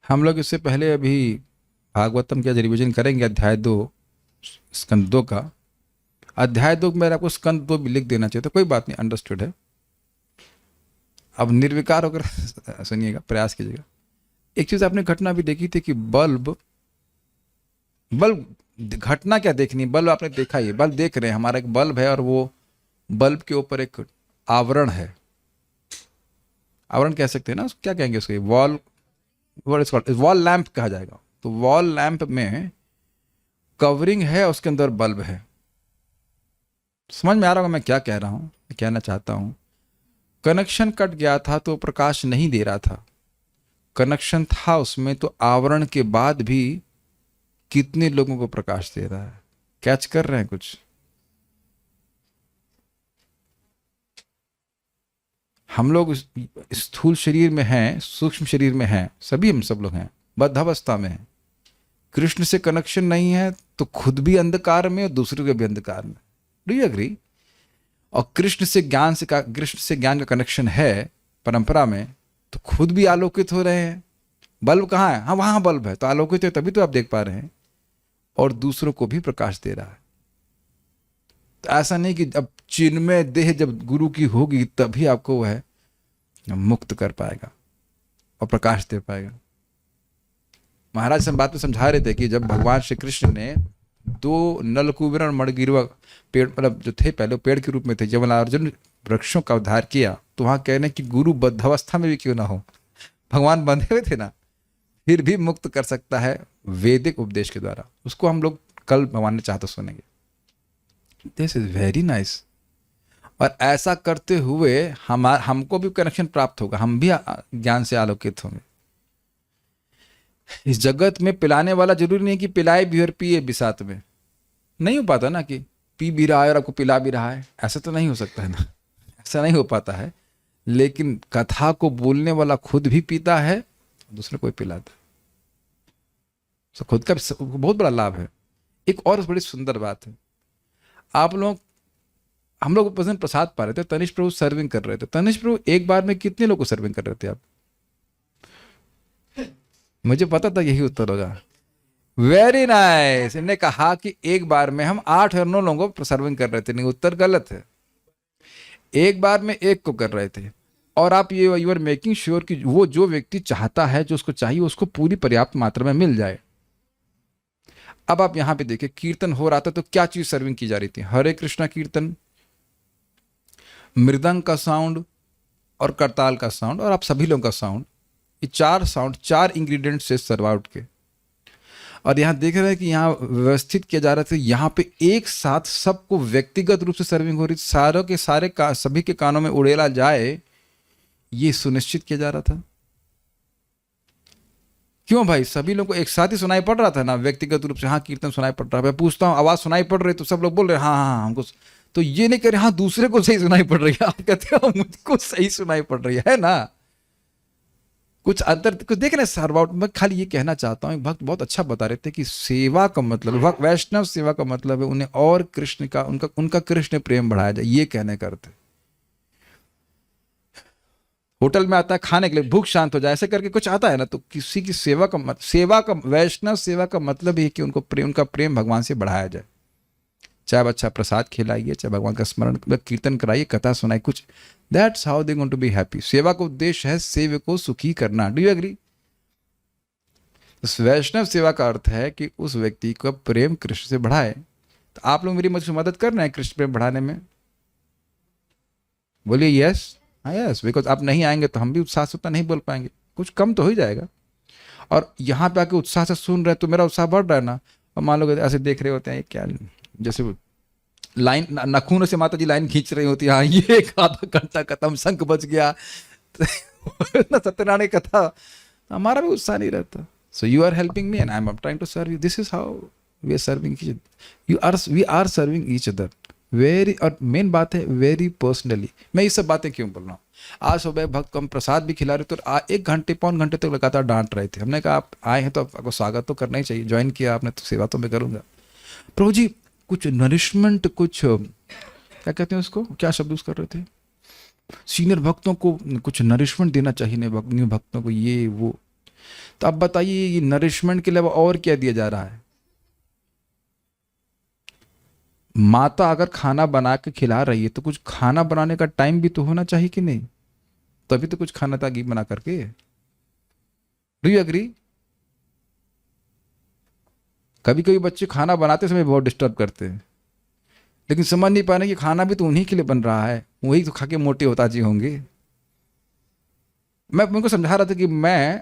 हम लोग इससे पहले अभी भागवतम का रिविजन करेंगे, अध्याय 2, स्कंद 2 का। अध्याय 2 में आपको स्कंद 2 भी लिख देना चाहिए, तो कोई बात नहीं, अंडरस्टूड है। अब निर्विकार होकर सुनिएगा, प्रयास कीजिएगा। एक चीज आपने घटना भी देखी थी कि बल्ब बल्ब घटना क्या देखनी, बल्ब आपने देखा, ही बल्ब देख रहे हैं, हमारा एक बल्ब है और वो बल्ब के ऊपर एक आवरण है। आवरण कह सकते हैं ना, क्या कहेंगे उसके, वॉल, वॉल लैंप कहा जाएगा। तो वॉल लैंप में कवरिंग है, उसके अंदर बल्ब है। समझ में आ रहा होगा मैं क्या कह रहा हूं, मैं कहना चाहता हूं। कनेक्शन कट गया था तो प्रकाश नहीं दे रहा था, कनेक्शन था उसमें तो आवरण के बाद भी कितने लोगों को प्रकाश दे रहा है। कैच कर रहे हैं कुछ? हम लोग स्थूल शरीर में हैं, सूक्ष्म शरीर में हैं, सभी हम सब लोग हैं, बद्धावस्था में हैं। कृष्ण से कनेक्शन नहीं है तो खुद भी अंधकार में और दूसरों के भी अंधकार में। Do you agree? और कृष्ण से ज्ञान का कनेक्शन है परंपरा में, तो खुद भी आलोकित हो रहे हैं। बल्ब कहाँ है? हाँ, वहां बल्ब है, तो आलोकित है, तभी तो आप देख पा रहे हैं, और दूसरों को भी प्रकाश दे रहा है। तो ऐसा नहीं कि अब चिन्मय देह जब गुरु की होगी तभी आपको वह मुक्त कर पाएगा और प्रकाश दे पाएगा। महाराज से हम बात में समझा रहे थे कि जब भगवान श्री कृष्ण ने 2 नलकुबेर और मणिगिरवा पेड़, मतलब जो थे पहले पेड़ के रूप में थे, जमलार्जुन वृक्षों का उद्धार किया, तो वहां कहने कि गुरु बद्धावस्था में भी क्यों ना हो, भगवान बंधे हुए थे ना, फिर भी मुक्त कर सकता है वैदिक उपदेश के द्वारा। उसको हम लोग कल भगवान ने चाहते सुनेंगे। This is very nice. और ऐसा करते हुए हमको भी कनेक्शन प्राप्त होगा, हम भी ज्ञान से आलोकित होंगे। इस जगत में पिलाने वाला जरूरी नहीं कि पिलाए भी और पिए भी साथ में। नहीं हो पाता ना कि पी भी रहा है और आपको पिला भी रहा है, ऐसा तो नहीं हो सकता है ना, ऐसा नहीं हो पाता है। लेकिन कथा को बोलने वाला खुद भी पीता है, दूसरे को भी पिलाता है, तो खुद का बहुत बड़ा लाभ है। एक और बड़ी सुंदर बात है, आप लोग, हम लोग प्रसाद पा रहे थे, तनिष प्रभु सर्विंग कर रहे थे। तनिष प्रभु एक बार में कितने लोग को सर्विंग कर रहे थे आप? मुझे पता था यही उत्तर होगा। Very nice. इन्होंने कहा कि एक बार में हम 8 और 9 लोगों को सर्विंग कर रहे थे। नहीं, उत्तर गलत है। एक बार में एक को कर रहे थे। और आप ये यू आर मेकिंग श्योर कि वो जो व्यक्ति चाहता है, जो उसको चाहिए, उसको पूरी पर्याप्त मात्रा में मिल जाए। अब आप यहां पे देखिए, कीर्तन हो रहा था तो क्या चीज सर्विंग की जा रही थी? हरे कृष्णा कीर्तन, मृदंग का साउंड और करताल का साउंड और आप सभी लोगों का साउंड, ये 4 साउंड 4 इंग्रेडिएंट से सर्व आउट के। और यहाँ देख रहे हैं कि यहाँ व्यवस्थित किया जा रहा था, यहाँ पे एक साथ सबको व्यक्तिगत रूप से सर्विंग हो रही, सारों के सारे सभी के कानों में उड़ेला जाए, ये सुनिश्चित किया जा रहा था। क्यों भाई? सभी लोगों को एक साथ ही सुनाई पड़ रहा था ना, व्यक्तिगत रूप से हाँ कीर्तन सुनाई पड़ रहा है। मैं पूछता हूँ, आवाज सुनाई पड़ रही, तो सब लोग बोल रहे हाँ हाँ हमको, तो ये नहीं कह रहे हाँ दूसरे को सही सुनाई पड़ रही है, आप कहते हो मुझको सही सुनाई पड़ रही है ना। कुछ अंतर कुछ देख रहे हैं सर्व आउट। मैं खाली ये कहना चाहता हूँ, भक्त बहुत अच्छा बता रहे थे कि सेवा का मतलब, वैष्णव सेवा का मतलब है उन्हें और कृष्ण का, उनका कृष्ण प्रेम बढ़ाया जाए, ये कहने का अर्थ है। होटल में आता है खाने के लिए, भूख शांत हो जाए, ऐसे करके कुछ आता है ना, तो किसी की सेवा का सेवा का, वैष्णव सेवा का मतलब ही कि उनको प्रेम, उनका प्रेम भगवान से बढ़ाया जाए। चाहे अच्छा प्रसाद खिलाइए, चाहे भगवान का स्मरण, कीर्तन कराइए, कथा सुनाइए, कुछ, that's how they going to be happy. सेवा का उद्देश्य है सेवक को सुखी करना। Do you agree? वैष्णव सेवा का अर्थ है कि उस व्यक्ति का प्रेम कृष्ण से बढ़ाए। तो आप लोग मेरी मुझसे मदद कर रहे हैं कृष्ण प्रेम बढ़ाने में? बोलिए यस। हाँ यस, बिकॉज आप नहीं आएंगे तो हम भी उत्साह से उतना नहीं बोल पाएंगे, कुछ कम तो हो ही जाएगा। और यहाँ पे आके उत्साह से सुन रहे तो मेरा उत्साह बढ़ रहा है ना। और मान लो ऐसे देख रहे होते हैं, क्या जैसे लाइन नखून से माता जी लाइन खींच रही होती है, हाँ ये एक आधा घंटा खत्म, शंख बज गया ना, सत्यनारायण कथा, हमारा भी उत्साह नहीं रहता। So you are helping me and I am trying to serve you. This is how we are serving each other, we are serving each other very. और मेन बात है वेरी पर्सनली। मैं ये सब बातें क्यों बोल रहा हूँ? आज सुबह भक्त को हम प्रसाद भी खिला रहे थे, तो 1 घंटे 1.25 घंटे तक लगातार डांट रहे थे। हमने कहा आप आए हैं तो आपको स्वागत तो करना ही चाहिए, ज्वाइन किया आपने तो सेवा तो मैं करूंगा। प्रभु जी कुछ नरिशमेंट, कुछ क्या कहते हैं उसको, क्या शब्द यूज कर रहे थे, सीनियर भक्तों को कुछ नरिशमेंट देना चाहिए, न्यू भक्तों को, ये वो। तो अब बताइए ये नरिशमेंट के अलावा और क्या दिया जा रहा है? माता अगर खाना बना के खिला रही है तो कुछ खाना बनाने का टाइम भी तो होना चाहिए कि नहीं? तभी तो कुछ खाना ताकि बना करके। Do you agree? कभी कभी बच्चे खाना बनाते समय बहुत डिस्टर्ब करते हैं, लेकिन समझ नहीं पा रहे कि खाना भी तो उन्हीं के लिए बन रहा है, वही तो खा के मोटे होता जी होंगे। मैं उनको समझा रहा था कि मैं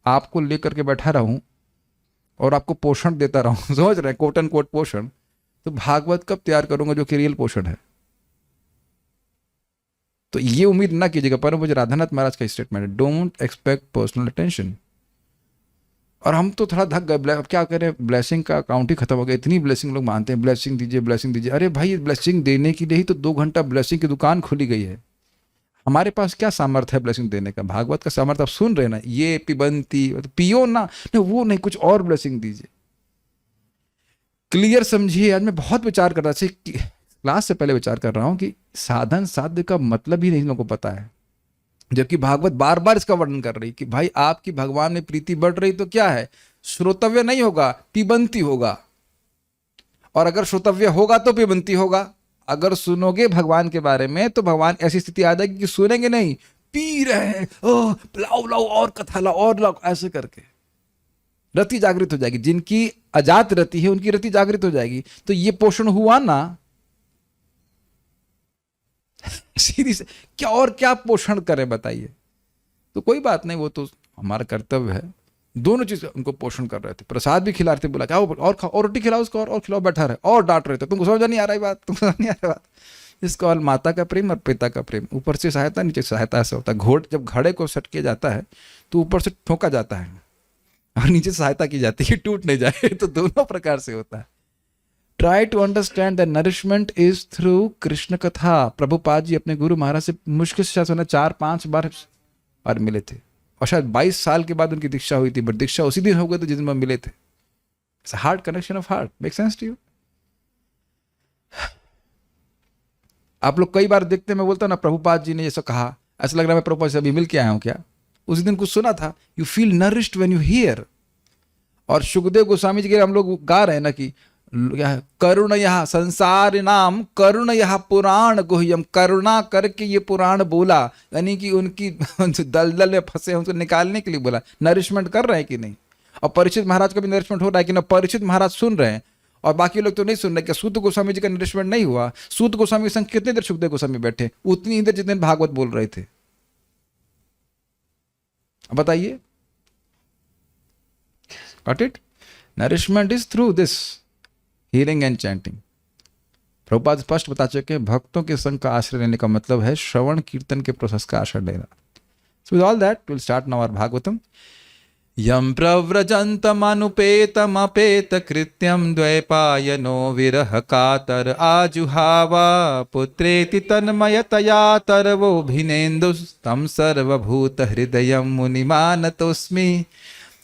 आपको लेकर के बैठा रहूं और आपको पोषण देता रहूं समझ रहे हैं, कोट एंड कोट पोषण, तो भागवत कब तैयार करूंगा जो कि रियल पोषण है? तो ये उम्मीद ना कीजिएगा। पर मुझे राधानाथ महाराज का स्टेटमेंट है, डोंट एक्सपेक्ट पर्सनल अटेंशन। और हम तो थोड़ा थक गए, अब क्या करें, ब्लेसिंग का अकाउंट ही खत्म हो गया। इतनी ब्लेसिंग लोग मानते हैं, ब्लेसिंग दीजिए ब्लेसिंग दीजिए। अरे भाई, ब्लेसिंग देने के लिए ही तो 2 घंटा ब्लेसिंग की दुकान खोली गई है। हमारे पास क्या सामर्थ्य है ब्लेसिंग देने का? भागवत का सामर्थ्य आप सुन रहे ना, ये पिबंती पियो ना, नहीं वो नहीं, कुछ और ब्लेसिंग दीजिए। क्लियर समझिए। आज मैं बहुत विचार कर रहा था, क्लास से पहले विचार कर रहा हूं कि साधन साध्य का मतलब ही नहीं लोगों को पता है, जबकि भागवत बार बार इसका वर्णन कर रही कि भाई आपकी भगवान में प्रीति बढ़ रही तो क्या है, श्रोतव्य नहीं होगा, पिबंती होगा। और अगर श्रोतव्य होगा तो पिबंती होगा। अगर सुनोगे भगवान के बारे में तो भगवान ऐसी स्थिति आ जाएगी कि सुनेंगे नहीं, पी रहे हैं, ओह लाओ लाओ और कथा लाओ और लाओ, ऐसे करके रति जागृत हो जाएगी। जिनकी अजात रति है उनकी रति जागृत हो जाएगी। तो ये पोषण हुआ ना सीधी से। क्या और क्या पोषण करें बताइए? तो कोई बात नहीं, वो तो हमारा कर्तव्य है। दोनों चीज उनको पोषण कर रहे थे, प्रसाद भी खिला रहे थे, बोला क्या और खाओ और रोटी खिलाओ उसको और खिलाओ, बैठा रहे और डांट रहे थे, तुमको समझ नहीं आ रहा है बात, तुमको समझ नहीं आ रहा बात। इसको और माता का प्रेम और पिता का प्रेम, ऊपर से सहायता नीचे सहायता, ऐसा होता है। घोड़ जब घड़े को सट किया जाता है तो ऊपर से ठोका जाता है और नीचे सहायता की जाती है कि टूट नहीं जाए। तो दोनों प्रकार से होता है। Try to understand the nourishment is through Krishna katha. Prabhupada जी अपने गुरु महाराज से मुश्किल से शायद 4-5 बार मिले थे, और शायद 22 साल के बाद उनकी दीक्षा हुई थी, बट दीक्षा उसी दिन हो गई थी जिस दिन वो मिले थे। Heart connection of heart, make sense to you? आप लोग कई बार देखते हैं, मैं बोलता हूं ना प्रभुपाद जी ने जैसा कहा, ऐसा लग रहा है मैं प्रभुपाद से अभी मिल के आया हूं क्या, उसी दिन कुछ सुना था। You feel nourished when you here. और सुखदेव गोस्वामी जी के हम लोग गा रहे हैं ना कि करुण यह संसार नाम करुण यह पुराण गुह्यम, करुणा करके ये पुराण बोला, यानी कि उनकी दलदल में फंसे उनको निकालने के लिए बोला। नरिशमेंट कर रहे हैं कि नहीं? और परीक्षित महाराज का भी नरिशमेंट हो रहा है कि ना? परीक्षित महाराज सुन रहे हैं और बाकी लोग तो नहीं सुन रहे। क्या सूत गोस्वामी जी का नरिशमेंट नहीं हुआ? सूत गोस्वामी के संग कितनी देर सुखदेव गोस्वामी बैठे? उतनी ही देर जितने भागवत बोल रहे थे। अब बताइए, got it? Nourishment is through this healing and chanting. Prabhupada स्पष्ट बता चुके हैं, भक्तों के संग का आश्रय लेने का मतलब है श्रवण कीर्तन के प्रोसेस का आश्रय लेना। So with all that will start now our Bhagavatam. यम प्रव्रजन्तमनुपेतमपेत कृत्यम द्वैपायनो विरह कातर आजुहावा, पुत्रेति तन्मयतया तरवोभिनेन्दुस्तं सर्वभूत हृदयं मुनिमानतोऽस्मि।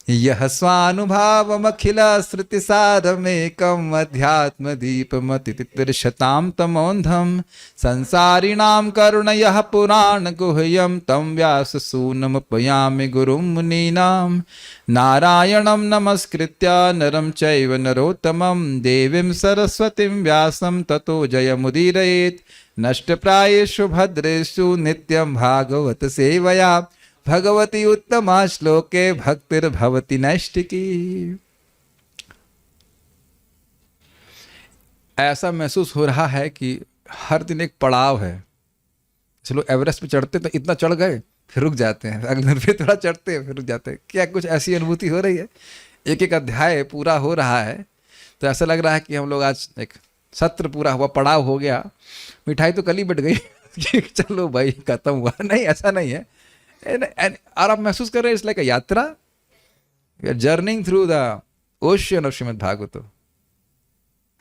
यह स्वानुभावमखिल श्रुतिसारमेकम् अध्यात्मदीपमतितिर्षतां तमोन्धं, संसारिणां करुणयः पुराण गुह्यं तं व्याससूनमुपयामि गुरुं मुनीनां। नारायणं नमस्कृत्य नरं चैव नरोत्तमं, देवीं सरस्वतीं व्यासं ततो जयमुदीरयेत्। नष्टप्रायेषु भद्रेषु नित्यं भागवत सेवया, भगवती उत्तमा श्लोके भक्तिर्भवति नैष्टिकी। ऐसा महसूस हो रहा है कि हर दिन एक पड़ाव है। चलो एवरेस्ट पे चढ़ते तो इतना चढ़ गए, फिर रुक जाते हैं, अगले दिन फिर थोड़ा चढ़ते हैं, फिर रुक जाते हैं। क्या कुछ ऐसी अनुभूति हो रही है? एक एक अध्याय पूरा हो रहा है तो ऐसा लग रहा है कि हम लोग आज एक सत्र पूरा हुआ, पड़ाव हो गया, मिठाई तो कल ही बट गई कि चलो भाई खत्म हुआ। नहीं, ऐसा नहीं है। और आप महसूस कर रहे हैं इट्स लाइक अ यात्रा, journeying through the ocean of Srimad Bhagavatam.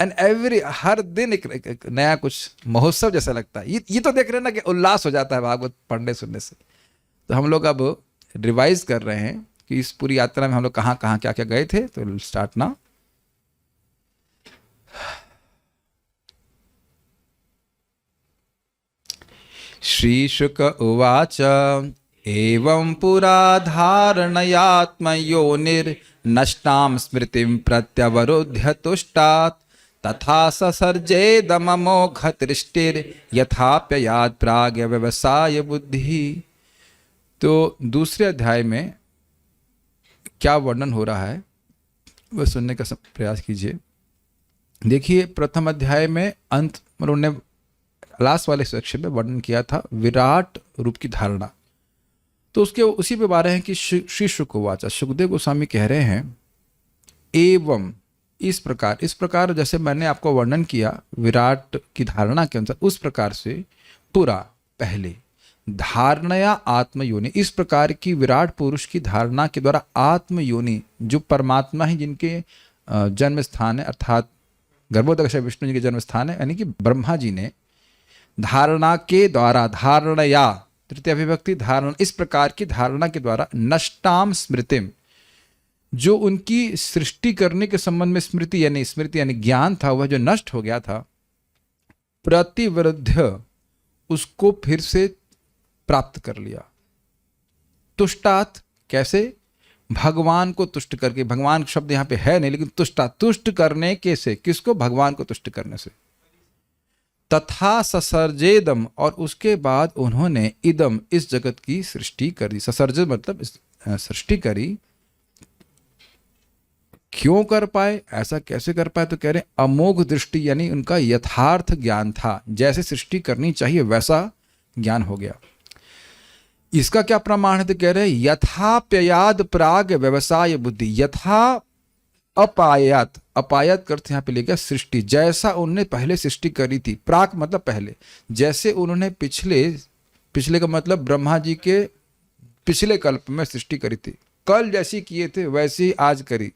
And every हर दिन एक नया कुछ महोत्सव जैसा लगता है। ये तो देख रहे हैं ना कि उल्लास हो जाता है भागवत पढ़ने सुनने से। तो हम लोग अब रिवाइज कर रहे हैं कि इस पूरी यात्रा में हम लोग कहाँ कहाँ क्या क्या गए थे। तो स्टार्ट ना। श्री शुक उवाच एवं पुरा धारणयात्मयोनिर्नष्टां स्मृतिं प्रत्यवरुध्य तुष्टात् तथा ससर्जेदममोघदृष्टिर्यथाप्ययात् प्राग व्यवसाय बुद्धि। तो दूसरे अध्याय में क्या वर्णन हो रहा है वह सुनने का प्रयास कीजिए। देखिए, प्रथम अध्याय में अंत मतलब उन्होंने लास्ट वाले सेक्शन में वर्णन किया था विराट रूप की धारणा। तो उसके उसी पे बारे हैं कि श्री शुकवाचा, सुखदेव गोस्वामी कह रहे हैं एवं इस प्रकार जैसे मैंने आपको वर्णन किया विराट की धारणा के अनुसार, उस प्रकार से पूरा पहले धारणया आत्मयोनि, इस प्रकार की विराट पुरुष की धारणा के द्वारा आत्मयोनि जो परमात्मा है जिनके जन्म स्थान है, अर्थात गर्भोदक विष्णु जी के जन्म स्थान है, यानी कि ब्रह्मा जी ने धारणा के द्वारा, धारणया तृतीय विभक्ति धारणा, इस प्रकार की धारणा के द्वारा नष्टाम स्मृतिम, जो उनकी सृष्टि करने के संबंध में स्मृति यानी ज्ञान था, वह जो नष्ट हो गया था, प्रतिवृद्ध उसको फिर से प्राप्त कर लिया। तुष्टात कैसे? भगवान को तुष्ट करके, भगवान शब्द यहां पे है नहीं लेकिन तुष्टात, तुष्ट करने के से, किसको? भगवान को तुष्ट करने से। तथा ससर्जेदम, और उसके बाद उन्होंने इदम इस जगत की सृष्टि करी। ससर्ज मतलब सृष्टि करी। क्यों कर पाए, ऐसा कैसे कर पाए? तो कह रहे अमोघ दृष्टि, यानी उनका यथार्थ ज्ञान था, जैसे सृष्टि करनी चाहिए वैसा ज्ञान हो गया। इसका क्या प्रमाण है? तो कह रहे यथाप्ययाद प्राग व्यवसाय बुद्धि। यथा अपायात, अपायात का अर्थ यहाँ पे ले गया सृष्टि, जैसा उन्होंने पहले सृष्टि करी थी। प्राक मतलब पहले, जैसे उन्होंने पिछले का मतलब ब्रह्मा जी के पिछले कल्प में सृष्टि करी थी, कल जैसी किए थे वैसे ही आज करी,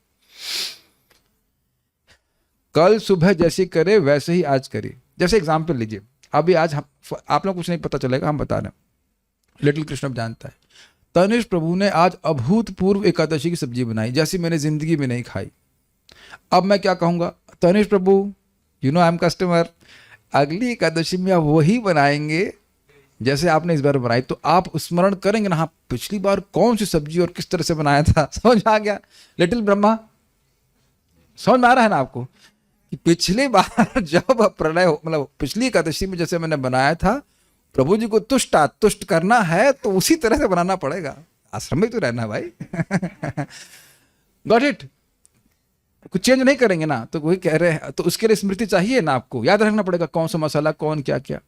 कल सुबह जैसी करे वैसे ही आज करी। जैसे एग्जाम्पल लीजिए, अभी आज आप लोग कुछ नहीं पता चलेगा, हम बता रहे हैं, लिटिल कृष्ण जानता है। तनिष्क प्रभु ने आज अभूतपूर्व एकादशी की सब्जी बनाई, जैसी मैंने जिंदगी में नहीं खाई। अब मैं क्या कहूंगा? Tanishq Prabhu, you know I am customer, अगली एकादशी में आप वही बनाएंगे जैसे आपने इस बार बनाई। तो आप स्मरण करेंगे ना, हाँ पिछली बार कौन सी सब्जी और किस तरह से बनाया था। समझ आ गया? लिटिल ब्रह्मा, समझ में आ रहा है ना आपको कि पिछली बार जब प्रलय मतलब पिछली एकादशी में जैसे मैंने बनाया था, प्रभु जी को तुष्ट करना है तो उसी तरह से बनाना पड़ेगा। आश्रम में तो रहना भाई। Got it? कुछ चेंज नहीं करेंगे ना, तो वही कह रहे हैं। तो उसके लिए स्मृति चाहिए ना, आपको याद रखना पड़ेगा कौन सा मसाला, कौन क्या क्या।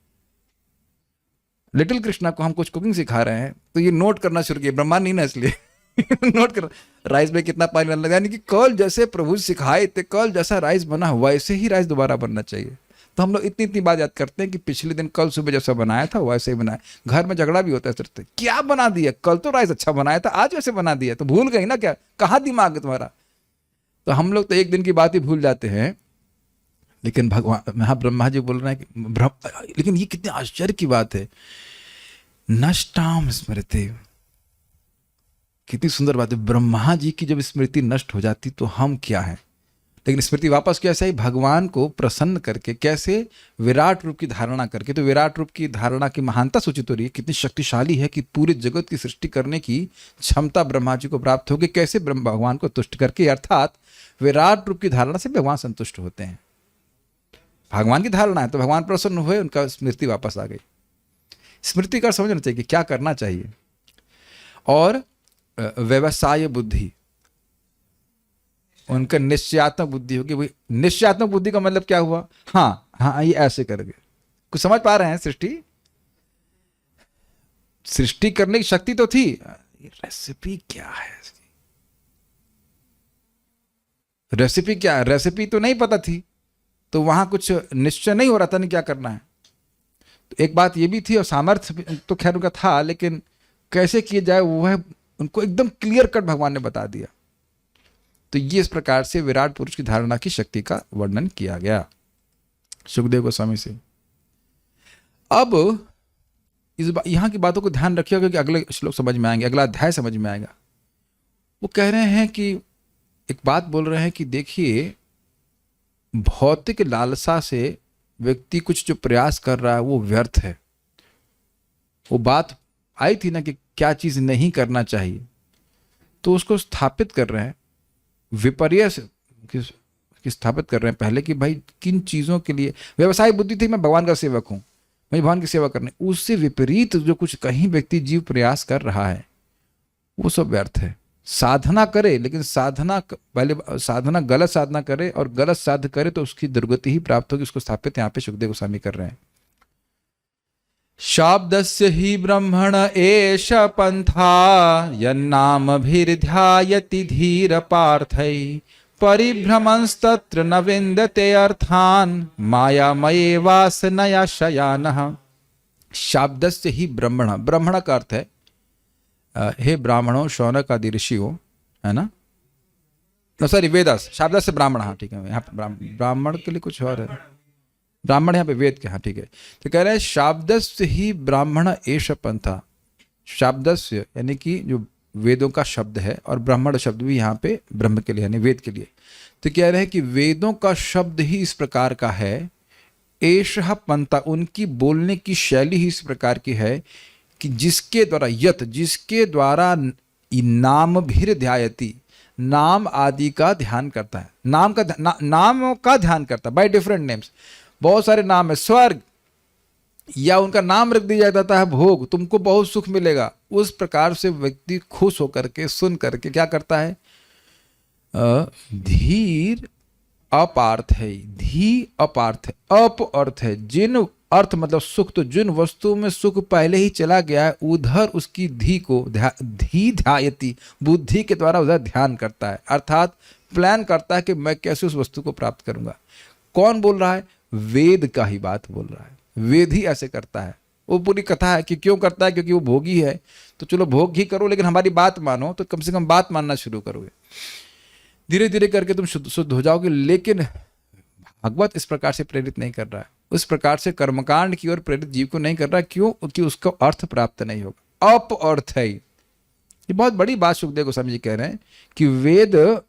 लिटिल कृष्णा को हम कुछ कुकिंग सिखा रहे हैं तो ये नोट करना शुरू किया, ब्रह्मा नहीं ना इसलिए। नोट कर, राइस में कितना पानी डालना, यानी कि कल जैसे प्रभु सिखाए थे, कल जैसा राइस बना वैसे ही राइस दोबारा बनना चाहिए। तो हम लोग इतनी बात याद करते हैं कि पिछले दिन कल सुबह जैसा बनाया था वैसे ही बनाया। घर में झगड़ा भी होता है, सर क्या बना दिया, कल तो राइस अच्छा बनाया था आज वैसे बना दिया, तो भूल गई ना क्या, कहाँ दिमाग है तुम्हारा? तो हम लोग तो एक दिन की बात ही भूल जाते हैं। लेकिन भगवान, हाँ ब्रह्मा जी बोल रहे हैं कि लेकिन ये कितने आश्चर्य की बात है, नष्टाम स्मृति, कितनी सुंदर बात है। ब्रह्मा जी की जब स्मृति नष्ट हो जाती तो हम क्या हैं? लेकिन स्मृति वापस कैसे आई? भगवान को प्रसन्न करके, कैसे? विराट रूप की धारणा करके। तो विराट रूप की धारणा की महानता सूचित हो रही है, कितनी शक्तिशाली है कि पूरे जगत की सृष्टि करने की क्षमता ब्रह्मा जी को प्राप्त होगी। कैसे? भगवान को तुष्ट करके, अर्थात विराट रूप की धारणा से भगवान संतुष्ट होते हैं। भगवान की धारणा है तो भगवान प्रसन्न हुए, उनका स्मृति वापस आ गई। स्मृति का समझना चाहिए कि क्या करना चाहिए। और व्यवसाय बुद्धि, उनका निश्चयात्मक बुद्धि होगी। वही निश्चयात्मक बुद्धि का मतलब क्या हुआ? हाँ हाँ, ये ऐसे करेंगे। कुछ समझ पा रहे हैं? सृष्टि करने की शक्ति तो थी, रेसिपी क्या है इसकी? रेसिपी क्या है? रेसिपी तो नहीं पता थी, तो वहां कुछ निश्चय नहीं हो रहा था नहीं क्या करना है। तो एक बात ये भी थी, और सामर्थ्य तो खैर उनका था, लेकिन कैसे किया जाए वह उनको एकदम क्लियर कट भगवान ने बता दिया। तो ये इस प्रकार से विराट पुरुष की धारणा की शक्ति का वर्णन किया गया सुखदेव गोस्वामी से। अब यहां की बातों को ध्यान रखिएगा कि अगले श्लोक समझ में आएंगे, अगला अध्याय समझ में आएगा। वो कह रहे हैं कि एक बात बोल रहे हैं कि देखिए, भौतिक लालसा से व्यक्ति कुछ जो प्रयास कर रहा है वो व्यर्थ है। वो बात आई थी ना कि क्या चीज नहीं करना चाहिए, तो उसको स्थापित कर रहे हैं, विपर्य कि स्थापित कर रहे हैं पहले कि भाई किन चीजों के लिए। व्यवसायिक बुद्धि थी मैं भगवान का सेवक हूं, मुझे भगवान की सेवा करनी, उससे विपरीत जो कुछ कहीं व्यक्ति जीव प्रयास कर रहा है वो सब व्यर्थ है। साधना करे, लेकिन साधना पहले साधना गलत साधना करे और गलत साध करे तो उसकी दुर्गति ही प्राप्त होगी। उसको स्थापित यहाँ पे सुखदेव गोस्वामी कर रहे हैं। शाब्दस्य हि ब्रह्मण एष पंथा यन्नामभिर्ध्यायति धीर पार्थै परिभ्रमंस्तत्र न विन्दते अर्थान् मायामये वासनया शयानः। शाब्दस्य ही ब्रह्मण, ब्रह्मण का अर्थ है हे ब्राह्मणों, शौनक आदि ऋषियों, है ना, सॉरी वेदास, शाब्दस्य ब्राह्मण, हाँ ठीक है, यहाँ पे ब्राह्मण के लिए कुछ और है, ब्राह्मण यहाँ पे वेद के, हाँ ठीक है। तो कह रहे हैं शाब्दस्य ही ब्राह्मण एष पंथा, शाब्दस्य यानी कि जो वेदों का शब्द है, और ब्राह्मण शब्द भी यहाँ पे ब्रह्म के लिए यानी वेद के लिए। तो कह रहे हैं कि वेदों का शब्द ही इस प्रकार का है, एषः पंथा, उनकी बोलने की शैली ही इस प्रकार की है कि जिसके द्वारा जिसके द्वारा नाम भी ध्यायति, नाम आदि का ध्यान करता है, नाम का ध्यान करता है बाय डिफरेंट नेम्स। बहुत सारे नाम है, स्वर्ग, या उनका नाम रख दिया जाता है भोग, तुमको बहुत सुख मिलेगा। उस प्रकार से व्यक्ति खुश होकर के सुन करके क्या करता है, धीर अपार्थ है, धी अपार्थ है, अप अर्थ है, जिन अर्थ मतलब सुख, तो जिन वस्तुओं में सुख पहले ही चला गया है उधर उसकी धी को धी ध्यायति, बुद्धि के द्वारा उधर ध्यान करता है, अर्थात प्लान करता है कि मैं कैसे उस वस्तु को प्राप्त करूंगा। कौन बोल रहा है, वेद का ही बात बोल रहा है, वेद ही ऐसे करता है। वो पूरी कथा है कि क्यों करता है, क्योंकि वो भोगी है, तो चलो भोग ही करो, लेकिन हमारी बात मानो, तो कम से कम बात मानना शुरू करोगे, धीरे धीरे करके तुम शुद्ध हो जाओगे। लेकिन भगवत इस प्रकार से प्रेरित नहीं कर रहा है, उस प्रकार से कर्मकांड की ओर प्रेरित जीव को नहीं कर रहा है। क्यों, क्योंकि उसको अर्थ प्राप्त नहीं होगा, अप अर्थ है। ये बहुत बड़ी बात सुखदेव गोस्वामी जी कह रहे हैं कि वेद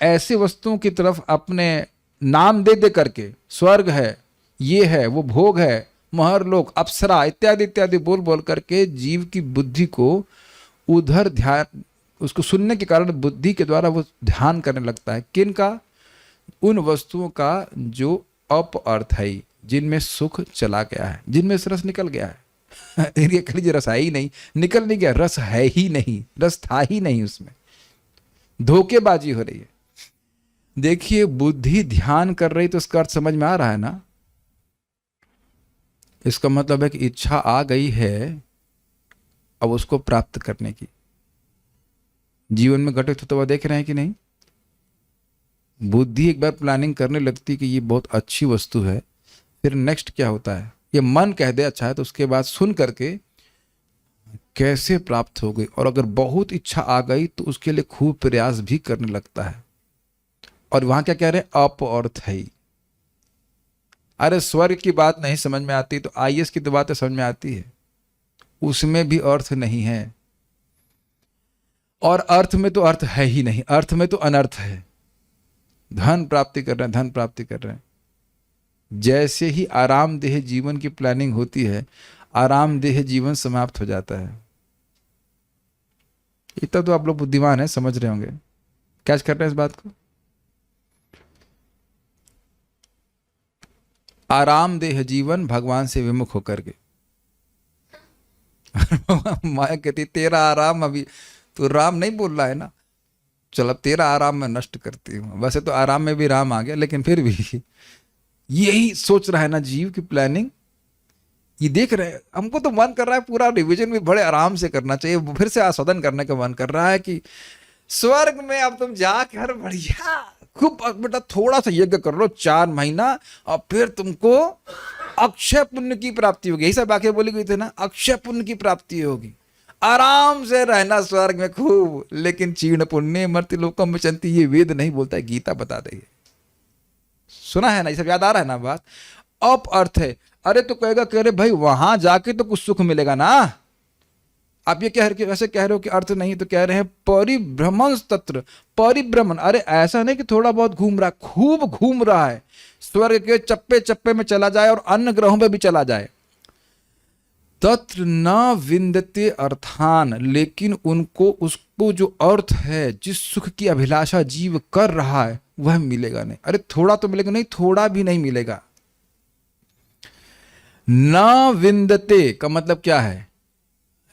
ऐसी वस्तुओं की तरफ अपने नाम दे दे करके, स्वर्ग है, ये है, वो भोग है, महरलोक, अप्सरा इत्यादि इत्यादि बोल बोल करके जीव की बुद्धि को उधर ध्यान, उसको सुनने के कारण बुद्धि के द्वारा वो ध्यान करने लगता है। किन का, उन वस्तुओं का जो अप अर्थ है, जिनमें सुख चला गया है, जिनमें से रस निकल गया है। ये कलीजिए रस है ही नहीं, निकल नहीं गया, रस है ही नहीं, रस था ही नहीं, उसमें धोखेबाजी हो रही है। देखिए बुद्धि ध्यान कर रही, तो उसका अर्थ समझ में आ रहा है ना। इसका मतलब है कि इच्छा आ गई है अब उसको प्राप्त करने की, जीवन में घटित होता हुआ देख रहे हैं कि नहीं। बुद्धि एक बार प्लानिंग करने लगती कि ये बहुत अच्छी वस्तु है, फिर नेक्स्ट क्या होता है, ये मन कह दे अच्छा है, तो उसके बाद सुन करके कैसे प्राप्त हो गई, और अगर बहुत इच्छा आ गई तो उसके लिए खूब प्रयास भी करने लगता है। और वहां क्या कह रहे हैं, अप अर्थ है। अरे स्वर्ग की बात नहीं समझ में आती तो आईएएस की तो बात समझ में आती है, उसमें भी अर्थ नहीं है, और अर्थ में तो अर्थ है ही नहीं, अर्थ में तो अनर्थ है। धन प्राप्ति कर रहे हैं, धन प्राप्ति कर रहे हैं। जैसे ही आरामदेह जीवन की प्लानिंग होती है, आरामदेह जीवन समाप्त हो जाता है। इतना तो आप लोग बुद्धिमान हैं, समझ रहे होंगे, कैच कर रहे हैं इस बात को। आरामदेह जीवन भगवान से विमुख होकर के माया कहती तेरा आराम, अभी तो राम नहीं बोल रहा है ना, चल अब तेरा आराम मैं नष्ट करती हूँ। वैसे तो आराम में भी राम आ गया, लेकिन फिर भी यही सोच रहा है ना जीव की प्लानिंग। ये देख रहे हैं, हमको तो मन कर रहा है पूरा रिवीजन भी बड़े आराम से करना चाहिए, फिर से आस्वादन करने का मन कर रहा है कि स्वर्ग में अब तुम जाकर बढ़िया खूब बेटा थोड़ा सा यज्ञ कर लो 4 महीना, और फिर तुमको अक्षय पुण्य की प्राप्ति होगी। यही सब वाक्य बोली गई थी ना, अक्षय पुण्य की प्राप्ति होगी, आराम से रहना स्वर्ग में खूब। लेकिन चीर्ण पुण्य मर्त्य लोकम विचंति, ये वेद नहीं बोलता है, गीता बता रही है। सुना है ना, ये सब याद आ रहा है ना बात। अप अर्थ है, अरे तो कहेगा कह रहे भाई वहां जाके तो कुछ सुख मिलेगा ना। आप ये कह रहे वैसे कह रहे हो कि अर्थ नहीं, तो कह रहे हैं परिभ्रमण तत्र, परिभ्रमण। अरे ऐसा नहीं कि थोड़ा बहुत घूम रहा, खूब घूम रहा है, स्वर्ग के चप्पे चप्पे में चला जाए और अन्य ग्रहों में भी चला जाए। तत्र न विन्दते अर्थान, लेकिन उनको उसको जो अर्थ है, जिस सुख की अभिलाषा जीव कर रहा है वह मिलेगा नहीं। अरे थोड़ा तो मिलेगा नहीं, थोड़ा भी नहीं मिलेगा। न विन्दते का मतलब क्या है?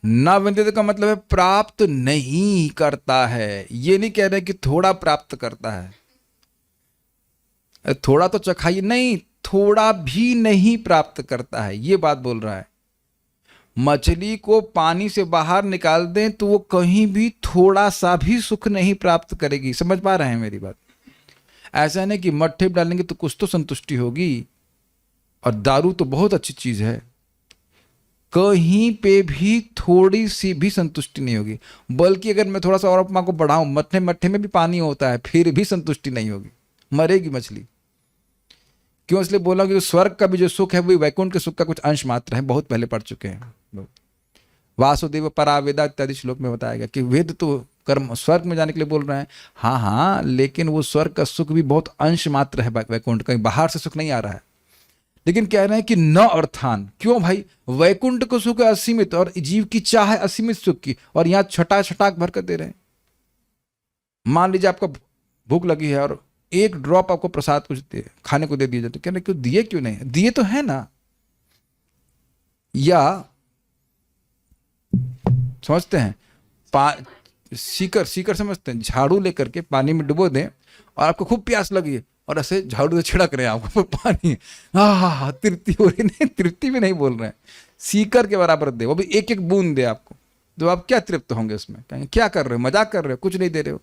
न विन्दते का मतलब है प्राप्त नहीं करता है। ये नहीं कह रहे कि थोड़ा प्राप्त करता है, थोड़ा तो चखाइए, नहीं, थोड़ा भी नहीं प्राप्त करता है, ये बात बोल रहा है। मछली को पानी से बाहर निकाल दें तो वो कहीं भी थोड़ा सा भी सुख नहीं प्राप्त करेगी। समझ पा रहे हैं मेरी बात? ऐसा नहीं कि मट्ठे में डालेंगे तो कुछ तो संतुष्टि होगी, और दारू तो बहुत अच्छी चीज है, कहीं पे भी थोड़ी सी भी संतुष्टि नहीं होगी। बल्कि अगर मैं थोड़ा सा और उपमा को बढ़ाऊं, मट्ठे मट्ठे में भी पानी होता है, फिर भी संतुष्टि नहीं होगी, मरेगी मछली। क्यों? इसलिए बोला कि स्वर्ग का भी जो सुख है वो वैकुंठ के सुख का कुछ अंश मात्र है। बहुत पहले पढ़ चुके हैं, वासुदेव परावेदा इत्यादि श्लोक में बताया गया कि वेद तो कर्म स्वर्ग में जाने के लिए बोल रहे हैं। हाँ हाँ, लेकिन वो स्वर्ग का सुख भी बहुत अंश मात्र है वैकुंठ का, बाहर से सुख नहीं आ रहा है। लेकिन कह रहे हैं कि न अर्थान। क्यों भाई? वैकुंठ को सुख है असीमित, और जीव की चाह है असीमित सुख की, और यहां छटाक भर कर दे रहे हैं। मान लीजिए आपका भूख लगी है और एक ड्रॉप आपको प्रसाद कुछ दे खाने को दे दिया जाए, तो कहने क्यों दिए, क्यों नहीं दिए, तो है ना। या समझते हैं, सीकर सीकर समझते हैं, झाड़ू लेकर के पानी में डुबो दें और आपको खूब प्यास लगी है और ऐसे झाड़ू से छिड़क रहे हैं आपको पानी, हाँ तृप्ति हो रही। नहीं, तृप्ति भी नहीं बोल रहे हैं, सीकर के बराबर दे, वो भी एक एक बूंद दे आपको, तो आप क्या तृप्त होंगे उसमें? कहेंगे क्या कर रहे हो, मजाक कर रहे हो, कुछ नहीं दे रहे हो।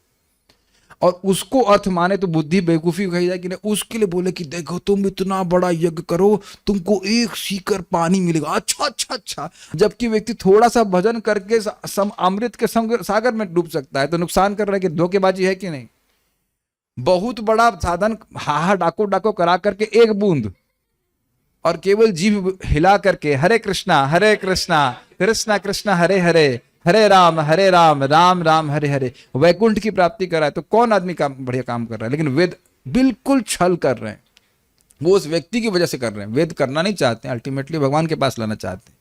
और उसको अर्थ माने तो बुद्धि बेवकूफी कही जाए कि नहीं, उसके लिए बोले कि देखो तुम इतना बड़ा यज्ञ करो, तुमको एक सीकर पानी मिलेगा, अच्छा अच्छा अच्छा। जबकि व्यक्ति थोड़ा सा भजन करके अमृत के सागर में डूब सकता है, तो नुकसान कर रहा है कि धोखेबाजी है कि नहीं। बहुत बड़ा साधन हाहा डाको डाको करा करके एक बूंद, और केवल जीभ हिला करके हरे कृष्णा कृष्णा कृष्णा हरे हरे, हरे राम राम राम हरे हरे, वैकुंठ की प्राप्ति कर रहा है। तो कौन आदमी काम बढ़िया काम कर रहा है? लेकिन वेद बिल्कुल छल कर रहे हैं, वो उस व्यक्ति की वजह से कर रहे हैं, वेद करना नहीं चाहते, अल्टीमेटली भगवान के पास लाना चाहते हैं।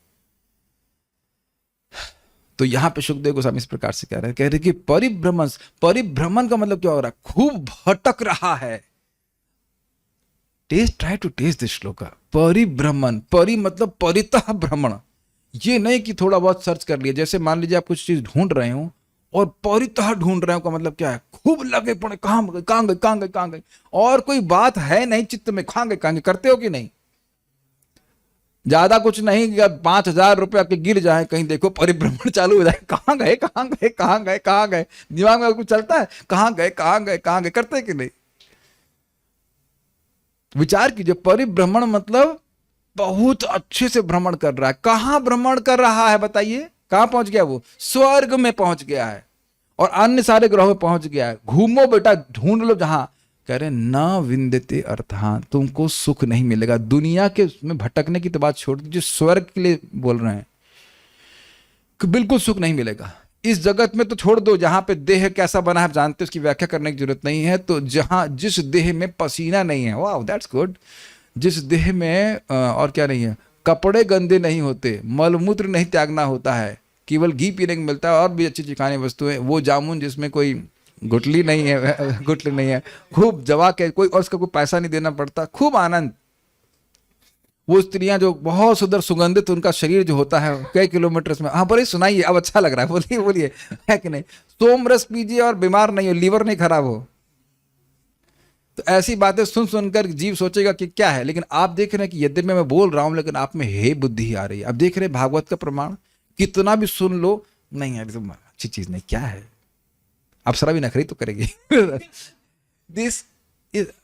तो यहां पे सुखदेव गोस्वामी इस प्रकार से कह रहे हैं कि परिभ्रमण का मतलब क्या हो रहा है? खूब भटक रहा है। ट्राई टू टेस्ट दिस श्लोक। परिभ्रमण, परि मतलब परितः भ्रमण। ये नहीं कि थोड़ा बहुत सर्च कर लिया, जैसे मान लीजिए आप कुछ चीज ढूंढ रहे हो और परितः ढूंढ रहे हो का मतलब क्या है? खूब लगे पड़े, कहां गए, और कोई बात है नहीं चित्त में, कहां गए करते हो कि नहीं? ज्यादा कुछ नहीं, 5,000 रुपये आपके गिर जाए कहीं, देखो परिभ्रमण चालू हो जाए, कहां गए, दिमाग में कुछ चलता है, कहां गए करते कि नहीं? विचार कीजिए, परिभ्रमण मतलब बहुत अच्छे से भ्रमण कर रहा है। कहां भ्रमण कर रहा है बताइए? कहां पहुंच गया? वो स्वर्ग में पहुंच गया है और अन्य सारे ग्रहों में पहुंच गया है। घूमो बेटा, ढूंढ लो जहां। कह रहे न विन्दते अर्थान, तुमको सुख नहीं मिलेगा। दुनिया के में भटकने की तो बात छोड़ दीजिए, स्वर्ग के लिए बोल रहे हैं कि बिल्कुल सुख नहीं मिलेगा। इस जगत में तो छोड़ दो, जहां पे देह कैसा बना है जानते, उसकी व्याख्या करने की जरूरत नहीं है। तो जहां जिस देह में पसीना नहीं है, वाह दैट्स गुड, जिस देह में और क्या नहीं है, कपड़े गंदे नहीं होते, मलमूत्र नहीं त्यागना होता है, केवल घी पीने को मिलता है और भी अच्छी खाने वस्तुएं, वो जामुन जिसमें कोई गुटली नहीं है गुटली नहीं है, खूब जवा के कोई, और उसका कोई पैसा नहीं देना पड़ता, खूब आनंद। वो स्त्रियां जो बहुत सुंदर सुगंधित, उनका शरीर जो होता है कई किलोमीटर में। हाँ पर सुनाइए, अब अच्छा लग रहा है, बोलिए बोलिए, है कि नहीं? सोमरस पीजिए और बीमार नहीं हो, लीवर नहीं खराब हो। तो ऐसी बातें सुन सुनकर जीव सोचेगा कि क्या है। लेकिन आप देख रहे हैं कि यद्यपि मैं बोल रहा हूं, लेकिन आप में हे बुद्धि आ रही है। अब देख रहे हैं भागवत का प्रमाण, कितना भी सुन लो, नहीं है तो अच्छी चीज नहीं, क्या है, अप्सरा भी नखरी तो करेगी दिस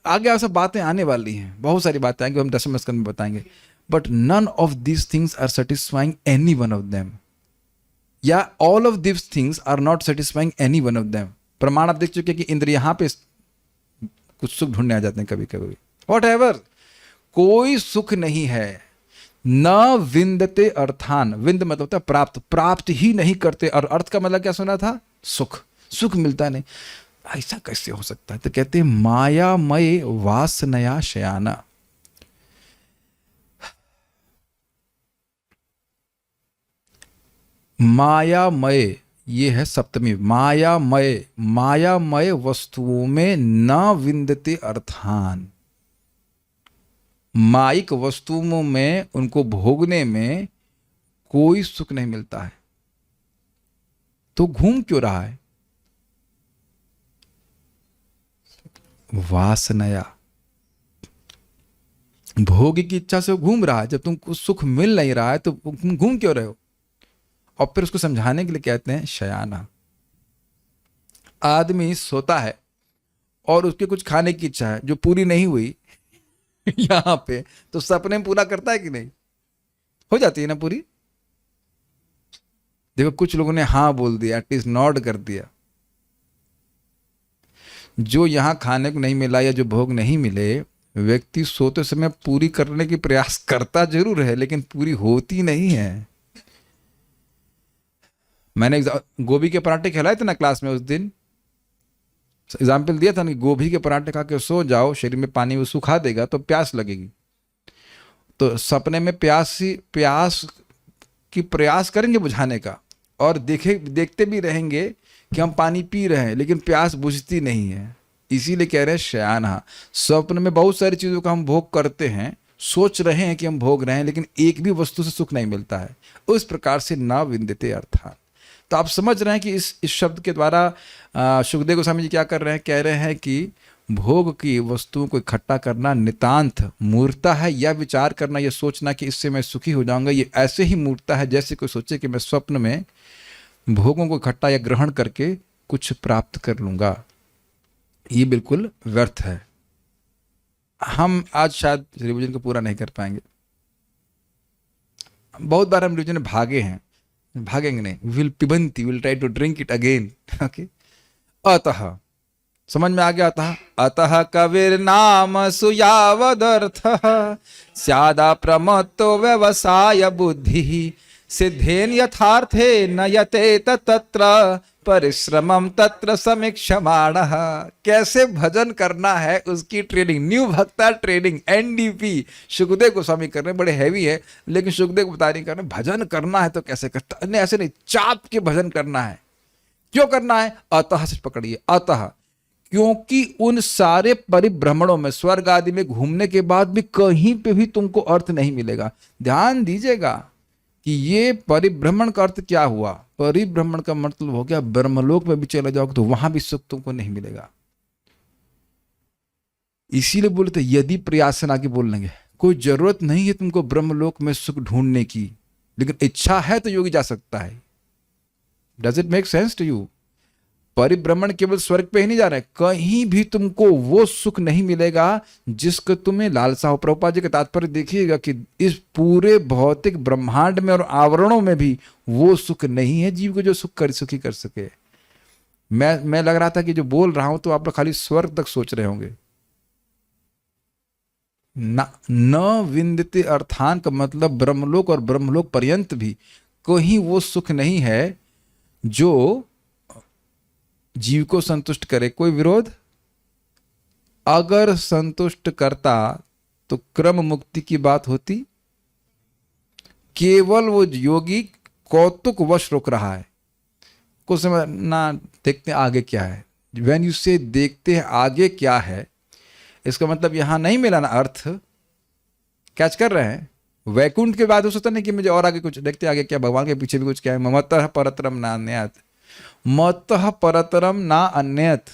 आगे आप सब बातें आने वाली हैं, बहुत सारी बातें आएंगी, हम 10वें स्कंद में बताएंगे। But none of these things are satisfying any one of them, या all of these things are not satisfying any one of them. प्रमाण आप देख चुके कि इंद्र यहां पे कुछ सुख ढूंढने आ जाते हैं कभी कभी, वॉट एवर, कोई सुख नहीं है। न विन्दते अर्थान, विंद मतलब होता है प्राप्त, प्राप्त ही नहीं करते। और अर्थ का मतलब क्या सुना था? सुख, सुख मिलता नहीं। ऐसा कैसे हो सकता है? तो कहते हैं मायामय वासनया शयाना। मायामय, ये है सप्तमी, मायामय, मायामय वस्तुओं में न विन्दते अर्थान। माइक वस्तुओं में उनको भोगने में कोई सुख नहीं मिलता है, तो घूम क्यों रहा है? वासनया, भोग की इच्छा से वो घूम रहा है। जब तुमको सुख मिल नहीं रहा है तो तुम घूम क्यों रहे हो? और फिर उसको समझाने के लिए कहते हैं शयाना। आदमी सोता है और उसके कुछ खाने की इच्छा है जो पूरी नहीं हुई यहां पे, तो सपने में पूरा करता है कि नहीं? हो जाती है ना पूरी। देखो कुछ लोगों ने हाँ बोल दिया, एटलीस्ट नॉड कर दिया। जो यहां खाने को नहीं मिला या जो भोग नहीं मिले, व्यक्ति सोते समय पूरी करने की प्रयास करता जरूर है लेकिन पूरी होती नहीं है। मैंने गोभी के पराठे खिलाए थे ना क्लास में, उस दिन एग्जाम्पल दिया था ना कि गोभी के पराठे खा के सो जाओ, शरीर में पानी वो सुखा देगा तो प्यास लगेगी। तो सपने में प्यास की प्रयास करेंगे बुझाने का, और देखते भी रहेंगे कि हम पानी पी रहे हैं लेकिन प्यास बुझती नहीं है। इसीलिए कह रहे हैं शयाना। स्वप्न में बहुत सारी चीज़ों का हम भोग करते हैं, सोच रहे हैं कि हम भोग रहे हैं, लेकिन एक भी वस्तु से सुख नहीं मिलता है। उस प्रकार से ना विन्दते अर्थान। तो आप समझ रहे हैं कि इस शब्द के द्वारा सुखदेव गोस्वामी जी क्या कर रहे हैं? कह रहे हैं कि भोग की वस्तुओं को इकट्ठा करना नितांत मूर्ता है, या विचार करना, या सोचना कि इससे मैं सुखी हो जाऊंगा, ये ऐसे ही मूर्ता है जैसे कोई सोचे कि मैं स्वप्न में भोगों को इकट्ठा या ग्रहण करके कुछ प्राप्त कर लूंगा। ये बिल्कुल व्यर्थ है। हम आज शायद रिविजन को पूरा नहीं कर पाएंगे। बहुत बार हम रिविजन भागे हैं, भागेंगे नहीं। विल पिबंती, will try to drink it again. Okay, अतः समझ में आ गया? अतः कविर नाम सुयावदर्थ स्यादा प्रमत्तो व्यवसाय बुद्धि सिद्धेन यथार्थे न यतेत तत्र परिश्रमम तत्र समीक्षमाणः। कैसे भजन करना है उसकी ट्रेनिंग, न्यू भक्ता ट्रेनिंग, एनडीपी सुखदेव गोस्वामी कर रहे हैं। बड़े हैवी है लेकिन सुखदेव बता नहीं कर रहे भजन करना है तो कैसे करता। नहीं, ऐसे नहीं, चाप के भजन करना है। क्यों करना है? अतः से पकड़िए, अतः क्योंकि उन सारे परिभ्रमणों में, स्वर्ग आदि में घूमने के बाद भी कहीं पे भी तुमको अर्थ नहीं मिलेगा। ध्यान दीजिएगा कि ये परिभ्रमण का अर्थ क्या हुआ। परिभ्रमण का मतलब हो गया ब्रह्मलोक में भी चले जाओगे तो वहां भी सुख तुमको नहीं मिलेगा। इसीलिए बोलते यदि प्रयासन, आगे बोल लेंगे, कोई जरूरत नहीं है तुमको ब्रह्मलोक में सुख ढूंढने की, लेकिन इच्छा है तो योगी जा सकता है। Does it make sense to you? परिभ्रमण केवल स्वर्ग पे ही नहीं जा रहा है, कहीं भी तुमको वो सुख नहीं मिलेगा जिसको तुम्हें लालसा हो। प्रभुपाद जी का तात्पर्य देखिएगा कि इस पूरे भौतिक ब्रह्मांड में और आवरणों में भी वो सुख नहीं है जीव को जो सुखी कर सके। मैं लग रहा था कि जो बोल रहा हूं तो आप लोग खाली स्वर्ग तक सोच रहे होंगे। न विन्दते अर्थान का मतलब ब्रह्मलोक और ब्रह्मलोक पर्यंत भी कहीं वो सुख नहीं है जो जीव को संतुष्ट करे। कोई विरोध? अगर संतुष्ट करता तो क्रम मुक्ति की बात होती। केवल वो योगी कौतुक वश रोक रहा है। कुछ समय ना देखते आगे क्या है। व्हेन यू से देखते हैं आगे क्या है, इसका मतलब यहां नहीं मिला ना अर्थ। कैच कर रहे हैं? वैकुंठ के बाद हो सकता नहीं कि मुझे और आगे कुछ देखते, आगे क्या, भगवान के पीछे भी कुछ क्या है। ममतः परतरम नान्यत, मतः परतरम ना अन्यत,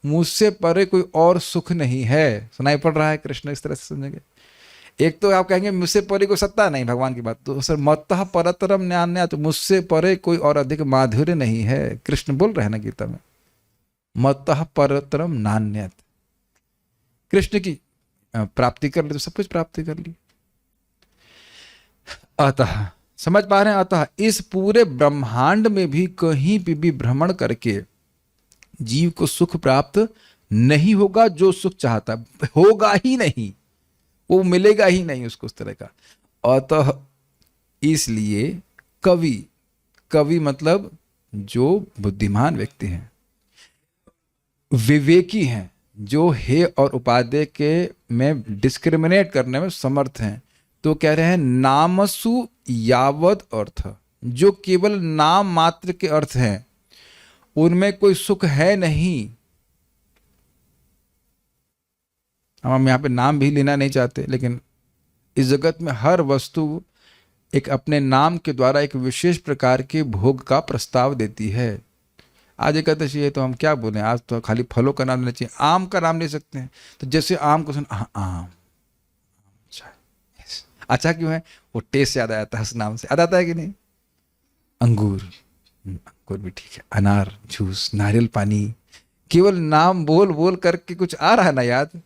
मुझसे परे कोई और सुख नहीं है। सुनाई पड़ रहा है? कृष्ण इस तरह से समझेंगे। एक तो आप कहेंगे मुझसे परे कोई सत्ता नहीं, भगवान की बात। तो सर मतः परतरम ना अन्यत, मुझसे परे कोई और अधिक माधुर्य नहीं है। कृष्ण बोल रहे हैं ना गीता में, मतः परतरम नान्यत। कृष्ण की प्राप्ति कर ली तो सब कुछ प्राप्ति कर ली। अतः समझ पा रहे हैं? अतः इस पूरे ब्रह्मांड में भी कहीं भी भ्रमण करके जीव को सुख प्राप्त नहीं होगा। जो सुख चाहता होगा ही नहीं, वो मिलेगा ही नहीं उसको उस तरह का। अतः इसलिए कवि मतलब जो बुद्धिमान व्यक्ति हैं, विवेकी हैं, जो हे और उपादेय के में डिस्क्रिमिनेट करने में समर्थ हैं, तो कह रहे हैं नामसु यावद अर्थ। जो केवल नाम मात्र के अर्थ हैं, उनमें कोई सुख है नहीं। हम यहाँ पे नाम भी लेना नहीं चाहते, लेकिन इस जगत में हर वस्तु एक अपने नाम के द्वारा एक विशेष प्रकार के भोग का प्रस्ताव देती है। आज एकादशी है तो हम क्या बोलें, आज तो खाली फलों का नाम लेना चाहिए, आम का नाम ले सकते हैं। तो जैसे आम को सुन, आम अच्छा, अच्छा क्यों है, वो टेस्ट याद आ जाता है, उस नाम से याद आता है कि नहीं। अंगूर, अंगूर भी ठीक है, अनार जूस, नारियल पानी, केवल नाम बोल बोल करके कुछ आ रहा है ना याद।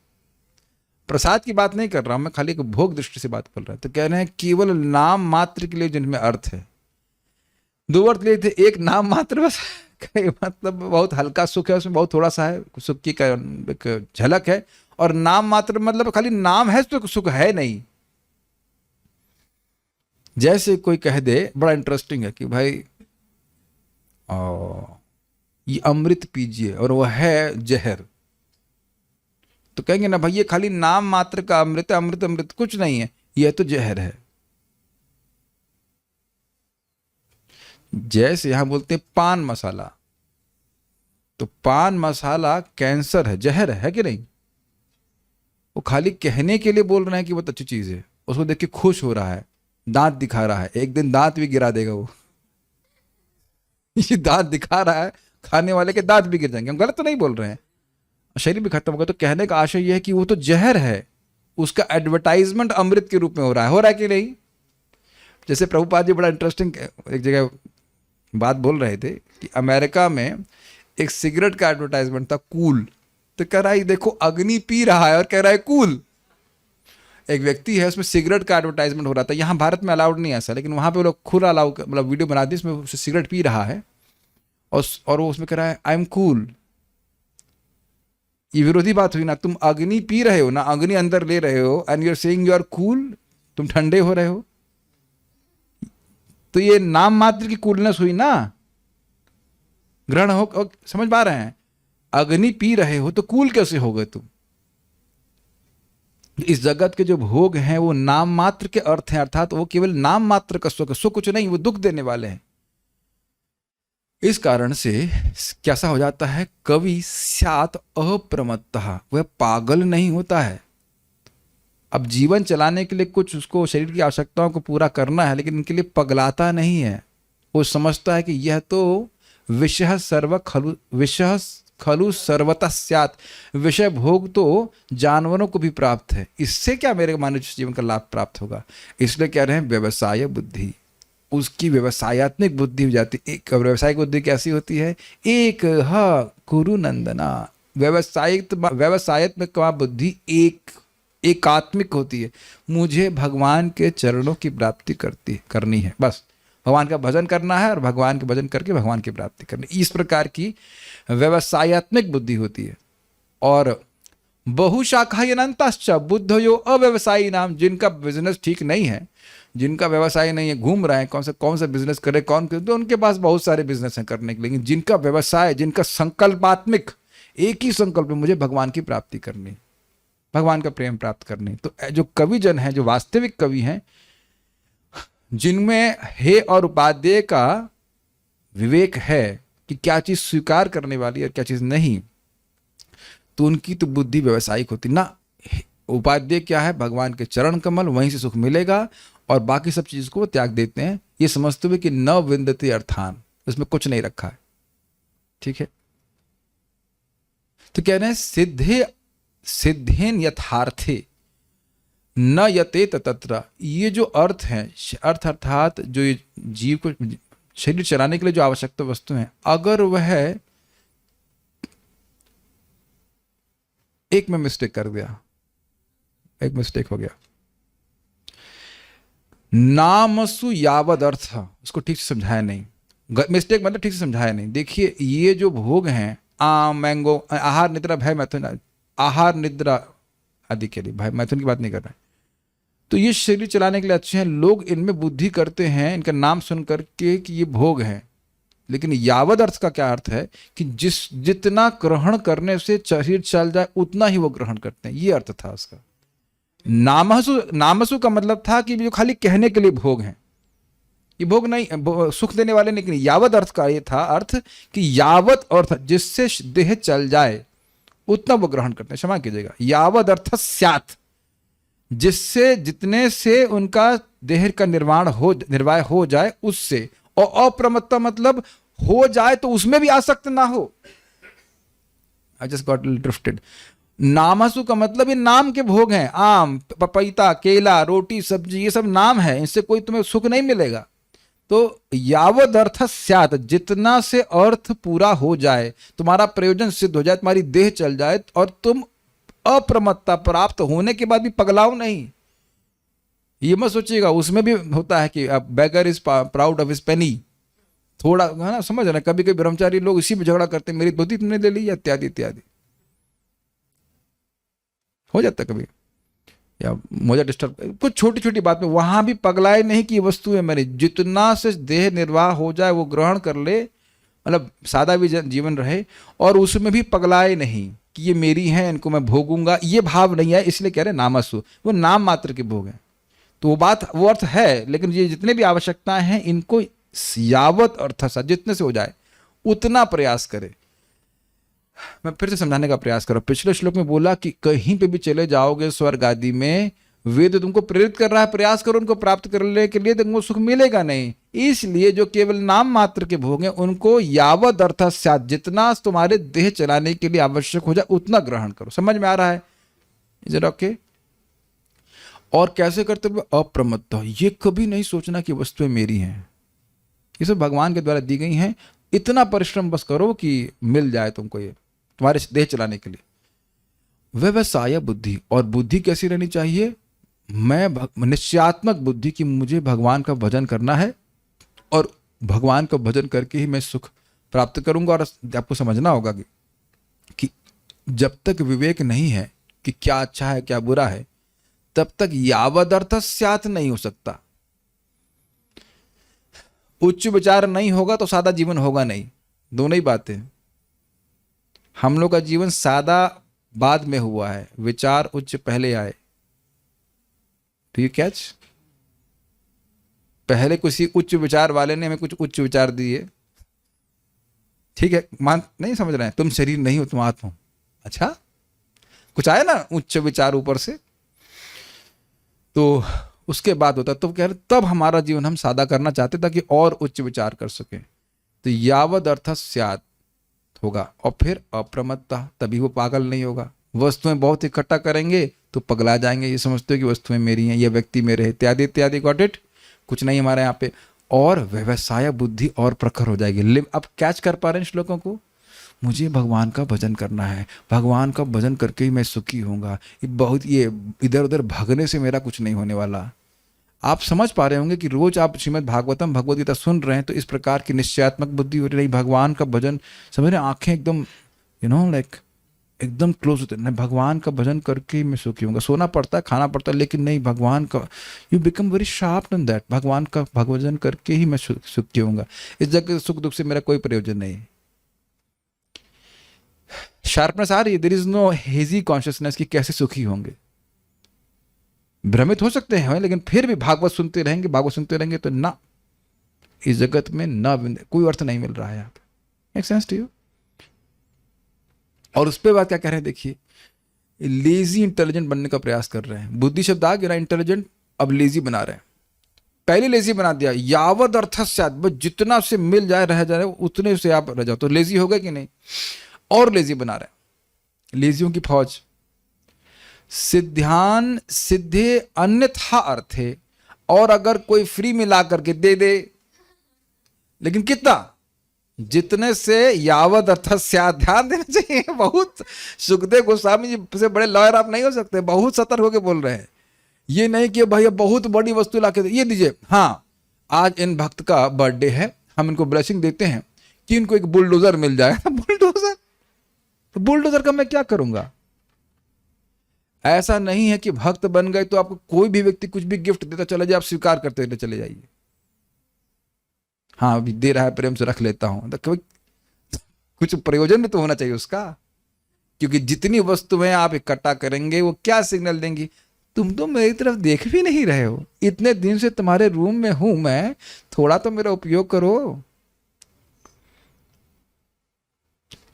प्रसाद की बात नहीं कर रहा हूं मैं, खाली एक भोग दृष्टि से बात बोल रहा है। तो कह रहे हैं केवल नाम मात्र के लिए जिनमें अर्थ है। दो अर्थ लिए थे, एक नाम मात्र बस मतलब बहुत हल्का सुख है, उसमें बहुत थोड़ा सा है, सुख की एक झलक है। और नाम मात्र मतलब खाली नाम है तो सुख है नहीं। जैसे कोई कह दे, बड़ा इंटरेस्टिंग है कि भाई ये अमृत पीजिए और वह है जहर, तो कहेंगे ना भाई ये खाली नाम मात्र का अमृत है, अमृत अमृत कुछ नहीं है, यह तो जहर है। जैसे यहां बोलते हैं पान मसाला, तो पान मसाला कैंसर है, जहर है कि नहीं। वो खाली कहने के लिए बोल रहे हैं कि बहुत अच्छी चीज है, उसको देख के खुश हो रहा है, दांत दिखा रहा है, एक दिन दांत भी गिरा देगा वो ये दांत दिखा रहा है, खाने वाले के दांत भी गिर जाएंगे। हम गलत तो नहीं बोल रहे हैं, शरीर भी खत्म होगा। तो कहने का आशय यह है कि वो तो जहर है, उसका एडवर्टाइजमेंट अमृत के रूप में हो रहा है कि नहीं। जैसे प्रभुपाद जी बड़ा इंटरेस्टिंग एक जगह बात बोल रहे थे कि अमेरिका में एक सिगरेट का एडवर्टाइजमेंट था, कूल। तो कह रहा है देखो अग्नि पी रहा है और कह रहा है कूल। एक व्यक्ति है, उसमें सिगरेट का एडवर्टाइजमेंट हो रहा था। यहाँ भारत में अलाउड नहीं है ऐसा, लेकिन वहाँ पे लोग खुला अलाउ, मतलब वीडियो बना दी, इसमें सिगरेट पी रहा है और वो उसमें कह रहा है आई एम कूल। ये विरोधी बात हुई ना, तुम अग्नि पी रहे हो ना, अग्नि अंदर ले रहे हो, and you are saying you are cool, तुम ठंडे हो रहे हो। तो ये नाम मात्र की कूलनेस हुई ना, ग्रहण हो, समझ पा रहे हैं। अग्नि पी रहे हो तो कूल कैसे हो गए तुम। इस जगत के जो भोग हैं वो नाम मात्र के अर्थ हैं, अर्थात वो केवल नाम मात्र का सुख, सुख कुछ नहीं, वो दुख देने वाले हैं। इस कारण से कैसा हो जाता है, कवि स्यात् अप्रमत्तः, वह पागल नहीं होता है। अब जीवन चलाने के लिए कुछ उसको शरीर की आवश्यकताओं को पूरा करना है, लेकिन इनके लिए पगलाता नहीं है। वो समझता है कि यह तो विषय सर्व खलु, विषय खलु सर्वतः स्यात्, विषय भोग तो जानवरों को भी प्राप्त है, इससे क्या मेरे मानव जीवन का लाभ प्राप्त होगा। इसलिए कह रहे हैं व्यवसाय बुद्धि, उसकी व्यवसायत्मक बुद्धि हो जाती है। एक व्यवसायिक बुद्धि कैसी होती है, एक कुरु नंदना, व्यवसायत्मक बुद्धि एकात्मिक होती है। मुझे भगवान के चरणों की प्राप्ति करनी है, बस भगवान का भजन करना है और भगवान के भजन करके भगवान की प्राप्ति करनी, इस प्रकार की व्यवसायत्मक बुद्धि होती है। और बहुशाखायनंतश्च बुद्धयो अव्यवसायी नाम, जिनका बिजनेस ठीक नहीं है, जिनका व्यवसाय नहीं है, घूम रहे हैं कौन सा बिजनेस करे, तो उनके पास बहुत सारे बिजनेस हैं करने के, लेकिन जिनका व्यवसाय, जिनका संकल्पात्मक एक ही संकल्प है, मुझे भगवान की प्राप्ति करनी, भगवान का प्रेम प्राप्त करनी। तो जो कवि जन है, जो वास्तविक कवि हैं, जिनमें हे और उपादेय का विवेक है कि क्या चीज स्वीकार करने वाली है और क्या चीज नहीं, तो उनकी तो बुद्धि व्यवसायिक होती ना। उपादेय क्या है, भगवान के चरण कमल, वहीं से सुख मिलेगा, और बाकी सब चीज को त्याग देते हैं। ये समझते हुए कि न विंदते अर्थान, उसमें कुछ नहीं रखा है, ठीक है। तो कह रहे हैं सिद्धेन यथार्थे न यतेत तत्र, ये जो अर्थ है, अर्थ अर्थात जो ये जीव को शरीर चलाने के लिए जो आवश्यकता वस्तु है, अगर वह एक में मिस्टेक कर दिया, एक मिस्टेक हो गया, नामसु यावद अर्थ, उसको ठीक से समझाया नहीं, मिस्टेक मतलब ठीक से समझाया नहीं। देखिए ये जो भोग हैं, आम, मैंगो, आहार निद्रा भय मैथुन, आहार निद्रा आदि के लिए, भय मैथुन की बात नहीं कर रहे हैं, तो ये शरीर चलाने के लिए अच्छे हैं, लोग इनमें बुद्धि करते हैं इनका नाम सुन करके कि ये भोग हैं। लेकिन यावद अर्थ का क्या अर्थ है कि जितना ग्रहण करने से शरीर चल जाए उतना ही वो ग्रहण करते हैं, ये अर्थ था उसका। नामसु का मतलब था कि जो खाली कहने के लिए भोग हैं, ये भोग नहीं, सुख देने वाले नहीं। यावत अर्थ का ये था अर्थ कि यावत अर्थ जिससे देह चल जाए उतना वो ग्रहण करते हैं। क्षमा कीजिएगा, यावत अर्थ स्यात्, जिससे जितने से उनका देह का निर्वाह हो जाए उससे। और अप्रमत्ता मतलब हो जाए तो उसमें भी आसक्त ना हो। I just got drifted. नामासु का मतलब ये नाम के भोग हैं, आम, पपीता, केला, रोटी, सब्जी, ये सब नाम है, इनसे कोई तुम्हें सुख नहीं मिलेगा। तो यावद अर्थ स्यात्, जितना से अर्थ पूरा हो जाए, तुम्हारा प्रयोजन सिद्ध हो जाए, तुम्हारी देह चल जाए और तुम अप्रमत्ता प्राप्त होने के बाद भी पगलाओ नहीं। ये मत सोचिएगा, उसमें भी होता है कि बेगर इज प्राउड ऑफ हिज पेनी, थोड़ा है ना, समझ रहे। कभी कभी ब्रह्मचारी लोग इसी में झगड़ा करते हैं, मेरी धोती तुमने ले ली, इत्यादि इत्यादि हो जाता है कभी, या मुझे डिस्टर्ब, कुछ छोटी छोटी बात में। वहां भी पगलाए नहीं कि वस्तु है मेरी, जितना से देह निर्वाह हो जाए वो ग्रहण कर ले, मतलब सादा भी जीवन रहे, और उसमें भी पगलाए नहीं कि ये मेरी है, इनको मैं भोगूंगा, ये भाव नहीं है। इसलिए कह रहे नामसु, वो नाम मात्र के भोग हैं। तो वो बात, वो अर्थ है, लेकिन ये जितने भी आवश्यकताएं हैं इनको यावत अर्थ सा, जितने से हो जाए उतना प्रयास करे। मैं फिर से समझाने का प्रयास करूं। पिछले श्लोक में बोला कि कहीं पे भी चले जाओगे स्वर्ग आदि में, वेद तुमको प्रेरित कर रहा है, प्रयास करो उनको प्राप्त करने के लिए, तुमको सुख मिलेगा नहीं। इसलिए जो केवल नाम मात्र के भोग हैं उनको यावद अर्थ स्यात्, जितना तुम्हारे देह चलाने के लिए आवश्यक हो जाए उतना ग्रहण करो। समझ में आ रहा है? Is it okay? और कैसे करते हुए? अप्रमत्त, ये कभी नहीं सोचना कि वस्तुएं मेरी हैं, ये सब भगवान के द्वारा दी गई हैं। इतना परिश्रम बस करो कि मिल जाए तुमको ये तुम्हारे देह चलाने के लिए। व्यवसाय बुद्धि, और बुद्धि कैसी रहनी चाहिए? मैं निश्चयात्मक बुद्धि कि मुझे भगवान का भजन करना है और भगवान का भजन करके ही मैं सुख प्राप्त करूंगा। और आपको समझना होगा कि जब तक विवेक नहीं है कि क्या अच्छा है क्या बुरा है, तब तक यावद अर्थ स्यात् नहीं हो सकता। उच्च विचार नहीं होगा तो सादा जीवन होगा नहीं। दोनों ही बातें। हम लोग का जीवन सादा बाद में हुआ है, विचार उच्च पहले आए। Do you catch? पहले किसी उच्च विचार वाले ने हमें कुछ उच्च विचार दिए, ठीक है, मान नहीं समझ रहे हैं, तुम शरीर नहीं हो तुम आत्मा हो। अच्छा, कुछ आया ना उच्च विचार ऊपर से, तो उसके बाद होता। तो कह रहे तब हमारा जीवन हम सादा करना चाहते ताकि और उच्च विचार कर सके। तो यावद अर्थ स्यात् होगा, और फिर अप्रमत्ता, तभी वो पागल नहीं होगा। वस्तुएं बहुत इकट्ठा करेंगे तो पगला जाएंगे, ये समझते हो कि वस्तुएं मेरी हैं, ये व्यक्ति मेरे हैं, इत्यादि इत्यादि। Got it? कुछ नहीं हमारे यहाँ पे। और व्यवसाय बुद्धि और प्रखर हो जाएगी। अब कैच कर पा रहे हैं श्लोकों को? मुझे भगवान का भजन करना है, भगवान का भजन करके ही मैं सुखी होऊंगा। ये बहुत, ये इधर उधर भागने से मेरा कुछ नहीं होने वाला। आप समझ पा रहे होंगे कि रोज आप श्रीमद् भागवतम भगवद गीता सुन रहे हैं तो इस प्रकार की निश्चयात्मक बुद्धि हो रही, भगवान का भजन, समझ रहे हैं, आंखें एकदम लाइक एकदम क्लोज होते हैं। भगवान का भजन करके ही मैं सुखी होऊंगा। सोना पड़ता है, खाना पड़ता है, लेकिन नहीं, भगवान का, you become very sharp in that, भगवान का भगवजन करके ही मैं सुखी होऊंगा। इस जगह सुख दुख से मेरा कोई प्रयोजन नहीं। शार्पनेस आ रही है, there is no hazy consciousness कि कैसे सुखी होंगे। भ्रमित हो सकते हैं लेकिन फिर भी भागवत सुनते रहेंगे तो ना, इस जगत में ना कोई अर्थ नहीं मिल रहा है। आप मेक सेंस टू यू? और उस पर बात क्या कह रहे हैं देखिए, लेजी इंटेलिजेंट बनने का प्रयास कर रहे हैं। बुद्धि शब्द आ गया, इंटेलिजेंट, अब लेजी बना रहे हैं। पहले लेजी बना दिया, यावद अर्थ स्यात्, बस जितना से मिल जाए रह जाए उतने से आप रह जाओ, तो लेजी हो गए कि नहीं? और लेजी बना रहे हैं, लेजियों की फौज। सिद्ध्यान सिद्धे अन्यथा अर्थे, और अगर कोई फ्री में ला करके दे दे, लेकिन कितना? जितने से यावद अर्थ स्यात्। ध्यान देना चाहिए, बहुत सुखदेव गोस्वामी जी से बड़े लॉयर आप नहीं हो सकते, बहुत सतर्क होकर बोल रहे हैं। ये नहीं कि भैया बहुत बड़ी वस्तु ला के ये दीजिए, हाँ आज इन भक्त का बर्थडे है, हम इनको ब्लेसिंग देते हैं कि इनको एक बुलडोजर मिल जाए। बुलडोजर? तो बुलडोजर का मैं क्या करूंगा? ऐसा नहीं है कि भक्त बन गए तो आपको कोई भी व्यक्ति कुछ भी गिफ्ट देता चले जाए, आप स्वीकार करते हुए चले जाइए। हाँ अभी दे रहा है, प्रेम से रख लेता हूं, तो कुछ प्रयोजन भी तो होना चाहिए उसका। क्योंकि जितनी वस्तुएं आप इकट्ठा करेंगे वो क्या सिग्नल देंगी? तुम तो मेरी तरफ देख भी नहीं रहे हो, इतने दिन से तुम्हारे रूम में हूं मैं, थोड़ा तो मेरा उपयोग करो।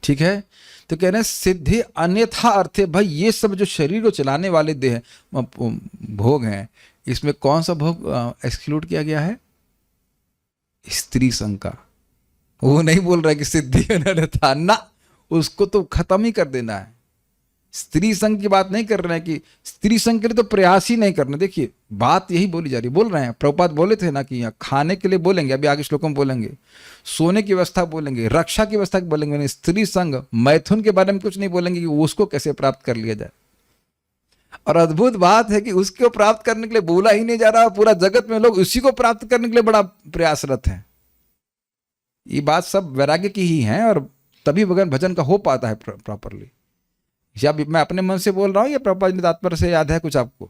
ठीक है, तो कह रहे हैं सिद्धि अन्यथा अर्थे, भाई ये सब जो शरीर को चलाने वाले देह भोग हैं, इसमें कौन सा भोग एक्सक्लूड किया गया है? स्त्री संग का। वो नहीं बोल रहा है कि सिद्धि अन्यथा, ना, उसको तो खत्म ही कर देना है। स्त्री संघ की बात नहीं कर रहे हैं कि स्त्री संघ के लिए तो प्रयास ही नहीं करना। देखिए बात यही बोली जा रही, बोल रहे हैं, प्रभुपाद बोले थे ना कि यहाँ खाने के लिए बोलेंगे, अभी आगे श्लोकों में बोलेंगे, सोने की व्यवस्था बोलेंगे, रक्षा की व्यवस्था बोलेंगे, स्त्री संघ मैथुन के बारे में कुछ नहीं बोलेंगे कि उसको कैसे प्राप्त कर लिया जाए। और अद्भुत बात है कि उसको प्राप्त करने के लिए बोला ही नहीं जा रहा, पूरा जगत में लोग उसी को प्राप्त करने के लिए बड़ा प्रयासरत हैं। ये बात सब वैराग्य की ही है, और तभी भजन का हो पाता है प्रॉपरली। या मैं अपने मन से बोल रहा हूं या प्रभुपाद जी तात्पर्य से याद है कुछ आपको?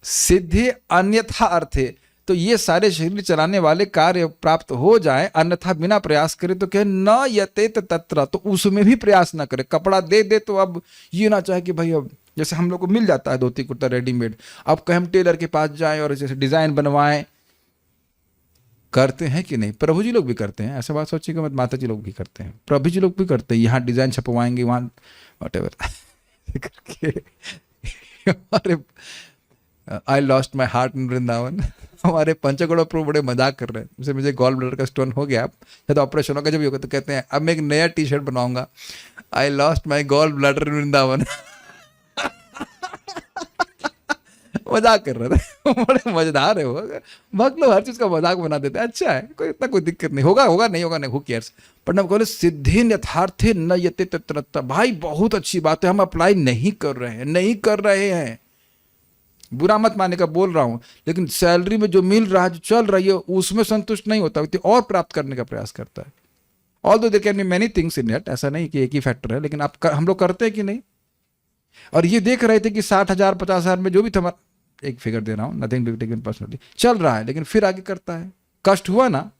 सिद्धि अन्यथा अर्थे, तो ये सारे शरीर चलाने वाले कार्य प्राप्त हो जाए अन्यथा बिना प्रयास करे, तो कहे न यतेत तत्र, तो उसमें भी प्रयास ना करे। कपड़ा दे दे तो अब ये ना चाहे कि भाई अब जैसे हम लोग को मिल जाता है धोती कुर्ता रेडीमेड, अब कहे हम टेलर के पास जाएं और जैसे डिजाइन बनवाएं। करते हैं कि नहीं? प्रभु जी लोग भी करते हैं, ऐसा बात सोचिएगा मत, माता जी लोग भी करते हैं, प्रभु जी लोग भी करते हैं, यहाँ डिजाइन छपवाएंगे, वहाँ व्हाटएवर करके। अरे आई lost my heart in Vrindavan. हमारे पंचगुणा प्रभु बड़े मजाक कर रहे हैं, जैसे मुझे गॉल ब्लैडर का स्टोन हो गया, या तो ऑपरेशन होगा, जब भी होगा तो कहते हैं अब मैं एक नया टी शर्ट बनाऊंगा, I lost my gall bladder in Vrindavan. मजाक कर रहे थे। बड़े मजेदार है वो, भक्त लोग हर चीज का मजाक बना देते हैं। अच्छा है, कोई इतना कोई दिक्कत नहीं, होगा होगा नहीं होगा नहीं, हु केयर्स। पर ना बोले सिद्धि यथार्थे न यते तत्र, भाई बहुत अच्छी बात है, हम अप्लाई नहीं कर रहे हैं, नहीं कर रहे हैं, बुरा मत मानने का बोल रहा हूं, लेकिन सैलरी में जो मिल रहा है, जो चल रही है, उसमें संतुष्ट नहीं होता, और प्राप्त करने का प्रयास करता है। Although there can be many things in it, ऐसा नहीं कि एक ही फैक्टर है, लेकिन हम लोग करते हैं कि नहीं? और ये देख रहे थे कि 60,000 50,000 में जो भी था, एक फिगर दे रहा हूं, नथिंग टू टेकन पर्सनली, चल रहा है, लेकिन फिर आगे करता है। कष्ट हुआ ना?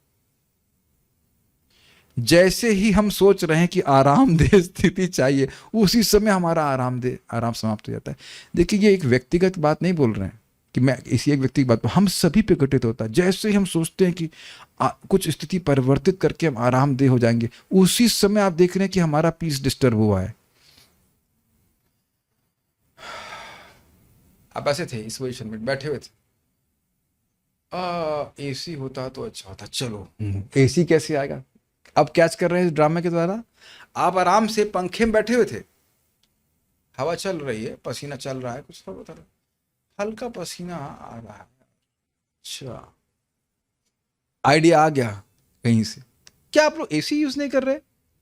जैसे ही हम सोच रहे हैं कि आरामदेह स्थिति चाहिए, उसी समय हमारा आराम समाप्त हो जाता है। देखिए ये एक व्यक्तिगत बात नहीं बोल रहे हैं कि मैं इसी एक व्यक्ति की बात, हम सभी पे घटित होता है। जैसे ही हम सोचते हैं कि कुछ स्थिति परिवर्तित करके हम आरामदेह हो जाएंगे, उसी समय आप देख रहे हैं कि हमारा पीस डिस्टर्ब हुआ है। आप ऐसे थे, इस पोजीशन में बैठे हुए थे, एसी होता तो अच्छा होता, चलो एसी कैसे आएगा? अब कैच कर रहे हैं इस ड्रामे के द्वारा। आप आराम से पंखे में बैठे हुए थे, हवा चल रही है, पसीना चल रहा है, कुछ होता है, हल्का पसीना आ रहा है, अच्छा आइडिया आ गया कहीं से, क्या आप लोग एसी यूज नहीं कर रहे?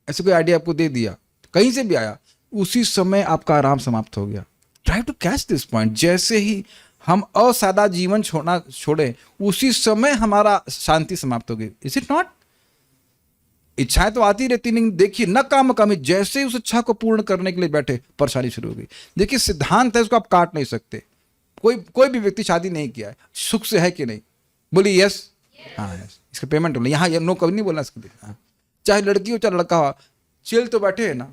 ऐसे कोई आइडिया आपको दे दिया, कहीं से भी आया, उसी समय आपका आराम समाप्त हो गया। Try to catch this point. जैसे ही हम असादा जीवन छोड़े, उसी समय हमारा शांति समाप्त हो गई। Is it not? इच्छाएं तो आती रहती, नहीं देखिए न काम कामी, जैसे ही उस इच्छा को पूर्ण करने के लिए बैठे, परेशानी शुरू हो गई। देखिए सिद्धांत है, इसको आप काट नहीं सकते। कोई भी व्यक्ति शादी नहीं किया है, सुख से है कि नहीं? बोलिए यस। हाँ यस, इसका पेमेंट हो, यहाँ नो कभी नहीं बोलना इसके। हाँ, चाहे लड़की हो चाहे लड़का हो, चिल तो बैठे है ना,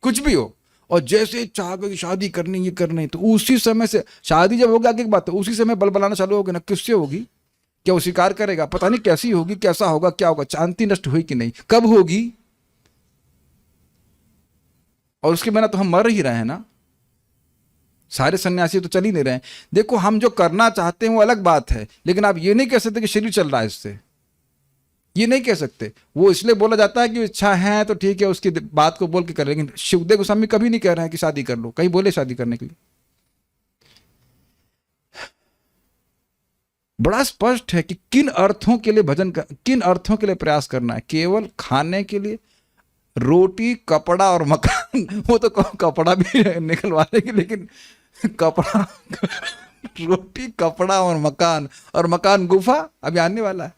कुछ भी हो, और जैसे चाह कि शादी करनी, ये करनी, तो उसी समय से शादी जब होगी आगे की बात है, उसी समय बलबलाना चालू होगी ना। किससे होगी? क्या वो स्वीकार करेगा? पता नहीं कैसी होगी, कैसा होगा, क्या होगा, शांति नष्ट हुई कि नहीं, कब होगी? और उसके बिना तो हम मर ही रहे हैं ना। सारे सन्यासी तो चल ही नहीं रहे हैं। देखो हम जो करना चाहते हैं वो अलग बात है, लेकिन आप ये नहीं कह सकते कि शरीर चल रहा है इससे, ये नहीं कह सकते। वो इसलिए बोला जाता है कि इच्छा है तो ठीक है, उसकी बात को बोल के कर, लेकिन शिवदेव गोस्वामी कभी नहीं कह रहे हैं कि शादी कर लो, कहीं बोले शादी करने के लिए। बड़ा स्पष्ट है कि किन अर्थों के लिए भजन का, किन अर्थों के लिए प्रयास करना है। केवल खाने के लिए, रोटी कपड़ा और मकान, वो तो कपड़ा भी निकलवा देंगे, लेकिन कपड़ा रोटी कपड़ा और मकान गुफा अभी आने वाला है।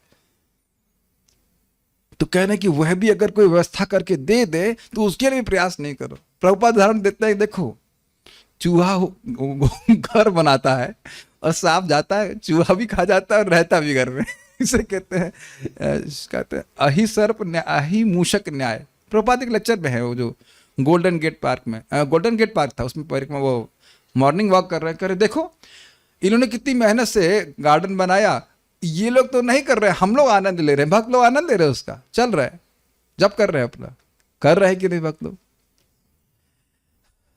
तो कहने कि वह भी अगर कोई व्यवस्था करके दे दे तो उसके लिए भी प्रयास नहीं करो। प्रभुपाद उदाहरण देते हैं, देखो चूहा घर बनाता है और सांप जाता है, चूहा भी खा जाता है और रहता भी घर में। इसे कहते हैं अहि सर्प न्याय, अहि मूषक न्याय। प्रभुपाद एक लेक्चर में है वो, जो गोल्डन गेट पार्क में, गोल्डन गेट पार्क था, उसमें पार्क में वो मॉर्निंग वॉक कर रहे हैं, कह रहे देखो इन्होंने कितनी मेहनत से गार्डन बनाया, ये लोग तो नहीं कर रहे, हम लोग आनंद ले रहे हैं, भक्त लोग आनंद ले रहे हैं, उसका चल रहा है, जब कर रहे हैं अपना, कर रहे हैं कि नहीं भक्त लोग।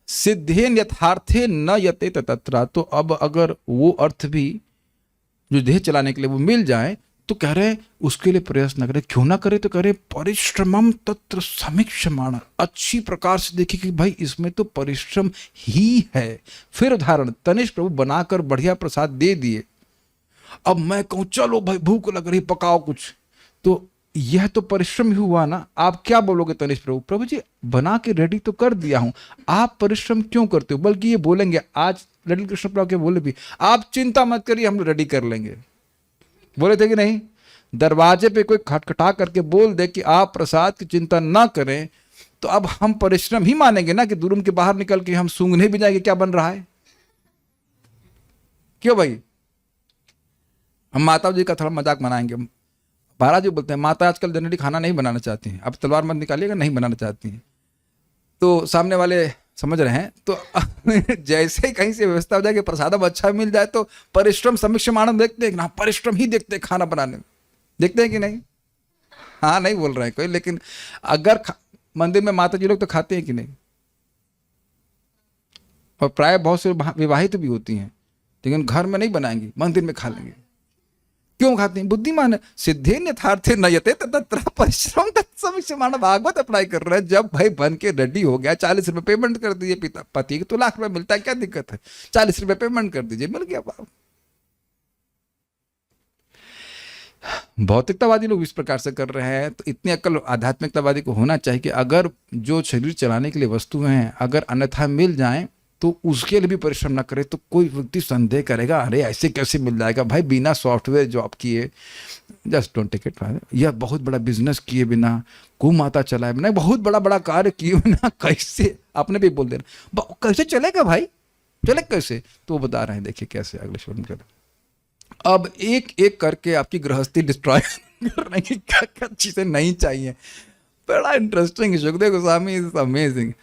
सिद्धेन यथार्थे न यते तत्र, तो अब अगर वो अर्थ भी जो देह चलाने के लिए वो मिल जाए तो कह रहे उसके लिए प्रयास न करे, क्यों ना करे, तो कह रहे परिश्रमम तत्र समीक्षमाण, अच्छी प्रकार से देखिए कि भाई इसमें तो परिश्रम ही है। फिर उदाहरण, तनिष्क प्रभु बनाकर बढ़िया प्रसाद दे दिए, अब मैं कहूं चलो भाई भूख लग रही पकाओ कुछ, तो यह तो परिश्रम ही हुआ ना। आप क्या बोलोगे तनिष्क प्रभु, प्रभु जी बना के रेडी तो कर दिया हूं, आप परिश्रम क्यों करते हो, बल्कि ये बोलेंगे आज ललित कृष्ण प्रभु के बोले भी, आप चिंता मत करिए हम रेडी कर लेंगे, बोले थे कि नहीं। दरवाजे पे कोई खटखटा करके बोल दे कि आप प्रसाद की चिंता ना करें, तो अब हम परिश्रम ही मानेंगे ना कि रूम के बाहर निकल के हम सूंघने भी जाएंगे क्या बन रहा है, क्यों भाई। हम माता जी का थोड़ा मजाक बनाएंगे, महाराज जी बोलते हैं माता आजकल जनरली खाना नहीं बनाना चाहती हैं, अब तलवार मत निकालिएगा, नहीं बनाना चाहती हैं, तो सामने वाले समझ रहे हैं, तो जैसे ही कहीं से व्यवस्था हो जाए कि प्रसाद अच्छा मिल जाए तो परिश्रम समीक्षमाण देखते हैं ना, परिश्रम ही देखते हैं खाना बनाने में, देखते हैं कि नहीं। हाँ नहीं बोल रहे हैं कोई, लेकिन अगर मंदिर में माता जी लोग तो खाते हैं कि नहीं, और प्राय बहुत से विवाहित भी होती हैं, लेकिन घर में नहीं बनाएंगी, मंदिर में खा लेंगे, क्यों खाते हैं, बुद्धिमान है। सिद्धेन यथार्थे न यते तत्र परिश्रम तत्समीक्षमाण, भागवत अप्लाई कर रहे हैं, जब भाई बन के रेडी हो गया 40 रुपए पेमेंट कर दीजिए, पिता पति को तो लाख रुपए मिलता है, क्या दिक्कत है, 40 रुपए पेमेंट कर दीजिए, मिल गया बाप। भौतिकतावादी लोग इस प्रकार से कर रहे हैं, तो इतनी अक्ल आध्यात्मिकतावादी को होना चाहिए कि अगर जो शरीर चलाने के लिए वस्तुएं हैं अगर अन्यथा मिल जाएं तो उसके लिए भी परिश्रम ना करे, तो कोई व्यक्ति संदेह करेगा अरे ऐसे कैसे मिल जाएगा भाई, बिना सॉफ्टवेयर जॉब किए, जस्ट डोंट टेक इट, या बहुत बड़ा बिजनेस किए बिना, गौ माता चलाए बिना, बहुत बड़ा बड़ा कार्य किए बिना, कैसे, आपने भी बोल देना कैसे चलेगा भाई, चले कैसे, तो वो बता रहे हैं देखिए कैसे, अगले श्लोक में। अब एक एक करके आपकी गृहस्थी डिस्ट्रॉय करने की क्या क्या चीजें नहीं चाहिए, बड़ा interesting, Sukhdev Goswami is amazing.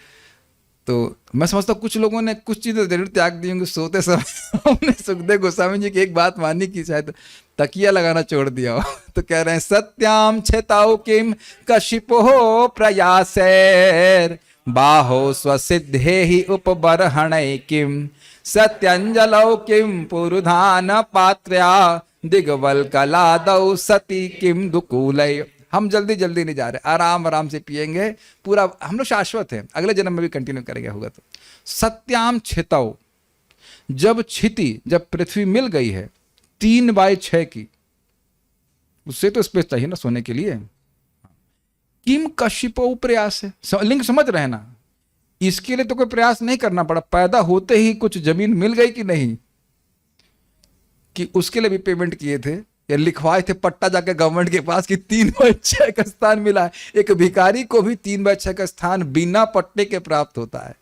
तो मैं समझता हूँ कुछ लोगों ने कुछ चीजें जरूर त्याग दी होंगी सोते समय, हमने सुखदेव गोस्वामी जी की एक बात मानी कि शायद तकिया लगाना छोड़ दिया हो, तो कह रहे हैं सत्याम छेताओ किम कशिपो प्रयासेर बाहो स्वसिद्धे ही उपबरहणे किम सत्यंजलौ किम पुरुधान पात्र्या दिग्वल कलादौ सती किम दुकूलय। हम जल्दी जल्दी नहीं जा रहे, आराम आराम से पिएंगे, पूरा हम लोग शाश्वत है, अगले जन्म में भी कंटिन्यू करेंगे होगा तो। सत्याम छिताओ, जब छिति, जब पृथ्वी मिल गई है 3/6 की, उससे तो स्पेस चाहिए ना सोने के लिए। किम कशिपो प्रयास है, लिंग समझ रहे ना, इसके लिए तो कोई प्रयास नहीं करना पड़ा, पैदा होते ही कुछ जमीन मिल गई कि नहीं, कि उसके लिए भी पेमेंट किए थे या लिखवाए थे पट्टा जाके गवर्नमेंट के पास कि 3/6 का स्थान मिला है। एक भिखारी को भी 3/6 का स्थान बिना पट्टे के प्राप्त होता है।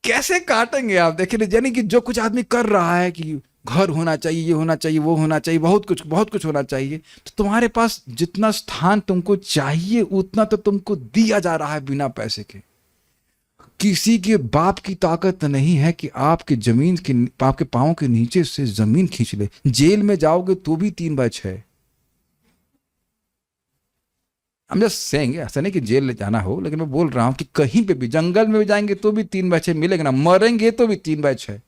कैसे काटेंगे आप, देखिए, यानी कि जो कुछ आदमी कर रहा है कि घर होना चाहिए, ये होना चाहिए, वो होना चाहिए, बहुत कुछ होना चाहिए, तो तुम्हारे पास जितना स्थान तुमको चाहिए उतना तो तुमको दिया जा रहा है बिना पैसे के। किसी के बाप की ताकत नहीं है कि आपके जमीन के, आपके पांव के नीचे से जमीन खींच ले। जेल में जाओगे तो भी 3/6। हम जस्ट सेइंग, ऐसा नहीं कि जेल ले जाना हो, लेकिन मैं बोल रहा हूं कि कहीं पे भी, जंगल में भी जाएंगे तो भी 3/6 मिलेगा ना, मरेंगे तो भी 3/6।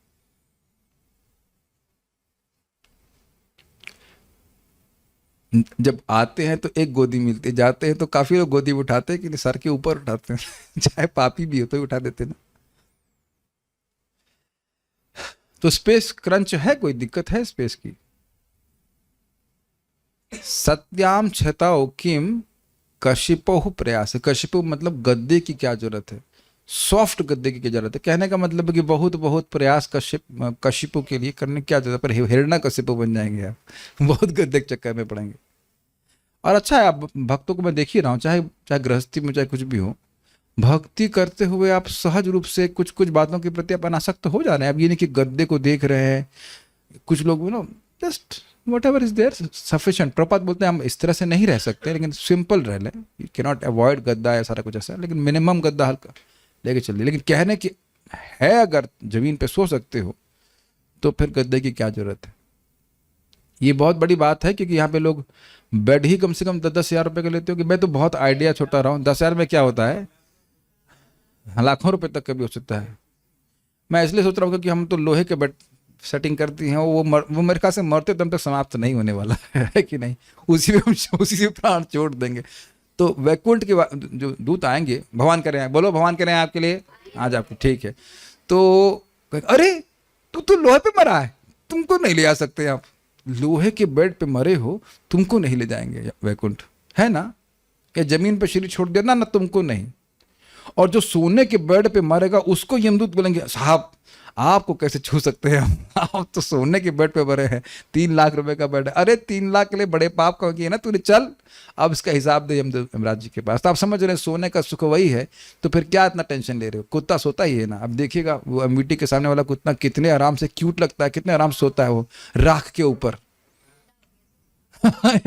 जब आते हैं तो एक गोदी मिलती है, जाते हैं तो काफी लोग गोदी उठाते हैं कि सर के ऊपर उठाते हैं चाहे पापी भी हो तो उठा देते ना। तो स्पेस क्रंच है, कोई दिक्कत है स्पेस की। सत्याम छताओ किम कशिपो प्रयास, कशिपो मतलब गद्दे की क्या जरूरत है, सॉफ्ट गद्दे की क्या जरूरत है, कहने का मतलब है कि बहुत बहुत प्रयास कशिपो के लिए करने की क्या जरूरत है, पर हिरण्य कशिपो बन जाएंगे आप, बहुत गद्दे के चक्कर में पड़ेंगे। और अच्छा है, आप भक्तों को मैं देख ही रहा हूँ, चाहे चाहे गृहस्थी में चाहे कुछ भी हो, भक्ति करते हुए आप सहज रूप से कुछ कुछ बातों के प्रति अपन आसक्त हो जा रहे हैं। अब ये नहीं कि गद्दे को देख रहे हैं, कुछ लोग ना just whatever is there sufficient. प्रपात बोलते हैं हम इस तरह से नहीं रह सकते, लेकिन सिंपल रह लें, यू कैन नॉट अवॉइड गद्दा या सारा कुछ ऐसा, लेकिन मिनिमम गद्दा हल्का लेके चलिए। लेकिन कहने की है अगर जमीन पे सो सकते हो तो फिर गद्दे की क्या जरूरत है। ये बहुत बड़ी बात है, क्योंकि यहाँ पे लोग बेड ही कम से कम 10-10 हज़ार रुपये का लेते हो कि मैं तो बहुत आइडिया छोटा रहा हूँ, 10 हज़ार में क्या होता है, लाखों रुपए तक का भी हो सकता है। मैं इसलिए सोच रहा हूँ क्योंकि हम तो लोहे के बेड सेटिंग करती हैं, वो मेरे ख्याल से मरते दम तक समाप्त नहीं होने वाला है कि नहीं, उसी से प्राण छोड़ देंगे। तो वैकुंठ के जो दूत आएंगे, भगवान करें, बोलो भगवान करें आपके लिए, आज आपको ठीक है। तो अरे तू तो लोहे पे मरा है, तुमको नहीं ले आ सकते आप, लोहे के बेड पे मरे हो, तुमको नहीं ले जाएंगे वैकुंठ, है ना। या जमीन पे शरीर छोड़ देना ना, तुमको नहीं। और जो सोने के बेड पे मरेगा उसको यमदूत बोलेंगे साहब आपको कैसे छू सकते हैं हम, आप तो सोने के बेड पे मरे हैं, 3 लाख रुपए का बेड है। अरे 3 लाख के लिए बड़े पाप का किया ना तूने, चल अब इसका हिसाब दे यमराज जी के पास। तो आप समझ रहे हैं सोने का सुख वही है, तो फिर क्या इतना टेंशन ले रहे हो। कुत्ता सोता ही है ना, अब देखिएगा वो अमेठी के सामने वाला कुत्ता कितने आराम से, क्यूट लगता है, कितने आराम से सोता है वो राख के ऊपर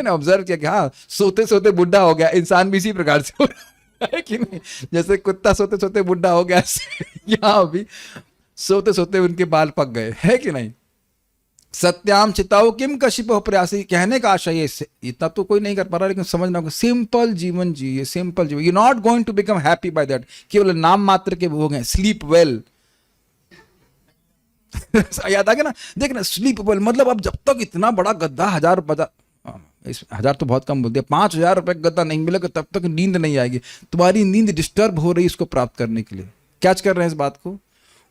ऑब्जर्व किया कि हाँ सोते सोते बुढ़ा हो गया, इंसान भी इसी प्रकार से हो रहा है कि नहीं, जैसे कुत्ता सोते सोते बुढ़ा हो गया यहाँ भी सोते सोते उनके बाल पक गए, है कि नहीं। सत्याम चिताओ किम कशिपो प्रयासी, कहने का आशय इससे इतना तो कोई नहीं कर पा रहा, लेकिन समझना होगा सिंपल जीवन जिए, सिंपल जीवन, you not going to become happy by that, केवल नाम मात्र के भोग हैं। स्लीप वेल याद आ गया ना, देखना स्लीप वेल मतलब अब जब तक इतना बड़ा गद्दा 1000 तो बहुत कम बोल दिया, 5,000 रुपए का गद्दा नहीं मिलेगा तब तक नींद नहीं आएगी। तुम्हारी नींद डिस्टर्ब हो रही है इसको प्राप्त करने के लिए, कैच कर रहे हैं इस बात को,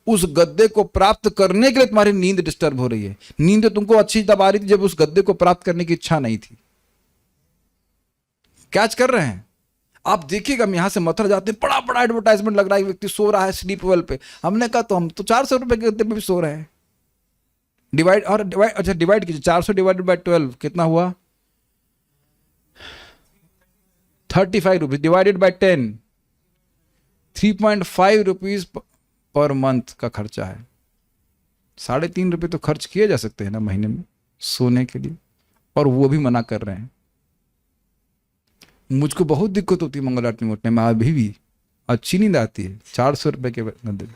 उस गद्दे को प्राप्त करने के लिए तुम्हारी नींद डिस्टर्ब हो रही है। नींद तो तुमको अच्छी तब आ रही थी जब उस गद्दे को प्राप्त करने की इच्छा नहीं थी, कैच कर रहे हैं। आप देखिएगा हम यहां से मथुरा जाते हैं, बड़ा बड़ा एडवर्टाइजमेंट लग रहा है, व्यक्ति सो रहा है स्लीप वेल पे। हमने कहा तो हम तो 400 रुपए के गद्दे पे भी सो रहे हैं। डिवाइड अच्छा डिवाइड कीजिए, 400 डिवाइडेड बाई 12 कितना हुआ, 35 rupees divided by 10, 3.5 rupees per month का खर्चा है। 3.5 रुपये तो खर्च किए जा सकते हैं ना महीने में सोने के लिए, और वो भी मना कर रहे हैं। मुझको बहुत दिक्कत होती है मंगल आरती में उठने में, अभी भी अच्छी नींद आती है 400 रुपए के गद्दे में,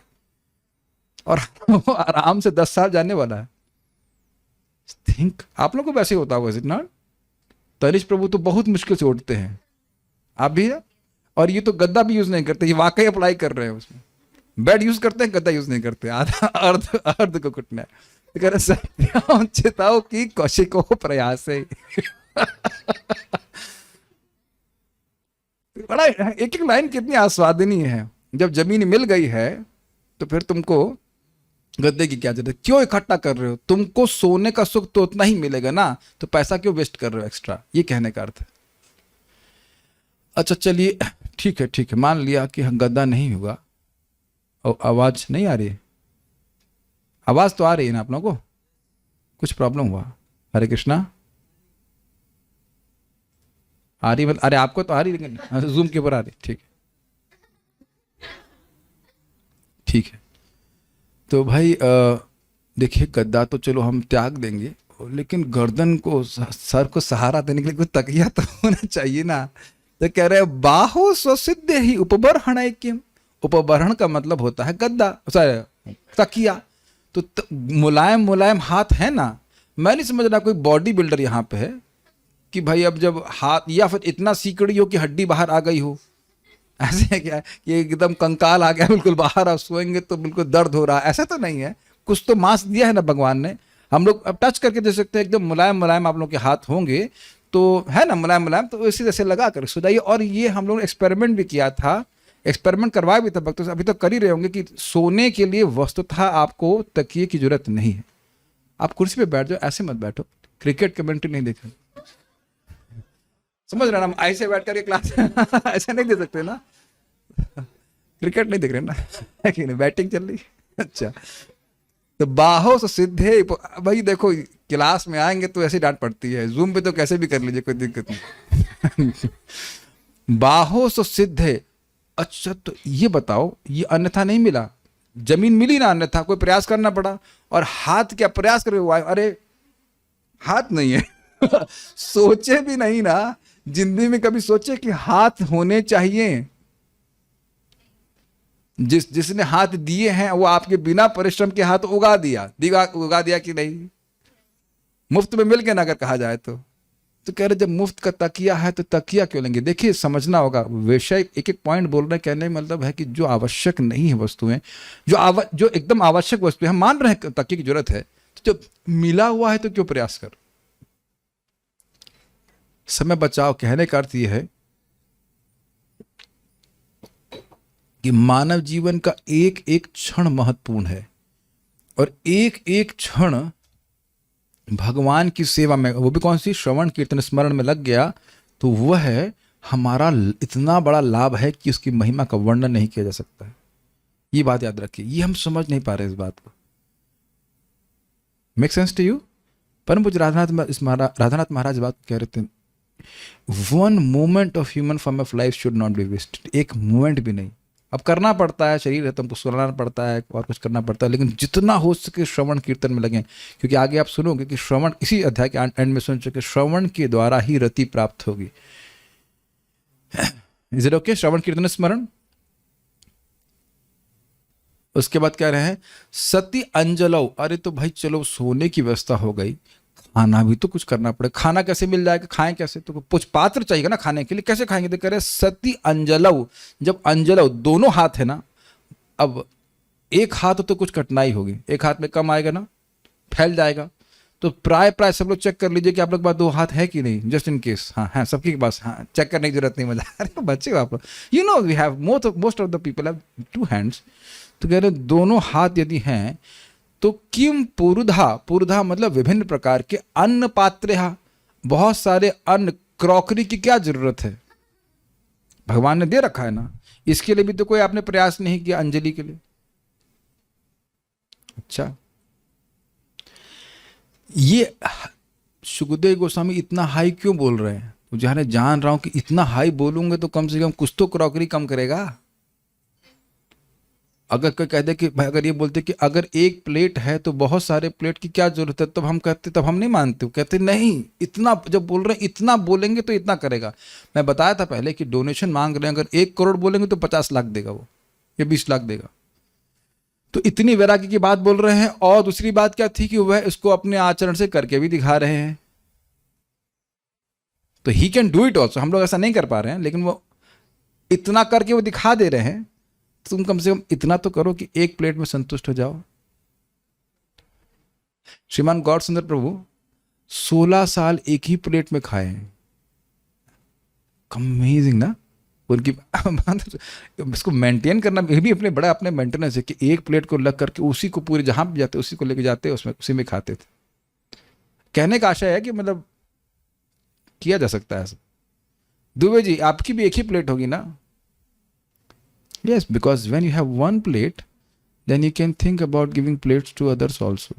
और आराम से 10 साल जाने वाला है। थिंक आप लोगों को वैसे होता होगा इट नॉट। तनिष प्रभु तो बहुत मुश्किल से उठते हैं, आप भी है, और ये तो गद्दा भी यूज नहीं करते, ये वाकई अप्लाई कर रहे हैं उसमें, बेड यूज करते हैं, गद्दा यूज नहीं करते, आधा अर्ध को कुटना है। सत्याम चिताओ की कौशिको प्रयास है बड़ा एक एक लाइन कितनी आस्वादनीय है। जब जमीन मिल गई है तो फिर तुमको गद्दे की क्या जरूरत, क्यों इकट्ठा कर रहे हो, तुमको सोने का सुख तो उतना ही मिलेगा ना, तो पैसा क्यों वेस्ट कर रहे हो एक्स्ट्रा, ये कहने का अर्थ है। अच्छा चलिए ठीक है, मान लिया कि गद्दा नहीं होगा। और आवाज नहीं आ रही है, आवाज तो आ रही है ना आप लोगों को, कुछ प्रॉब्लम हुआ। हरे कृष्णा आ रही, अरे आपको तो आ रही, लेकिन जूम के ऊपर आ रही, ठीक है। तो भाई देखिए गद्दा तो चलो हम त्याग देंगे, लेकिन गर्दन को, सर को सहारा देने के लिए कुछ तकिया तो होना चाहिए ना। तो कह रहे हैं बाहो स्वसिद्ध ही उपबरहण किम, उपबरहण का मतलब होता है गद्दा, तकिया। तो मुलायम मुलायम हाथ है ना, मैं नहीं समझ रहा कोई बॉडी बिल्डर यहाँ पे है कि भाई अब जब हाथ, या फिर इतना सीकड़ी हो कि हड्डी बाहर आ गई हो, ऐसे है क्या कि एकदम कंकाल आ गया बिल्कुल बाहर, आप सोएंगे तो बिल्कुल दर्द हो रहा है, ऐसा तो नहीं है। कुछ तो मांस दिया है ना भगवान ने, हम लोग अब टच करके दे सकते हैं, एकदम मुलायम मुलायम आप लोग के हाथ होंगे तो है ना, मुलायम मुलायम, तो इसी जैसे लगा कर सो जाइए। और ये हम लोग एक्सपेरिमेंट भी किया था, एक्सपेरिमेंट करवाया भी था भक्तों से, अभी तो कर ही रहे होंगे कि सोने के लिए वस्तुतः आपको तकिए की जरूरत नहीं है। आप कुर्सी पे बैठ जाओ, ऐसे मत बैठो, क्रिकेट कमेंट्री नहीं देख रहे, समझ रहे ना, हम ऐसे बैठ करके क्लास ऐसे नहीं दे सकते ना, क्रिकेट नहीं देख रहे ना, है कि नहीं, बैटिंग चल रही। अच्छा तो बाहो से सिद्धे, भाई देखो क्लास में आएंगे तो ऐसी डांट पड़ती है, जूम पे तो कैसे भी कर लीजिए, कोई दिक्कत नहीं। बाहो से सिद्धे, अच्छा तो ये बताओ, ये अन्यथा नहीं मिला, जमीन मिली ना अन्यथा, कोई प्रयास करना पड़ा, और हाथ क्या प्रयास करे, अरे हाथ नहीं है। सोचे भी नहीं ना, जिंदगी में कभी सोचे कि हाथ होने चाहिए? जिसने हाथ दिए हैं वो आपके बिना परिश्रम के हाथ उगा दिया कि नहीं? मुफ्त में मिल गया ना, अगर कहा जाए तो कह रहे जब मुफ्त का तकिया है तो तकिया क्यों लेंगे? देखिए समझना होगा, विषय एक एक पॉइंट बोल रहे हैं, कहने का मतलब है कि जो आवश्यक नहीं है वस्तुएं, जो एकदम आवश्यक वस्तुएं हम मान रहे हैं तकिए की जरूरत है, तो जब मिला हुआ है तो क्यों प्रयास कर? समय बचाओ कहने का अर्थ यह है कि मानव जीवन का एक एक क्षण महत्वपूर्ण है, और एक एक क्षण भगवान की सेवा में, वो भी कौन सी? श्रवण कीर्तन स्मरण में लग गया तो वह है हमारा इतना बड़ा लाभ है कि उसकी महिमा का वर्णन नहीं किया जा सकता है। ये बात याद रखिए, ये हम समझ नहीं पा रहे इस बात को। Make sense to you? परम पूज्य राधानाथ महाराज बात कह रहे थे, one moment of human form of life should not be wasted. एक मोमेंट भी नहीं। अब करना पड़ता है, शरीर है तो हमको सुनाना पड़ता है और कुछ करना पड़ता है, लेकिन जितना हो सके श्रवण कीर्तन में लगें, क्योंकि आगे आप सुनोगे कि श्रवण, इसी अध्याय के एंड में सुन चुके, श्रवण के द्वारा ही रति प्राप्त होगी। Is it okay? श्रवण कीर्तन स्मरण। उसके बाद कह रहे हैं सती अंजलौ। अरे तो भाई चलो सोने की व्यवस्था हो गई, खाना भी तो कुछ करना पड़े। खाना कैसे मिल जाएगा? खाएं कैसे? तो कुछ पात्र चाहिए ना खाने के लिए, कैसे खाएंगे? तो कह रहे सती अंजलौ। जब अंजलौ दोनों हाथ है ना, अब एक हाथ तो कुछ कठिनाई होगी, एक हाथ में कम आएगा ना, फैल जाएगा। तो प्राय सब लोग चेक कर लीजिए कि आप लोग के पास दो हाथ है कि नहीं, जस्ट इन केस। हाँ हाँ, सबके पास। हाँ, चेक करने की जरूरत नहीं। मजा अरे बच्चे हो आप लोग, you know we have most of the people have two hands. तो कह रहे दोनों हाथ यदि हैं तो किम पुरुधा मतलब विभिन्न प्रकार के अन्न पात्रे, बहुत सारे अन्न, क्रॉकरी की क्या जरूरत है? भगवान ने दे रखा है ना, इसके लिए भी तो कोई आपने प्रयास नहीं किया अंजलि के लिए। अच्छा, ये सुखदेव गोस्वामी इतना हाई क्यों बोल रहे हैं? मुझे जान रहा हूं कि इतना हाई बोलूंगे तो कम से कम कुछ तो क्रॉकरी कम करेगा। अगर कोई कह दे कि भाई, अगर ये बोलते कि अगर एक प्लेट है तो बहुत सारे प्लेट की क्या जरूरत है, तब हम कहते, तब हम नहीं मानते। कहते नहीं, इतना जब बोल रहे हैं, इतना बोलेंगे तो इतना करेगा। मैं बताया था पहले कि डोनेशन मांग रहे हैं, अगर 1 करोड़ बोलेंगे तो 50 लाख देगा वो, या 20 लाख देगा। तो इतनी वैराग्य की बात बोल रहे हैं। और दूसरी बात क्या थी कि वह इसको अपने आचरण से करके भी दिखा रहे हैं। तो he can do it also. हम लोग ऐसा नहीं कर पा रहे हैं, लेकिन वो इतना करके वो दिखा दे रहे हैं। तुम कम से कम इतना तो करो कि एक प्लेट में संतुष्ट हो जाओ। श्रीमान गौर सुंदर प्रभु 16 साल एक ही प्लेट में खाए हैं। अमेजिंग ना? उनकी इसको मेंटेन करना भी अपने बड़ा अपने मेंटेनेंस है कि एक प्लेट को लग करके उसी को पूरे जहां भी जाते उसी को लेके जाते, उसमें उसी में खाते थे। कहने का आशय है कि मतलब किया जा सकता है ऐसा। दुबे जी आपकी भी एक ही प्लेट होगी ना? Yes, because when you have one plate, then you can think about giving plates to others also.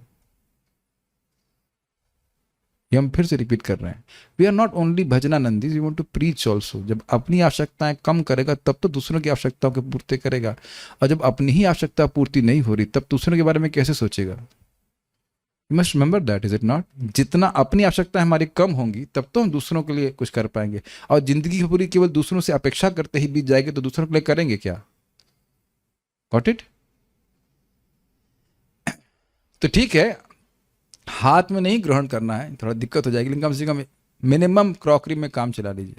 ये हम फिर से रिपीट कर रहे हैं। वी आर नॉट ओनली भजनानंदी, we want to preach also. जब अपनी आवश्यकताएं कम करेगा तब तो दूसरों की आवश्यकताओं की पूर्ति करेगा, और जब अपनी ही आवश्यकता पूर्ति नहीं हो रही तब दूसरों के बारे में कैसे सोचेगा? You must remember that, is it not? जितना अपनी आवश्यकताएं हमारी कम होंगी तब तो हम दूसरों के लिए कुछ कर पाएंगे। और जिंदगी की पूरी केवल दूसरों से अपेक्षा करते ही बीत जाएगी तो दूसरों के लिए करेंगे क्या? Got it? तो ठीक है, हाथ में नहीं ग्रहण करना है, थोड़ा दिक्कत हो जाएगी, लेकिन कम से कम मिनिमम क्रॉकरी में काम चला लीजिए।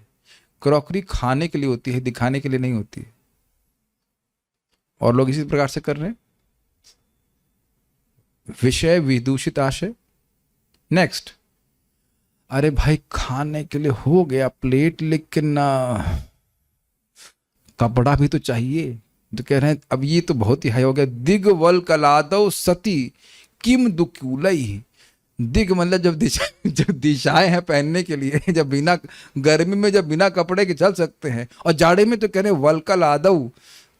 क्रॉकरी खाने के लिए होती है, दिखाने के लिए नहीं होती है। और लोग इसी प्रकार से कर रहे हैं। विषय विदूषित आशय। नेक्स्ट, अरे भाई खाने के लिए हो गया प्लेट, लेकिन ना कपड़ा भी तो चाहिए। तो कह रहे हैं अब ये तो बहुत ही हाई हो गया। दिग वल कलादव सती किम दुकुलई। दिग मतलब जब दिशाएं हैं पहनने के लिए, जब बिना गर्मी में जब बिना कपड़े के चल सकते हैं, और जाड़े में तो कह रहे हैं वल कलादव,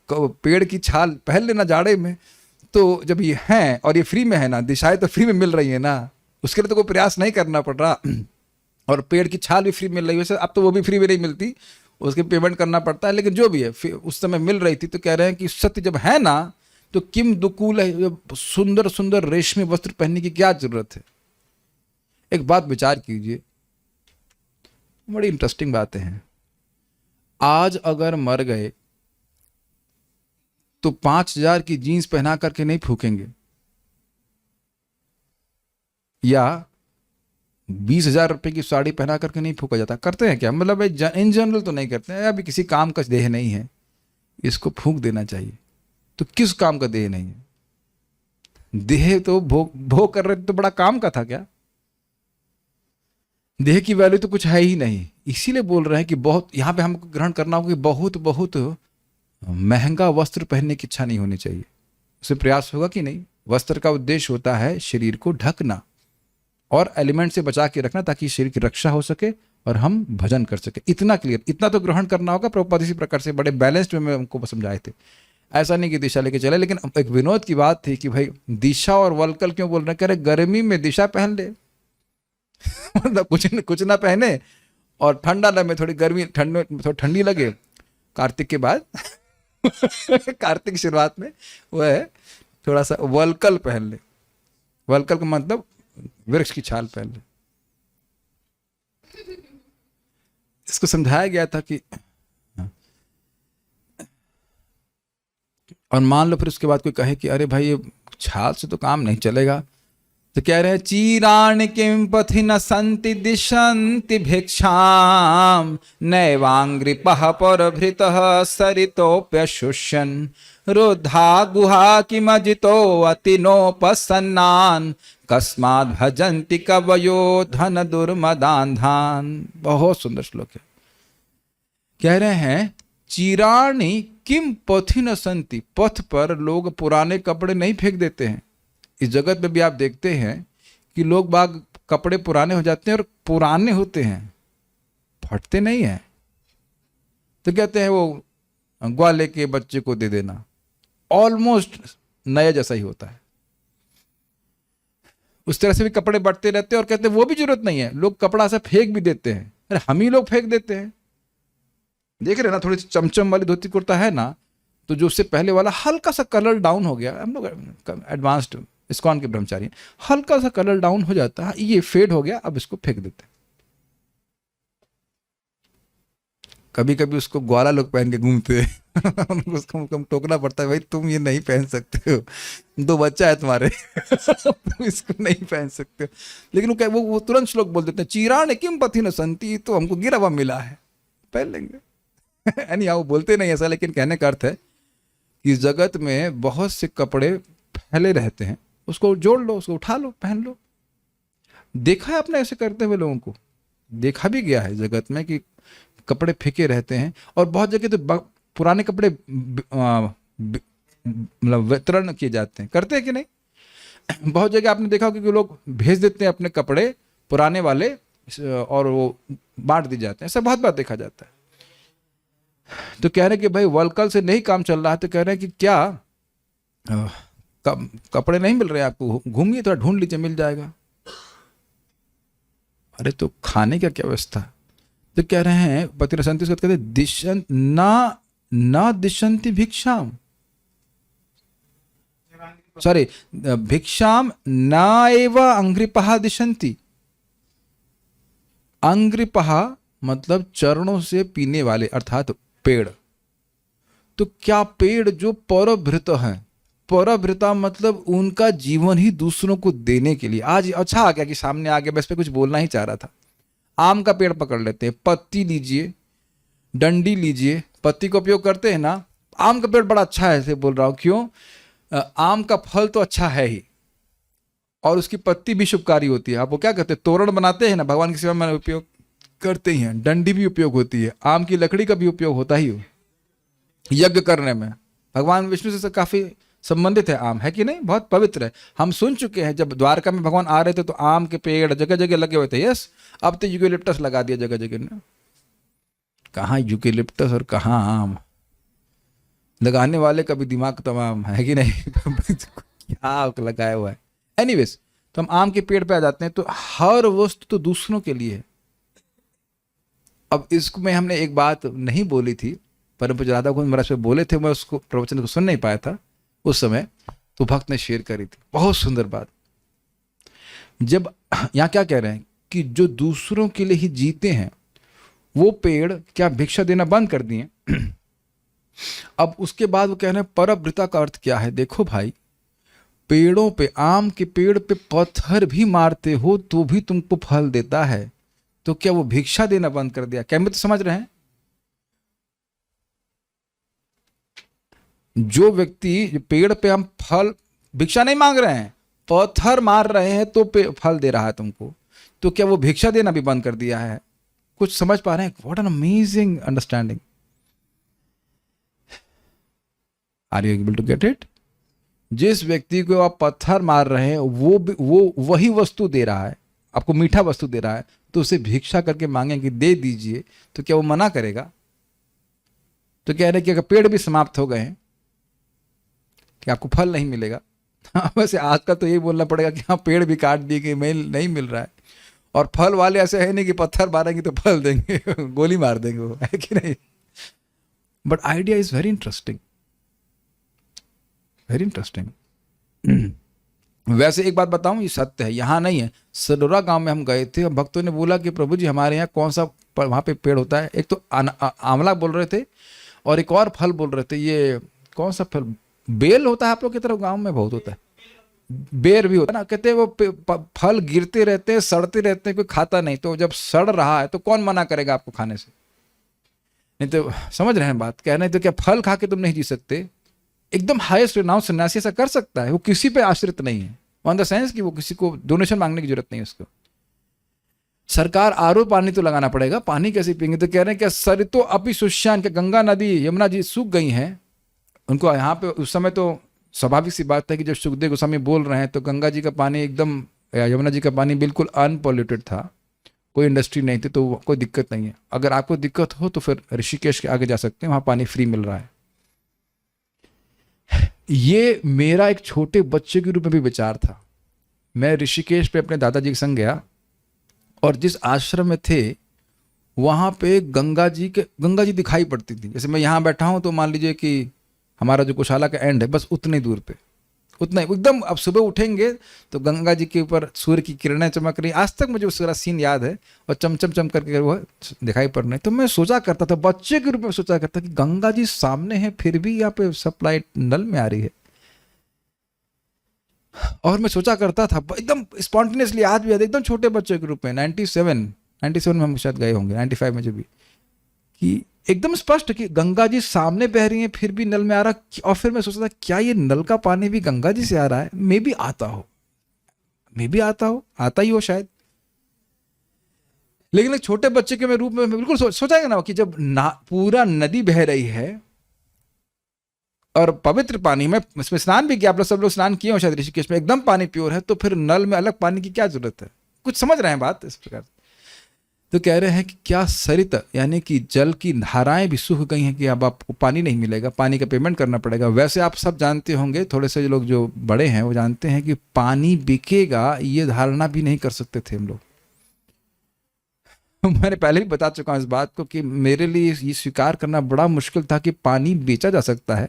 पेड़ की छाल पहन लेना जाड़े में। तो जब ये हैं और ये फ्री में है ना, दिशाएं तो फ्री में मिल रही है ना, उसके लिए तो कोई प्रयास नहीं करना पड़ रहा। और पेड़ की छाल भी फ्री मिल रही है। वैसे अब तो वो भी फ्री में नहीं मिलती, उसके पेमेंट करना पड़ता है, लेकिन जो भी है उस समय मिल रही थी। तो कह रहे हैं कि सत्य जब है ना तो किम दुकूल है, सुंदर सुंदर रेशमी वस्त्र पहनने की क्या जरूरत है? एक बात विचार कीजिए, बड़ी इंटरेस्टिंग बातें हैं। आज अगर मर गए तो 5,000 की जीन्स पहना करके नहीं फूकेंगे, या 20,000 रुपए की साड़ी पहना करके नहीं फूका जाता। करते हैं क्या? मतलब इन जनरल तो नहीं करते हैं। अभी किसी काम का देह नहीं है, इसको फूंक देना चाहिए। तो किस काम का देह नहीं है? देह तो भोग कर रहे थे तो बड़ा काम का था क्या? देह की वैल्यू तो कुछ है ही नहीं। इसीलिए बोल रहे हैं कि बहुत, यहां पे हमको ग्रहण करना होगा कि बहुत बहुत महंगा वस्त्र पहनने की इच्छा नहीं होनी चाहिए। उसे प्रयास होगा कि नहीं। वस्त्र का उद्देश्य होता है शरीर को ढकना और एलिमेंट से बचा के रखना, ताकि शरीर की रक्षा हो सके और हम भजन कर सके। इतना क्लियर, इतना तो ग्रहण करना होगा। प्रभुपाद इसी प्रकार से बड़े बैलेंस्ड में हमको समझाए थे। ऐसा नहीं कि दिशा लेके चले। लेकिन एक विनोद की बात थी कि भाई दिशा और वलकल क्यों बोल रहे हैं? कह रहे गर्मी में दिशा पहन ले मतलब कुछ ना पहने, और ठंडा लगे, थोड़ी गर्मी थोड़ी ठंडी लगे कार्तिक के बाद कार्तिक की शुरुआत में वह है थोड़ा सा वलकल पहन ले। वलकल का मतलब वृक्ष की छाल पहन ले। इसको समझाया गया था कि, और मान लो फिर उसके बाद कोई कहे कि अरे भाई ये छाल से तो काम नहीं चलेगा, तो कह रहे हैं चीराण किम पथि न संति दिशन्ति भिक्षाम नैवांग्रिपः परभृतः सरितोप्यशुष्यन् रुद्धा गुहा किमजितो अतिनोपसन्नान् कस्माद् भजन्ति कवयो धन दुर्मदान्धान्। बहुत सुंदर श्लोक है। कह रहे हैं चीराणी किम पथि न संति, पथ पर लोग पुराने कपड़े नहीं फेंक देते हैं। इस जगत में भी आप देखते हैं कि लोग बाग कपड़े पुराने हो जाते हैं, और पुराने होते हैं, फटते नहीं हैं, तो कहते हैं वो ग्वाले के बच्चे को दे देना। ऑलमोस्ट नया जैसा ही होता है। उस तरह से भी कपड़े बढ़ते रहते हैं, और कहते हैं वो भी जरूरत नहीं है। लोग कपड़ा से फेंक भी देते हैं। अरे हम ही लोग फेंक देते हैं। देख रहे हैं ना, थोड़ी सी चमचम वाली धोती कुर्ता है ना, तो जो उससे पहले वाला हल्का सा कलर डाउन हो गया, हम लोग एडवांस्ड इस्कॉन के ब्रह्मचारी, हल्का सा कलर डाउन हो जाता है, ये फेड हो गया, अब इसको फेंक देते हैं। कभी कभी उसको ग्वाला लोग पहन के घूमते हैं उसको टोकना पड़ता है, भाई तुम ये नहीं पहन सकते हो, 2 बच्चा है तुम्हारे तुम इसको नहीं पहन सकते हो। लेकिन वो तुरंत श्लोक बोल देते हैं, चीराण किम पथि न संति, तो हमको गिरा हुआ मिला है, पहन लेंगे यानी वो बोलते नहीं ऐसा, लेकिन कहने का अर्थ है कि जगत में बहुत से कपड़े फैले रहते हैं, उसको जोड़ लो, उसको उठा लो, पहन लो। देखा है आपने ऐसे करते हुए लोगों को, देखा भी गया है जगत में कि कपड़े फेंके रहते हैं। और बहुत जगह तो पुराने कपड़े मतलब वितरण किए जाते हैं, करते हैं कि नहीं? बहुत जगह आपने देखा होगा कि लोग भेज देते हैं अपने कपड़े पुराने वाले, और वो बांट दिए जाते हैं। ऐसा बहुत बार देखा जाता है। तो कह रहे हैं कि भाई वलकल से नहीं काम चल रहा है, तो कह रहे हैं कि क्या कपड़े नहीं मिल रहे आपको, घूमिए थोड़ा, ढूंढ लीजिए, मिल जाएगा। अरे तो खाने का क्या व्यवस्था? तो कह रहे हैं पति रसंति, कहते हैं दिशन ना दिशंति भिक्षाम, सॉरी भिक्षाम ना एव अंग्रिपहा दिशंति। अंग्रिपहा मतलब चरणों से पीने वाले, अर्थात पेड़। तो क्या पेड़ जो परभृत हैं, परभृता मतलब उनका जीवन ही दूसरों को देने के लिए। आज अच्छा आ गया कि सामने आ गया, बस पे कुछ बोलना ही चाह रहा था। आम का पेड़ पकड़ लेते हैं, पत्ती लीजिए, डंडी लीजिए, पत्ती का उपयोग करते हैं ना। आम का पेड़ बड़ा अच्छा है, ऐसे बोल रहा हूं, क्यों? आम का फल तो अच्छा है ही, और उसकी पत्ती भी शुभकारी होती है। आप वो क्या कहते हैं, तोरण बनाते हैं ना, भगवान की सेवा में उपयोग करते ही हैं। डंडी भी उपयोग होती है, आम की लकड़ी का भी उपयोग होता ही हो यज्ञ करने में। भगवान विष्णु से काफी संबंधित है आम, है कि नहीं? बहुत पवित्र है। हम सुन चुके हैं जब द्वारका में भगवान आ रहे थे तो आम के पेड़ जगह जगह लगे हुए थे। यस, अब तो यूकेलिप्टस लगा दिया जगह जगह ने। कहाँ यूकेलिप्टस और कहाँ आम, लगाने वाले का भी दिमाग तमाम है कि नहीं क्या लगाया हुआ है। एनीवेज, तो हम आम के पेड़ पे आ जाते हैं। तो हर वस्तु तो दूसरों के लिए है। अब इसमें हमने एक बात नहीं बोली थी, परम पूज्य राधा कुंज महाराज पे बोले थे, मैं उसको प्रवचन को सुन नहीं पाया था उस समय, तो भक्त ने शेयर करी थी। बहुत सुंदर बात। जब यहाँ क्या कह रहे हैं कि जो दूसरों के लिए ही जीते हैं वो पेड़ क्या भिक्षा देना बंद कर दिए। अब उसके बाद वो कह रहे हैं परभृता का अर्थ क्या है। देखो भाई, पेड़ों पे, आम के पेड़ पे पत्थर भी मारते हो तो भी तुमको फल देता है, तो क्या वो भिक्षा देना बंद कर दिया? क्या मैं तो समझ रहे हैं? जो व्यक्ति पेड़ पे हम फल, भिक्षा नहीं मांग रहे हैं, पत्थर मार रहे हैं तो फल दे रहा है तुमको, तो क्या वो भिक्षा देना भी बंद कर दिया है? कुछ समझ पा रहे हैं? What an amazing understanding. Are you able to get it? जिस व्यक्ति को आप पत्थर मार रहे हैं वो वही वस्तु दे रहा है, आपको मीठा वस्तु दे रहा है, तो उसे भिक्षा करके मांगे कि दे दीजिए, तो क्या वो मना करेगा? तो कह रहे कि अगर पेड़ भी समाप्त हो गए हैं कि आपको फल नहीं मिलेगा। हाँ, वैसे आज का तो यही बोलना पड़ेगा कि हाँ, पेड़ भी काट दिए कि मेल नहीं मिल रहा है, और फल वाले ऐसे है नहीं कि पत्थर मारेंगे तो फल देंगे गोली मार देंगे वो, है कि नहीं? But idea is very interesting, very interesting. वैसे एक बात बताऊं, ये सत्य है, यहाँ नहीं है, सडोरा गांव में हम गए थे, भक्तों ने बोला कि प्रभु जी हमारे यहाँ कौन सा वहाँ पे पेड़ होता है? एक तो आंवला बोल रहे थे, और एक और फल बोल रहे थे, ये कौन सा फल, बेल होता है आप लोग की तरफ? गांव में बहुत होता है, बेर भी होता है ना। कहते हैं वो फल गिरते रहते हैं, सड़ते रहते हैं, कोई खाता नहीं, तो जब सड़ रहा है तो कौन मना करेगा आपको खाने से? नहीं तो समझ रहे हैं बात? कह रहे हैं तो क्या फल खा के तुम नहीं जी सकते? एकदम हाईएस्ट नाउ सन्यासी ऐसा कर सकता है, वो किसी पे आश्रित नहीं है, ऑन द सेंस कि वो किसी को डोनेशन मांगने की जरूरत नहीं है उसको। सरकार आरओ पानी तो लगाना पड़ेगा, पानी कैसे पियेंगे? तो कह रहे हैं क्या सरितो अपि शुष्यान, के गंगा नदी यमुना जी सूख गई हैं। उनको यहाँ पे उस समय तो स्वाभाविक सी बात है कि जब सुखदेव गोस्वामी बोल रहे हैं तो गंगा जी का पानी एकदम, यमुना जी का पानी बिल्कुल अनपॉल्यूटेड था, कोई इंडस्ट्री नहीं थी, तो कोई दिक्कत नहीं है। अगर आपको दिक्कत हो तो फिर ऋषिकेश के आगे जा सकते हैं, वहाँ पानी फ्री मिल रहा है। ये मेरा एक छोटे बच्चे के रूप में भी विचार था। मैं ऋषिकेश पे अपने दादाजी के संग गया, और जिस आश्रम में थे वहाँ पे गंगा जी दिखाई पड़ती थी। जैसे मैं यहाँ बैठा हूँ तो मान लीजिए कि हमारा जो कुशाला का एंड है बस उतनी दूर पे, उतना एकदम, अब सुबह उठेंगे तो गंगा जी के ऊपर सूर्य की किरणें चमक रही। आज तक मुझे उसका सीन याद है, और चमचम चम करके वो दिखाई पड़ रहे। तो मैं सोचा करता था, बच्चे के रूप में सोचा करता कि गंगा जी सामने है फिर भी यहाँ पे सप्लाई नल में आ रही है। और मैं सोचा करता था एकदम स्पॉन्टेनियसली, आज भी याद, एकदम छोटे बच्चे के रूप में, 97 में हम शायद गए होंगे, 95 में जो भी, कि एकदम स्पष्ट कि गंगा जी सामने बह रही हैं फिर भी नल में आ रहा। और फिर मैं सोचता था क्या ये नल का पानी भी गंगा जी से आ रहा है? मे भी आता हो, आता ही हो शायद। लेकिन एक छोटे बच्चे के रूप में बिल्कुल सोचाएगा ना कि जब पूरा नदी बह रही है और पवित्र पानी में, इसमें स्नान भी किया, आप लोग सब लोग स्नान किए हो शायद ऋषिकेश में, एकदम पानी प्योर है, तो फिर नल में अलग पानी की क्या जरूरत है? कुछ समझ रहे हैं बात इस प्रकार? तो कह रहे हैं कि क्या सरित, यानी कि जल की धाराएं भी सूख गई हैं कि अब आपको पानी नहीं मिलेगा, पानी का पेमेंट करना पड़ेगा। वैसे आप सब जानते होंगे, थोड़े से लोग जो बड़े हैं वो जानते हैं कि पानी बिकेगा, ये धारणा भी नहीं कर सकते थे हम लोग। मैंने पहले भी बता चुका हूं इस बात को कि मेरे लिए ये स्वीकार करना बड़ा मुश्किल था कि पानी बेचा जा सकता है।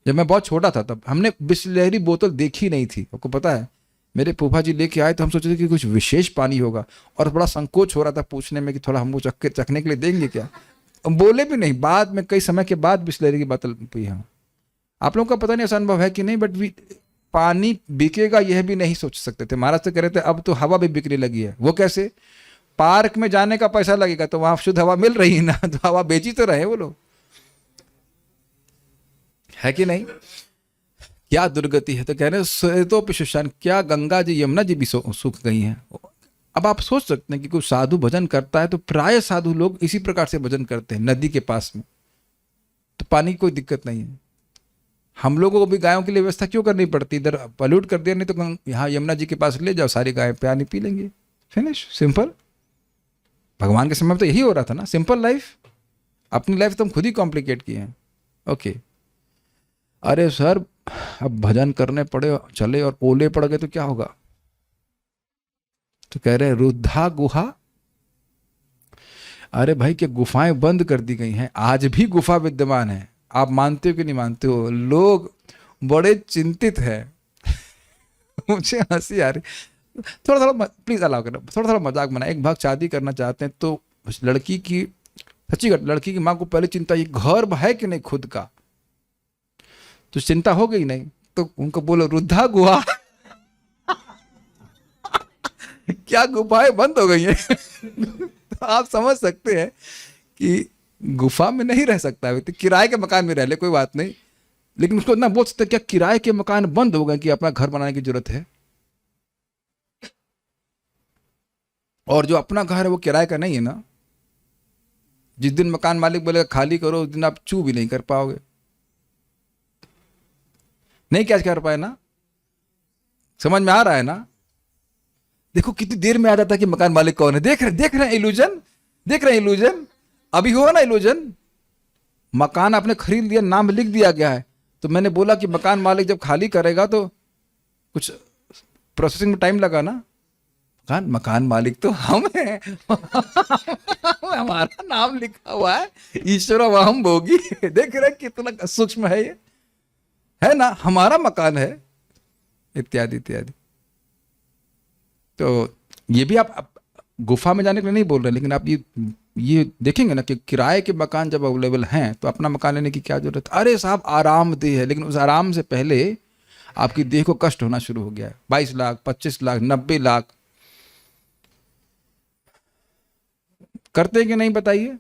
जब मैं बहुत छोटा था तब हमने बिस्लरी बोतल देखी नहीं थी, आपको पता है। मेरे फूफा जी लेके आए तो हम सोचे थे कि कुछ विशेष पानी होगा, और बड़ा संकोच हो रहा था पूछने में कि थोड़ा हमको चखने के लिए देंगे क्या। बोले भी नहीं, बाद में कई समय के बाद बिस्लरी की बोतल पी। हाँ, आप लोगों का पता नहीं ऐसा अनुभव है कि नहीं, बट पानी बिकेगा यह भी नहीं सोच सकते थे। महाराज से कह रहे थे अब तो हवा भी बिकने लगी है। वो कैसे? पार्क में जाने का पैसा लगेगा तो वहां शुद्ध हवा मिल रही है ना, तो हवा बेची तो रहे वो लोग, है कि नहीं? क्या दुर्गति है। तो कह रहे हैं तो पिशुषान, क्या गंगा जी यमुना जी भी सूख गई हैं। अब आप सोच सकते हैं कि कोई साधु भजन करता है तो प्राय साधु लोग इसी प्रकार से भजन करते हैं, नदी के पास में, तो पानी की कोई दिक्कत नहीं है। हम लोगों को भी गायों के लिए व्यवस्था क्यों करनी पड़ती? इधर पॉल्यूट कर दिया, नहीं तो यहाँ यमुना जी के पास ले जाओ, सारी गायें पानी पी लेंगे, फिनिश, सिंपल। भगवान के समय में तो यही हो रहा था ना, सिंपल लाइफ। अपनी लाइफ तो हम खुद ही कॉम्प्लिकेट किए हैं। ओके, अरे सर अब भजन करने पड़े, चले और ओले पड़ गए तो क्या होगा? तो कह रहे रुद्धा गुहा। अरे भाई, क्या गुफाएं बंद कर दी गई हैं? आज भी गुफा विद्यमान है, आप मानते हो कि नहीं मानते हो? लोग बड़े चिंतित हैं मुझे हंसी आ रही, थोड़ा थोड़ा प्लीज अलाउ करना, थोड़ा थोड़ा मजाक बना। एक भाग शादी करना चाहते हैं तो लड़की की, सच्ची बात, लड़की की माँ को पहले चिंता ये घर है कि नहीं खुद का, तो चिंता हो गई नहीं तो उनको बोलो रुद्धा गुहा। क्या गुफाएं बंद हो गई हैं। तो आप समझ सकते हैं कि गुफा में नहीं रह सकता व्यक्ति, किराए के मकान में रह ले कोई बात नहीं, लेकिन उसको ना बोल सकते क्या किराए के मकान बंद हो गए कि अपना घर बनाने की जरूरत है। और जो अपना घर है वो किराए का नहीं है ना, जिस दिन मकान मालिक बोलेगा खाली करो उस दिन आप चू भी नहीं कर पाओगे, नहीं क्या कर पाए ना, समझ में आ रहा है ना। देखो कितनी देर में आ जाता है कि मकान मालिक कौन है, देख रहे हैं इल्यूजन, देख रहे हैं इल्यूजन, अभी हुआ ना इल्यूजन। मकान आपने खरीद लिया, नाम लिख दिया गया है, तो मैंने बोला कि मकान मालिक जब खाली करेगा तो कुछ प्रोसेसिंग में टाइम लगा ना, मकान मालिक तो हम हैं। हमारा नाम लिखा हुआ है, ईश्वर वहम भोगी। देख रहे कितना सूक्ष्म है ये, है ना, हमारा मकान है, इत्यादि इत्यादि। तो ये भी आप गुफा में जाने के लिए नहीं बोल रहे, लेकिन आप ये देखेंगे ना कि किराए के मकान जब अवेलेबल हैं तो अपना मकान लेने की क्या जरूरत। अरे साहब आरामदेह है, लेकिन उस आराम से पहले आपकी देह को कष्ट होना शुरू हो गया है। 22 लाख 25 लाख 90 लाख करते कि नहीं बताइए।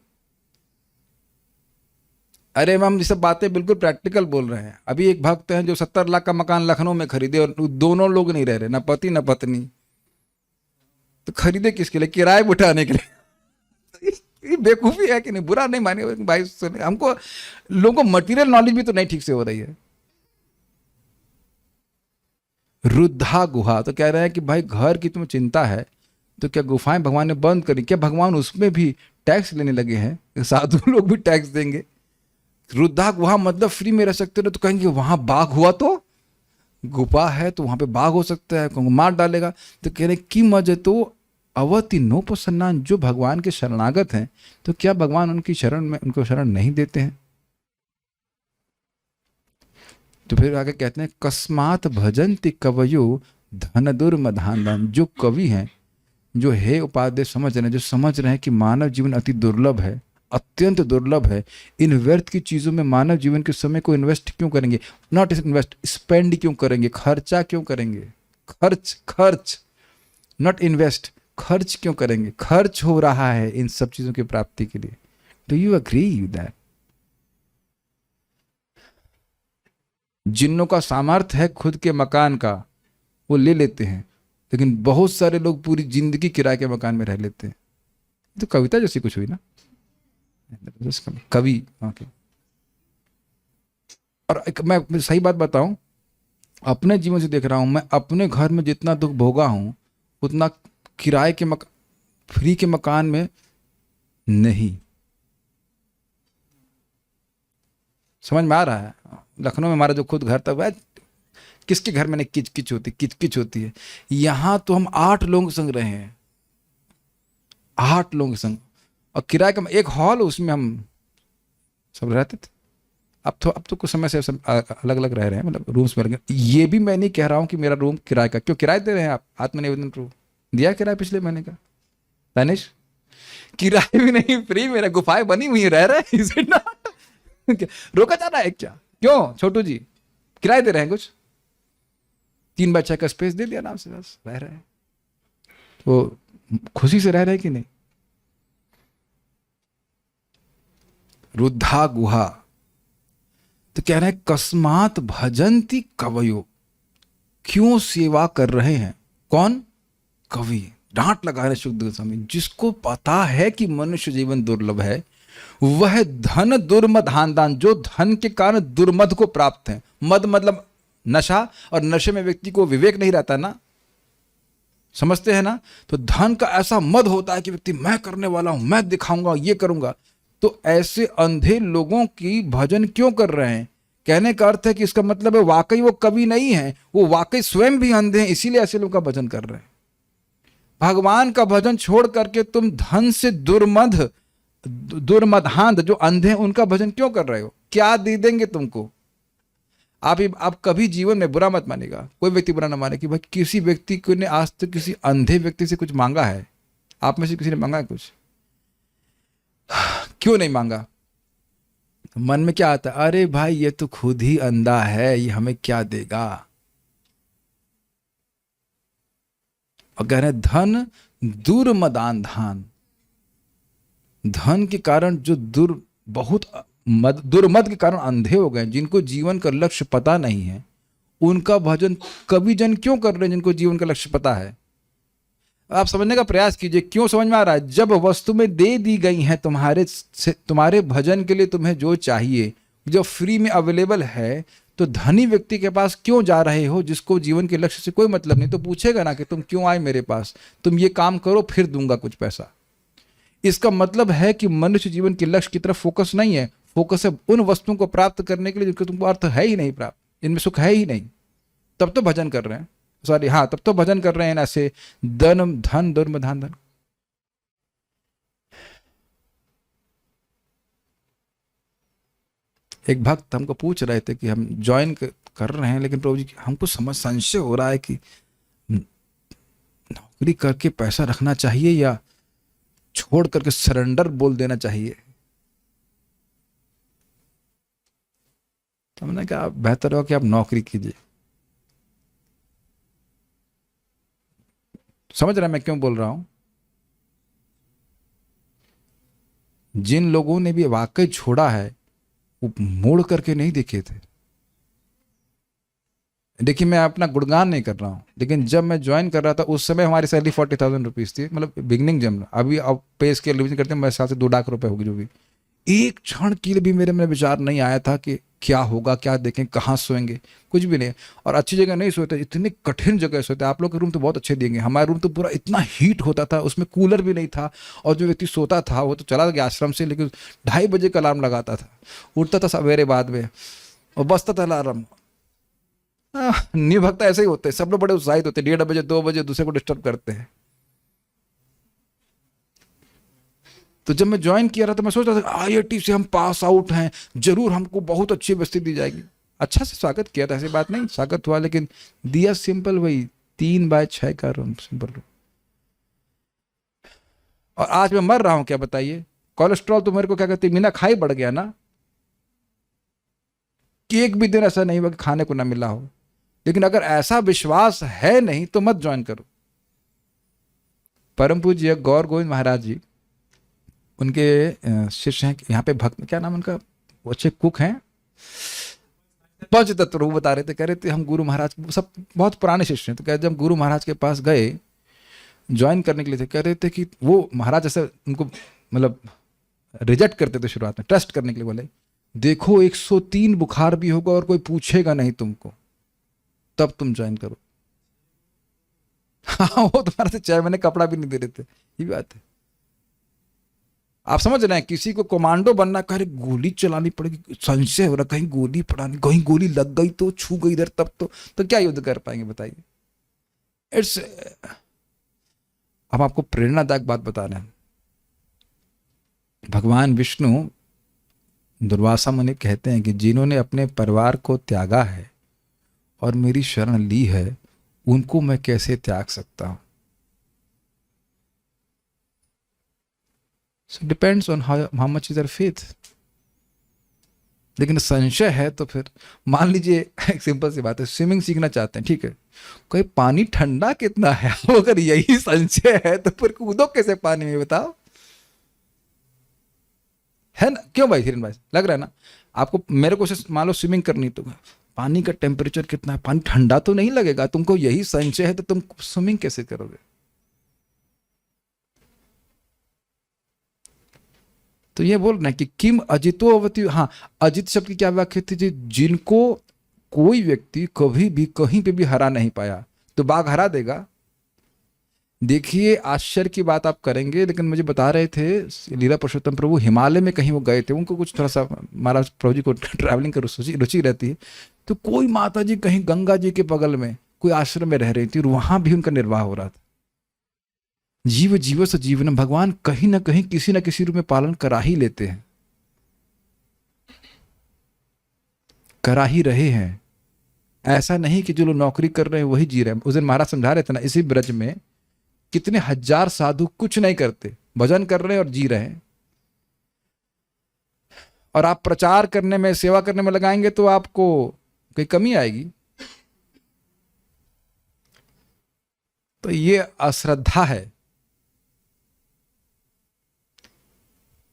अरे हम ये सब बातें बिल्कुल प्रैक्टिकल बोल रहे हैं। अभी एक भक्त हैं जो 70 लाख का मकान लखनऊ में खरीदे और दोनों लोग नहीं रह रहे, ना पति ना पत्नी, तो खरीदे किसके लिए, किराए उठाने के लिए। ये बेवकूफी है कि नहीं, बुरा नहीं माने भाई, सुने हमको, लोगों को मटेरियल नॉलेज भी तो नहीं ठीक से हो रही है। रुद्धा गुहा, तो कह रहे हैं कि भाई घर की तुम्हें चिंता है तो क्या गुफाएं भगवान ने बंद करी, क्या भगवान उसमें भी टैक्स लेने लगे हैं, साधु लोग भी टैक्स देंगे। रुद्धा गुहा मतलब फ्री में रह सकते हो, तो कहेंगे वहां बाघ हुआ तो, गुफा है तो वहां पे बाघ हो सकता है, मार डालेगा। तो कह रहे कि मजे तो अवति नोपसन्नान, जो भगवान के शरणागत हैं तो क्या भगवान उनकी शरण में उनको शरण नहीं देते हैं। तो फिर आगे कहते हैं कस्मात भजन्ति कवयो धन दुर्मधान, जो कवि हैं, जो हे उपाध्याय समझ रहे हैं, जो समझ रहे हैं कि मानव जीवन अति दुर्लभ है, अत्यंत दुर्लभ है, इन व्यर्थ की चीजों में मानव जीवन के समय को इन्वेस्ट क्यों करेंगे, नॉट इन्वेस्ट, स्पेंड क्यों करेंगे, खर्चा क्यों करेंगे, खर्च नॉट इन्वेस्ट, खर्च क्यों करेंगे, खर्च हो रहा है इन सब चीजों की प्राप्ति के लिए। Do you agree with that. जिन्हों का सामर्थ्य है खुद के मकान का वो ले लेते हैं, लेकिन बहुत सारे लोग पूरी जिंदगी किराए के मकान में रह लेते हैं। तो कविता जैसी कुछ हुई ना, कवि। ओके। और मैं सही बात बताऊं, अपने जीवन से देख रहा हूं, मैं अपने घर में जितना दुख भोगा हूं उतना किराए के फ्री के मकान में नहीं। समझ में आ रहा है। लखनऊ में हमारा जो खुद घर था वह किसके घर में नहीं किचकिच होती है। यहां तो हम 8 लोग संग रहे हैं, 8 लोग संग, और किराए का एक हॉल, उसमें हम सब रहते थे। अब तो कुछ समय से सब अलग अलग रह रहे हैं, मतलब रूम्स में लगे। ये भी मैं नहीं कह रहा हूं कि मेरा रूम किराए का, क्यों किराए दे रहे हैं आप, आत्मनिवेदन रूम दिया किराया पिछले महीने का। तनिष किराए भी नहीं, फ्री मेरा, गुफाएं बनी हुई रह रहे हैं। रोका जा रहा है क्या, क्यों छोटू जी किराए दे रहे हैं, कुछ 3 बाय 6 का स्पेस दे दिया नाम से, बस रह रहे हैं, तो खुशी से रह रहे हैं कि नहीं। रुद्धा गुहा, तो कह रहे हैं कस्मात भजंती कवयो, क्यों सेवा कर रहे हैं, कौन, कवि। डांट लगा रहे शुद्ध गोस्वामी, जिसको पता है कि मनुष्य जीवन दुर्लभ है, वह धन दुर्मधान दान, जो धन के कारण दुर्मद को प्राप्त है। मद मतलब नशा, और नशे में व्यक्ति को विवेक नहीं रहता ना, समझते हैं ना। तो धन का ऐसा मद होता है कि व्यक्ति मैं करने वाला हूं, मैं दिखाऊंगा, ये करूंगा। तो ऐसे अंधे लोगों की भजन क्यों कर रहे हैं, कहने का अर्थ है कि इसका मतलब है वाकई वो कवि नहीं है, वो वाकई स्वयं भी अंधे हैं, इसीलिए ऐसे लोग का भजन कर रहे हैं। भगवान का भजन छोड़ करके तुम धन से दुर्मधांध जो अंधे हैं उनका भजन क्यों कर रहे हो, क्या दे देंगे तुमको। आप कभी जीवन में बुरा मत मानेगा, कोई व्यक्ति बुरा ना माने कि भाई किसी व्यक्ति को ने आज तक किसी अंधे व्यक्ति से कुछ मांगा है? आप में से किसी ने मांगा है कुछ? क्यों नहीं मांगा? मन में क्या आता है? अरे भाई ये तो खुद ही अंधा है, ये हमें क्या देगा। और कह रहे धन दुर्मदान धान, धन के कारण जो दुर्मद के कारण अंधे हो गए, जिनको जीवन का लक्ष्य पता नहीं है, उनका भजन कवि जन क्यों कर रहे हैं जिनको जीवन का लक्ष्य पता है? आप समझने का प्रयास कीजिए। क्यों समझ में आ रहा है? जब वस्तु में दे दी गई है तुम्हारे भजन के लिए तुम्हें जो चाहिए, जो फ्री में अवेलेबल है, तो धनी व्यक्ति के पास क्यों जा रहे हो जिसको जीवन के लक्ष्य से कोई मतलब नहीं? तो पूछेगा ना कि तुम क्यों आए मेरे पास, तुम ये काम करो फिर दूंगा कुछ पैसा। इसका मतलब है कि मनुष्य जीवन के लक्ष्य की तरफ फोकस नहीं है, फोकस है उन वस्तुओं को प्राप्त करने के लिए जिनका तुमको अर्थ है ही नहीं प्राप्त, इनमें सुख है ही नहीं। तब तो भजन कर रहे हैं, सॉरी हाँ, तब तो भजन कर रहे हैं ऐसे धन दुर्मदान धन। एक भक्त हमको पूछ रहे थे कि हम ज्वाइन कर रहे हैं, लेकिन प्रभु जी हमको संशय हो रहा है कि नौकरी करके पैसा रखना चाहिए या छोड़ करके सरेंडर बोल देना चाहिए। तो हमने कहा बेहतर हो कि आप नौकरी कीजिए। समझ रहे हैं मैं क्यों बोल रहा हूं? जिन लोगों ने भी वाकई छोड़ा है वो मोड़ करके नहीं देखे थे। देखिए मैं अपना गुणगान नहीं कर रहा हूँ, लेकिन जब मैं ज्वाइन कर रहा था उस समय हमारी सैलरी 40,000 रुपीज़ थी, मतलब बिगनिंग जब। अभी अब पे स्केल रिविजन करते हैं मेरे हिसाब से 2 लाख रुपए होगी जो भी। एक क्षण के लिए भी मेरे में विचार नहीं आया था कि क्या होगा, क्या देखें, कहाँ सोएंगे, कुछ भी नहीं। और अच्छी जगह नहीं सोते, इतनी कठिन जगह सोते। आप लोग के रूम तो बहुत अच्छे देंगे, हमारा रूम तो पूरा इतना हीट होता था, उसमें कूलर भी नहीं था। और जो व्यक्ति सोता था वो तो चला गया आश्रम से, लेकिन 2:30 बजे का अलार्म लगाता था, उठता था सवेरे बाद में और बजता था अलार्म। न्यू भक्त ऐसे ही होते हैं, सब लोग बड़े उत्साहित होते हैं, 1:30 बजे 2 बजे दूसरे को डिस्टर्ब करते हैं। तो जब मैं ज्वाइन किया रहा था मैं सोच रहा था IIT से हम पास आउट हैं, जरूर हमको बहुत अच्छी व्यवस्था दी जाएगी। अच्छा से स्वागत किया था, ऐसी बात नहीं, स्वागत हुआ, लेकिन दिया सिंपल वही 3/6 का रूम, सिंपल रूम। और आज मैं मर रहा हूं, क्या बताइए? कोलेस्ट्रॉल तो मेरे को क्या कहते हैं, मीना खाई बढ़ गया ना, कि एक भी दिन ऐसा नहीं हुआ कि खाने को ना मिला हो। लेकिन अगर ऐसा विश्वास है नहीं तो मत ज्वाइन करो। परम पूज्य गौर गोविंद महाराज जी, उनके शिष्य हैं यहाँ पे, भक्त, क्या नाम उनका, वो अच्छे कुक हैं, पंचतत्व, वो बता रहे थे, कह रहे थे हम गुरु महाराज, सब बहुत पुराने शिष्य हैं, तो कह रहे जब गुरु महाराज के पास गए ज्वाइन करने के लिए थे, कह रहे थे कि वो महाराज ऐसे उनको मतलब रिजेक्ट करते थे शुरुआत में, ट्रस्ट करने के लिए बोले देखो 103 बुखार भी होगा और कोई पूछेगा नहीं तुमको, तब तुम ज्वाइन करो। हाँ वो तुम्हारे से 6 महीने कपड़ा भी नहीं दे रहे थे, ये बात है। आप समझ रहे हैं, किसी को कमांडो बनना, कह रहे गोली चलानी पड़ेगी, संशय हो रहा कहीं गोली पड़ानी, कहीं गोली लग गई तो, छू गई इधर, तब तो क्या युद्ध कर पाएंगे बताइए? इट्स, हम आपको प्रेरणादायक बात बता रहे हैं। भगवान विष्णु दुर्वासा मुनि कहते हैं कि जिन्होंने अपने परिवार को त्यागा है और मेरी शरण ली है, उनको मैं कैसे त्याग सकता हूं? So it depends on how much is their faith. लेकिन संशय है तो फिर मान लीजिए, एक सिंपल सी बात है, स्विमिंग सीखना चाहते हैं, ठीक है, कोई पानी ठंडा कितना है, अगर यही संशय है तो फिर कूदो कैसे पानी में, बताओ, है ना? क्यों भाई हिरन भाई, लग रहा है ना आपको? मेरे को मान लो स्विमिंग करनी, तो पानी का टेम्परेचर कितना है, पानी ठंडा तो नहीं लगेगा, तुमको यही संशय है तो तुम स्विमिंग कैसे करोगे? तो ये बोल रहे हैं कि किम अजितो अवति, हाँ, अजित शब्द की क्या व्याख्या थी जी? जिनको कोई व्यक्ति कभी भी कहीं पे भी हरा नहीं पाया, तो बाघ हरा देगा? देखिए आश्चर्य की बात आप करेंगे, लेकिन मुझे बता रहे थे लीला पुरुषोत्तम प्रभु हिमालय में कहीं वो गए थे, उनको कुछ थोड़ा सा, महाराज प्रभु जी को ट्रैवलिंग कर रुचि रहती है, तो कोई माता जी कहीं गंगा जी के बगल में कोई आश्रम में रह रही थी और वहां भी उनका निर्वाह हो रहा था। जीव जीव से जीवन, भगवान कहीं ना कहीं किसी ना किसी रूप में पालन करा ही लेते हैं, करा ही रहे हैं। ऐसा नहीं कि जो लोग नौकरी कर रहे हैं वही जी रहे हैं। उस दिन महाराज समझा रहे थे ना, इसी ब्रज में कितने हजार साधु कुछ नहीं करते, भजन कर रहे हैं और जी रहे हैं। और आप प्रचार करने में, सेवा करने में लगाएंगे तो आपको कोई कमी आएगी। तो ये अश्रद्धा है,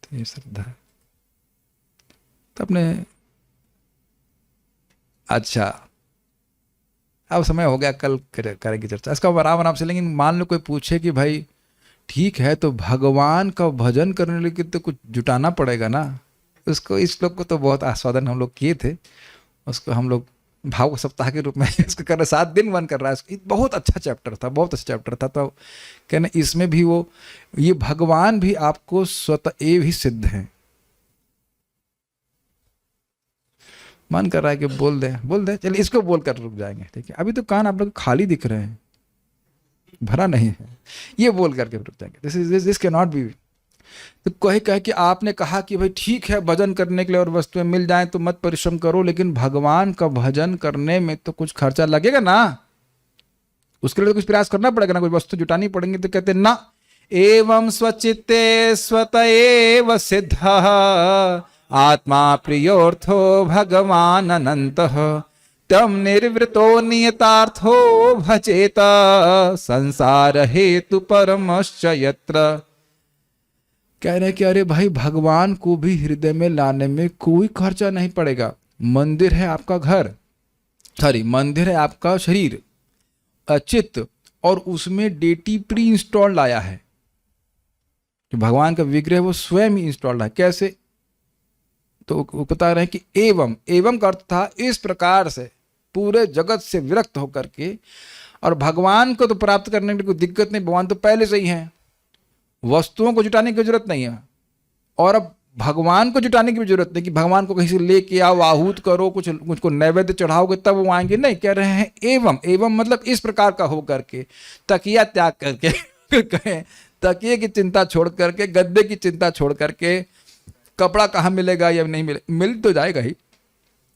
तो ये श्रद्धा है। तो अपने अच्छा, अब समय हो गया, कल करेंगे चर्चा इसका आराम आराम से। लेकिन मान लो कोई पूछे कि भाई ठीक है, तो भगवान का भजन करने के लिए तो कुछ जुटाना पड़ेगा ना। उसको, इस श्लोक को तो बहुत आस्वादन हम लोग किए थे, उसको हम लोग भाव सप्ताह के रूप में इसको कर रहे, 7 दिन वन कर रहा है। बहुत अच्छा चैप्टर था, बहुत अच्छा चैप्टर था। तो कहने इसमें भी वो, ये भगवान भी आपको स्वतः एव ही सिद्ध है। मन कर रहा है कि बोल दे, चलिए इसको बोलकर रुक जाएंगे, ठीक है। अभी तो कान आप लोग खाली दिख रहे हैं, भरा नहीं है, ये बोल करके रुक जाएंगे। This can not be. तो कोई कहे कि आपने कहा कि भाई ठीक है, भजन करने के लिए और वस्तुएं मिल जाएं तो मत परिश्रम करो, लेकिन भगवान का भजन करने में तो कुछ खर्चा लगेगा ना, उसके लिए तो कुछ प्रयास करना पड़ेगा ना, कुछ वस्तु जुटानी पड़ेंगी। तो कहते ना, एवं स्वचित्ते स्वतः एव सिद्ध आत्मा प्रियोर्थो भगवान अनंतः तम निर्वृतो नियतार्थो भजेत संसार हेतु परमश्च यत्र। कह रहे कि अरे भाई, भगवान को भी हृदय में लाने में कोई खर्चा नहीं पड़ेगा। मंदिर है आपका घर, मंदिर है आपका शरीर, चित्त, और उसमें डेटी प्री इंस्टॉल्ड आया है। जो भगवान का विग्रह वो स्वयं ही इंस्टॉल्ड है। कैसे? तो वो बता रहे हैं कि एवं का अर्थ था इस प्रकार से पूरे जगत से विरक्त होकर के, और भगवान को तो प्राप्त करने की कोई दिक्कत नहीं, भगवान तो पहले से ही है, वस्तुओं को जुटाने की जरूरत नहीं है। और अब भगवान को जुटाने की भी जरूरत नहीं कि भगवान को कहीं से लेके आओ, आहूत करो, कुछ को नैवेद्य चढ़ाओगे तब वो आएंगे, नहीं। कह रहे हैं एवं मतलब इस प्रकार का हो करके, तकिया त्याग करके कहें, तकिए की चिंता छोड़ करके, गद्दे की चिंता छोड़ करके, कपड़ा कहाँ मिलेगा या नहीं मिल तो जाएगा ही,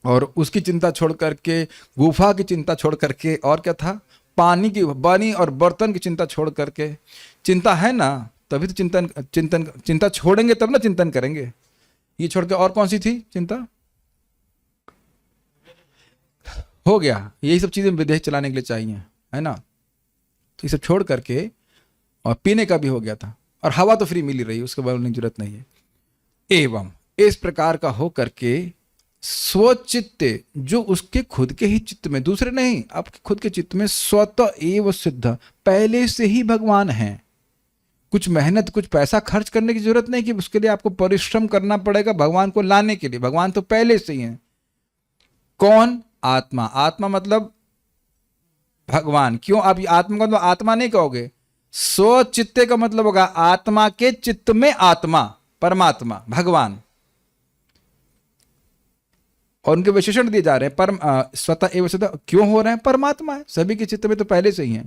और उसकी चिंता छोड़ करके, गुफा की चिंता छोड़ करके, और क्या था, पानी और बर्तन की चिंता छोड़ करके, चिंता है ना तभी तो चिंता छोड़ेंगे तब ना चिंतन करेंगे। ये छोड़ के और कौन सी थी चिंता? हो गया, यही सब चीजें विदेश चलाने के लिए चाहिए, है ना। तो ये सब छोड़ करके, और पीने का भी हो गया था, और हवा तो फ्री मिल ही रही, उसके बोलने की जरूरत नहीं है। एवं इस प्रकार का हो करके स्वचित्ते, जो उसके खुद के ही चित्त में, दूसरे नहीं, आपके खुद के चित्त में स्वतः एव सिद्ध, पहले से ही भगवान है। कुछ मेहनत, कुछ पैसा खर्च करने की जरूरत नहीं कि उसके लिए आपको परिश्रम करना पड़ेगा भगवान को लाने के लिए। भगवान तो पहले से ही है। कौन? आत्मा। आत्मा मतलब भगवान। क्यों आप आत्मा का मतलब आत्मा नहीं कहोगे? स्वचित्ते का मतलब होगा आत्मा के चित्त में आत्मा, परमात्मा, भगवान। और उनके विशेषण दिए जा रहे हैं, परम स्वतः एवं सिद्ध क्यों हो रहे हैं? परमात्मा है, सभी के चित्त में तो पहले से ही है।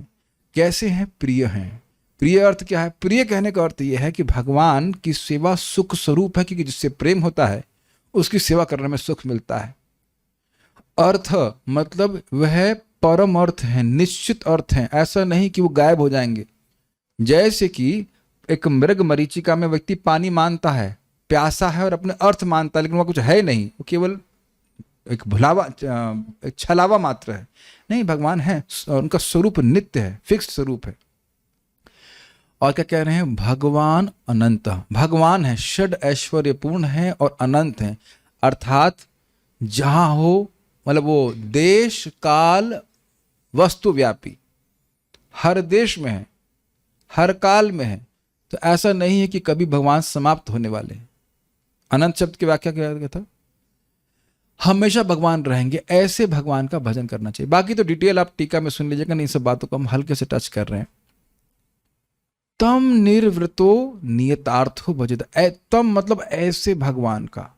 कैसे हैं? प्रिय हैं। प्रिय अर्थ क्या है? प्रिय कहने का अर्थ यह है कि भगवान की सेवा सुख स्वरूप है, क्योंकि जिससे प्रेम होता है उसकी सेवा करने में सुख मिलता है। अर्थ मतलब वह परम अर्थ है, निश्चित अर्थ है, ऐसा नहीं कि वो गायब हो जाएंगे। जैसे कि एक मृग मरीचिका में व्यक्ति पानी मानता है, प्यासा है और अपने अर्थ मानता है, लेकिन वह कुछ है नहीं, वो केवल एक भुलावा, एक छलावा मात्र है। नहीं, भगवान है, उनका स्वरूप नित्य है, फिक्स स्वरूप है। और क्या कह रहे हैं? भगवान अनंत, भगवान है, षड ऐश्वर्यपूर्ण है और अनंत है। अर्थात जहां हो, मतलब वो देश काल वस्तु व्यापी, हर देश में है, हर काल में है। तो ऐसा नहीं है कि कभी भगवान समाप्त होने वाले हैं। अनंत शब्द की व्याख्या क्या गया था? हमेशा भगवान रहेंगे, ऐसे भगवान का भजन करना चाहिए। बाकी तो डिटेल आप टीका में सुन लीजिएगा, नहीं सब बातों को हम हल्के से टच कर रहे हैं। तम निर्वृतो नियतार्थो भजेत, तम मतलब ऐसे भगवान का,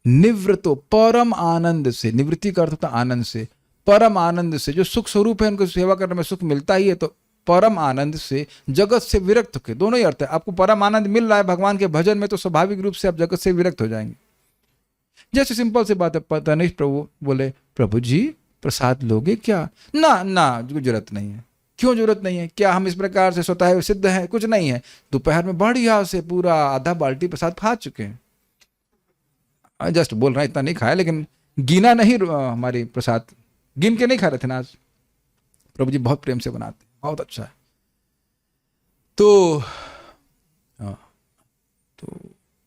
निवृतो परम आनंद से, निवृत्ति का अर्थ होता आनंद से, परम आनंद से, जो सुख स्वरूप है, उनको सेवा करने में सुख मिलता ही है, तो परम आनंद से, जगत से विरक्त होकर, दोनों ही अर्थ है। आपको परम आनंद मिल रहा है भगवान के भजन में, तो स्वाभाविक रूप से आप जगत से विरक्त हो जाएंगे। जैसे सिंपल सी बात है, तनिष प्रभु बोले प्रभु जी प्रसाद लोगे क्या? ना ना जरूरत नहीं है। क्यों जरूरत नहीं है? क्या हम इस प्रकार से स्वतः सिद्ध हैं? कुछ नहीं है। दोपहर में बढ़िया से पूरा आधा बाल्टी प्रसाद खा चुके हैं। जस्ट बोल रहे हैं, इतना नहीं खाया, लेकिन गिना नहीं हमारी प्रसाद, गिन के नहीं खा रहे थे ना आज। प्रभु जी बहुत प्रेम से बनाते, बहुत अच्छा है। तो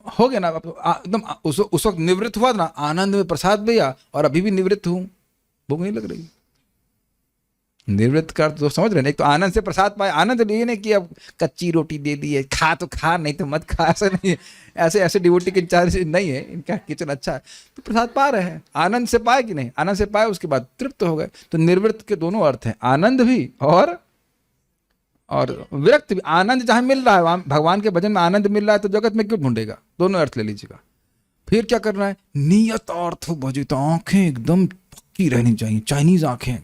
हो गया ना एकदम। उस वक्त निवृत्त हुआ ना आनंद में, प्रसाद भैया, और अभी भी निवृत्त हूं, भूख नहीं लग रही। निवृत्त कर तो समझ रहे ना, एक तो आनंद से प्रसाद पाए। आनंद ये नहीं कि अब कच्ची रोटी दे दी है, खा तो खा, नहीं तो मत खा, ऐसा नहीं है। ऐसे डिवोटी के चार्ज नहीं है, इनका किचन अच्छा है तो प्रसाद पा रहे हैं। आनंद से पाए कि नहीं? आनंद से पाए, उसके बाद तृप्त हो गए। तो निर्वृत्त के दोनों अर्थ हैं, आनंद भी और विरक्त भी। आनंद जहां मिल रहा है, भगवान के भजन में आनंद मिल रहा है, तो जगत में क्यों ढूंढेगा? दोनों अर्थ ले लीजिएगा। फिर क्या करना है? नियत अर्थ भजित, तो आंखें एकदम पक्की रहनी चाहिए, चाइनीज आंखें।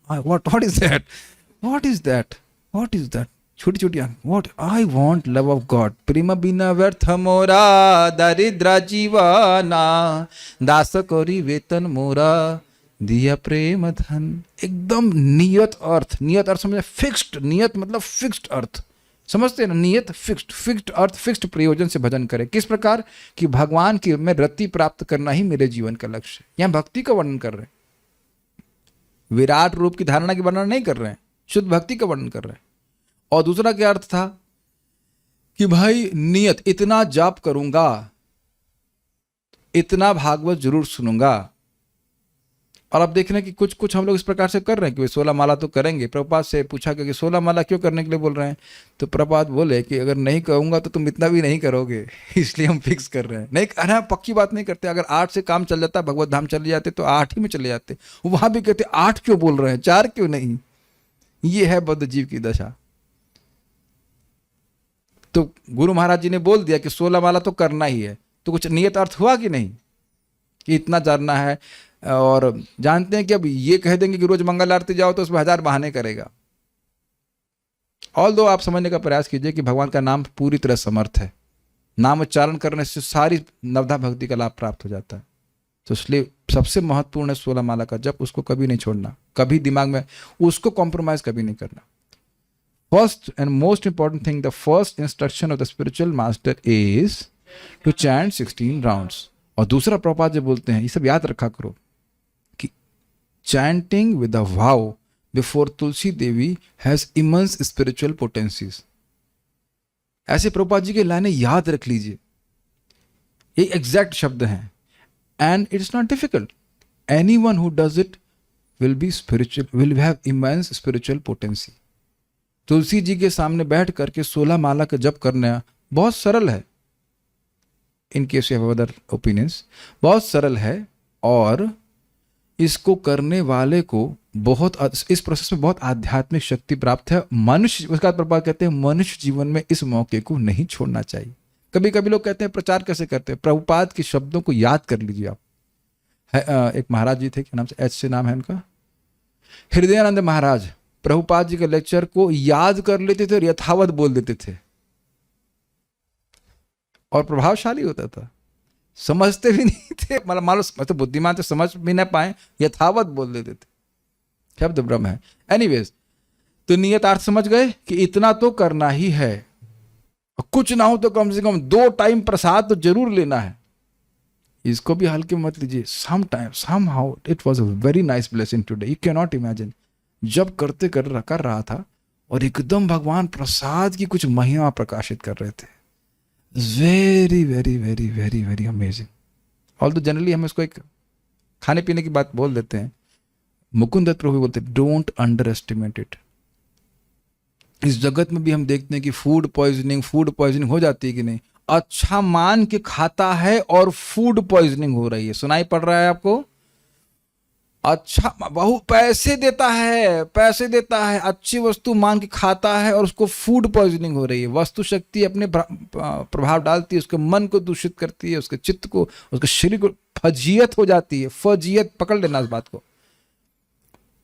What is that? What is that? What is that? छोटी छोटी आंखें। What? I want love of God. प्रेम बिना व्यर्थ मोरा, दरिद्र जीवाना, दास करी वेतन मोरा, दिया प्रेम धन। एकदम नियत अर्थ। नियत अर्थ समझे? फिक्स्ड। नियत मतलब फिक्स्ड अर्थ, समझते हैं ना? नियत फिक्स्ड, फिक्स्ड अर्थ, फिक्स्ड प्रयोजन से भजन करे। किस प्रकार कि भगवान की में रति प्राप्त करना ही मेरे जीवन का लक्ष्य है। यहाँ भक्ति का वर्णन कर रहे हैं, विराट रूप की धारणा की वर्णन नहीं कर रहे हैं, शुद्ध भक्ति का वर्णन कर रहे हैं। और दूसरा क्या अर्थ था कि भाई नियत, इतना जाप करूंगा, इतना भागवत जरूर सुनूंगा। और अब देख रहे हैं कि कुछ कुछ हम लोग इस प्रकार से कर रहे हैं कि 16 माला तो करेंगे। प्रभुपाद से पूछा कि 16 माला क्यों करने के लिए बोल रहे हैं? तो प्रभुपाद बोले कि अगर नहीं कहूंगा तो तुम इतना भी नहीं करोगे, इसलिए हम फिक्स कर रहे हैं। नहीं, अरे पक्की बात नहीं करते। अगर 8 से काम चल जाता, भगवत धाम चले जाते, तो 8 ही में चले जाते। वहां भी कहते 8 क्यों बोल रहे हैं, 4 क्यों नहीं? ये है बद्ध जीव की दशा। तो गुरु महाराज जी ने बोल दिया कि 16 माला तो करना ही है, तो कुछ नियत अर्थ हुआ कि नहीं कि इतना जानना है? और जानते हैं कि अब ये कह देंगे कि रोज मंगल आरती जाओ तो उसमें 1000 बहाने करेगा। ऑल दो आप समझने का प्रयास कीजिए कि भगवान का नाम पूरी तरह समर्थ है। नाम उच्चारण करने से सारी नवधा भक्ति का लाभ प्राप्त हो जाता है। तो इसलिए सबसे महत्वपूर्ण है 16 माला का जप, उसको कभी नहीं छोड़ना, कभी दिमाग में उसको कॉम्प्रोमाइज कभी नहीं करना। First and most important thing, the first instruction of the spiritual master is to chant 16 rounds. और दूसरा प्रभुपाद जो बोलते हैं, ये सब याद रखा करो कि chanting with a wow before Tulsi Devi has immense spiritual potencies. ऐसे प्रभुपाद जी के लाइनें याद रख लीजिए, ये एग्जैक्ट शब्द हैं। And it's not difficult, anyone who does it will be spiritual, will have immense spiritual potency. Tulsi ji के सामने बैठ करके 16 माला का जप करना बहुत सरल है। In case you have other opinions, बहुत सरल है। और इसको करने वाले को बहुत, इस प्रोसेस में बहुत आध्यात्मिक शक्ति प्राप्त है। मनुष्य, उसका प्रभाव कहते हैं मनुष्य जीवन में इस मौके को नहीं छोड़ना चाहिए। कभी कभी लोग कहते हैं प्रचार कैसे करते हैं? प्रभुपाद के शब्दों को याद कर लीजिए आप। एक महाराज जी थे, क्या नाम से, एच से नाम है उनका, हृदयानंद महाराज। प्रभुपाद जी के लेक्चर को याद कर लेते थे और यथावत बोल देते थे, और प्रभावशाली होता था। समझते भी नहीं थे, मतलब मानो तो बुद्धिमान तो समझ भी ना पाए, यथावत बोल देते थे। शब्द ब्रह्म है। एनीवेज, तो नियत अर्थ समझ गए कि इतना तो करना ही है, कुछ ना हो तो कम से कम 2 टाइम प्रसाद तो जरूर लेना है। इसको भी हल्के मत लीजिए। Some time, somehow it was a very nice blessing today, you can not imagine. जब करते कर रहा था और एकदम भगवान प्रसाद की कुछ महिमा प्रकाशित कर रहे थे। Very very very very very amazing. Although generally हम इसको एक खाने पीने की बात बोल देते हैं, मुकुंद दत्त प्रभु बोलते हैं डोंट अंडर एस्टिमेट इट। इस जगत में भी हम देखते हैं कि फूड पॉइजनिंग हो जाती है कि नहीं। अच्छा मान के खाता है और फूड पॉइजनिंग हो रही है, सुनाई पड़ रहा है आपको? अच्छा, बहु पैसे देता है, अच्छी वस्तु मान के खाता है और उसको फूड पॉइजनिंग हो रही है। वस्तु शक्ति अपने प्रभाव डालती है, उसके मन को दूषित करती है, उसके चित्त को, उसके शरीर को फजीयत हो जाती है। फजीयत पकड़ लेना इस बात को।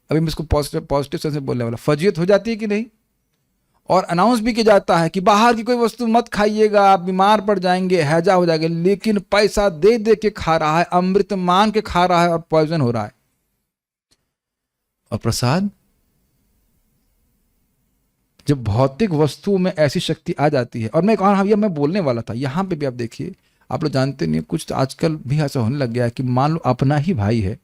अभी मैं इसको पॉजिटिव सेंस में बोलने वाला, फजीयत हो जाती है कि नहीं? और अनाउंस भी किया जाता है कि बाहर की कोई वस्तु मत खाइएगा, आप बीमार पड़ जाएंगे, हैजा हो जाएगा, लेकिन पैसा दे दे के खा रहा है, अमृत मान के खा रहा है और पॉइजन हो रहा है। और प्रसाद, जब भौतिक वस्तुओं में ऐसी शक्ति आ जाती है, और मैं कहा मैं बोलने वाला था, यहां पे भी आप देखिए, आप लोग जानते नहीं, कुछ तो आजकल भी ऐसा होने लग गया है कि मान लो अपना ही भाई है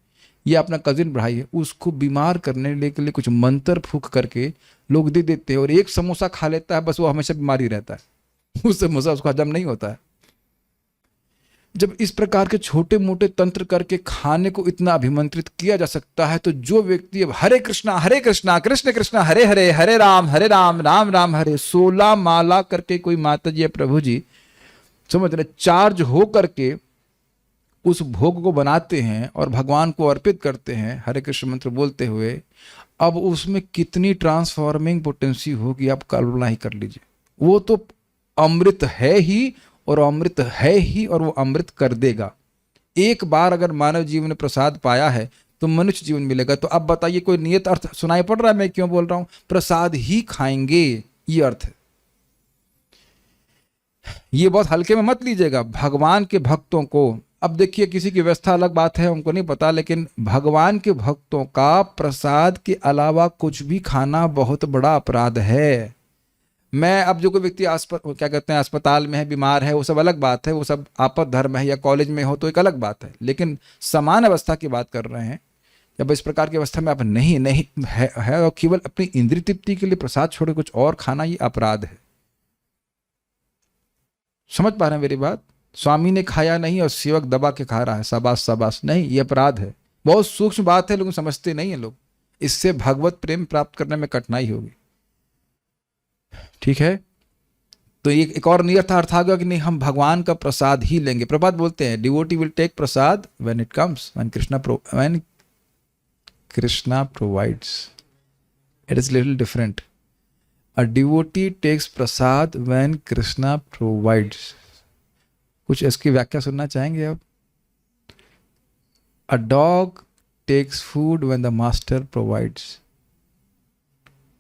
या अपना कजिन भाई है, उसको बीमार करने के लिए कुछ मंत्र फूक करके लोग दे देते हैं, और एक समोसा खा लेता है, बस वो हमेशा बीमार ही रहता है, वो समोसा उसको हजम नहीं होता है। जब इस प्रकार के छोटे मोटे तंत्र करके खाने को इतना अभिमंत्रित किया जा सकता है, तो जो व्यक्ति अब हरे कृष्णा कृष्ण कृष्णा हरे हरे, हरे राम राम राम हरे 16 माला करके कोई माता जी या प्रभु जी समझ रहे, चार्ज हो करके उस भोग को बनाते हैं और भगवान को अर्पित करते हैं हरे कृष्ण मंत्र बोलते हुए, अब उसमें कितनी ट्रांसफॉर्मिंग पोटेंसी होगी आप कल्पना ही कर लीजिए। वो तो अमृत है ही, और अमृत है ही, और वो अमृत कर देगा। एक बार अगर मानव जीवन ने प्रसाद पाया है तो मनुष्य जीवन मिलेगा। तो अब बताइए, कोई नियत अर्थ सुनाई पड़ रहा है मैं क्यों बोल रहा हूं प्रसाद ही खाएंगे, ये अर्थ है। ये बहुत हल्के में मत लीजिएगा। भगवान के भक्तों को, अब देखिए किसी की व्यवस्था अलग बात है, उनको नहीं पता, लेकिन भगवान के भक्तों का प्रसाद के अलावा कुछ भी खाना बहुत बड़ा अपराध है। मैं अब जो कोई व्यक्ति क्या कहते हैं अस्पताल में है, बीमार है, वो सब अलग बात है, वो सब आपद धर्म है, या कॉलेज में हो तो एक अलग बात है, लेकिन समान अवस्था की बात कर रहे हैं। जब इस प्रकार की अवस्था में आप नहीं है और केवल अपनी इंद्रिय तृप्ति के लिए प्रसाद छोड़े कुछ और खाना, ये अपराध है। समझ पा रहे हैं मेरी बात? स्वामी ने खाया नहीं और सेवक दबा के खा रहा है, शाबाश शाबाश, नहीं, ये अपराध है। बहुत सूक्ष्म बात है, लोग समझते नहीं है लोग। इससे भगवत प्रेम प्राप्त करने में कठिनाई होगी। ठीक है, तो एक और नियत अर्थ आ गया कि नहीं, हम भगवान का प्रसाद ही लेंगे। प्रभात बोलते हैं devotee will take prasad when it comes, when Krishna provides. It is little different. A devotee takes prasad when Krishna provides. कुछ इसकी व्याख्या सुनना चाहेंगे आप? A dog takes food when the master provides.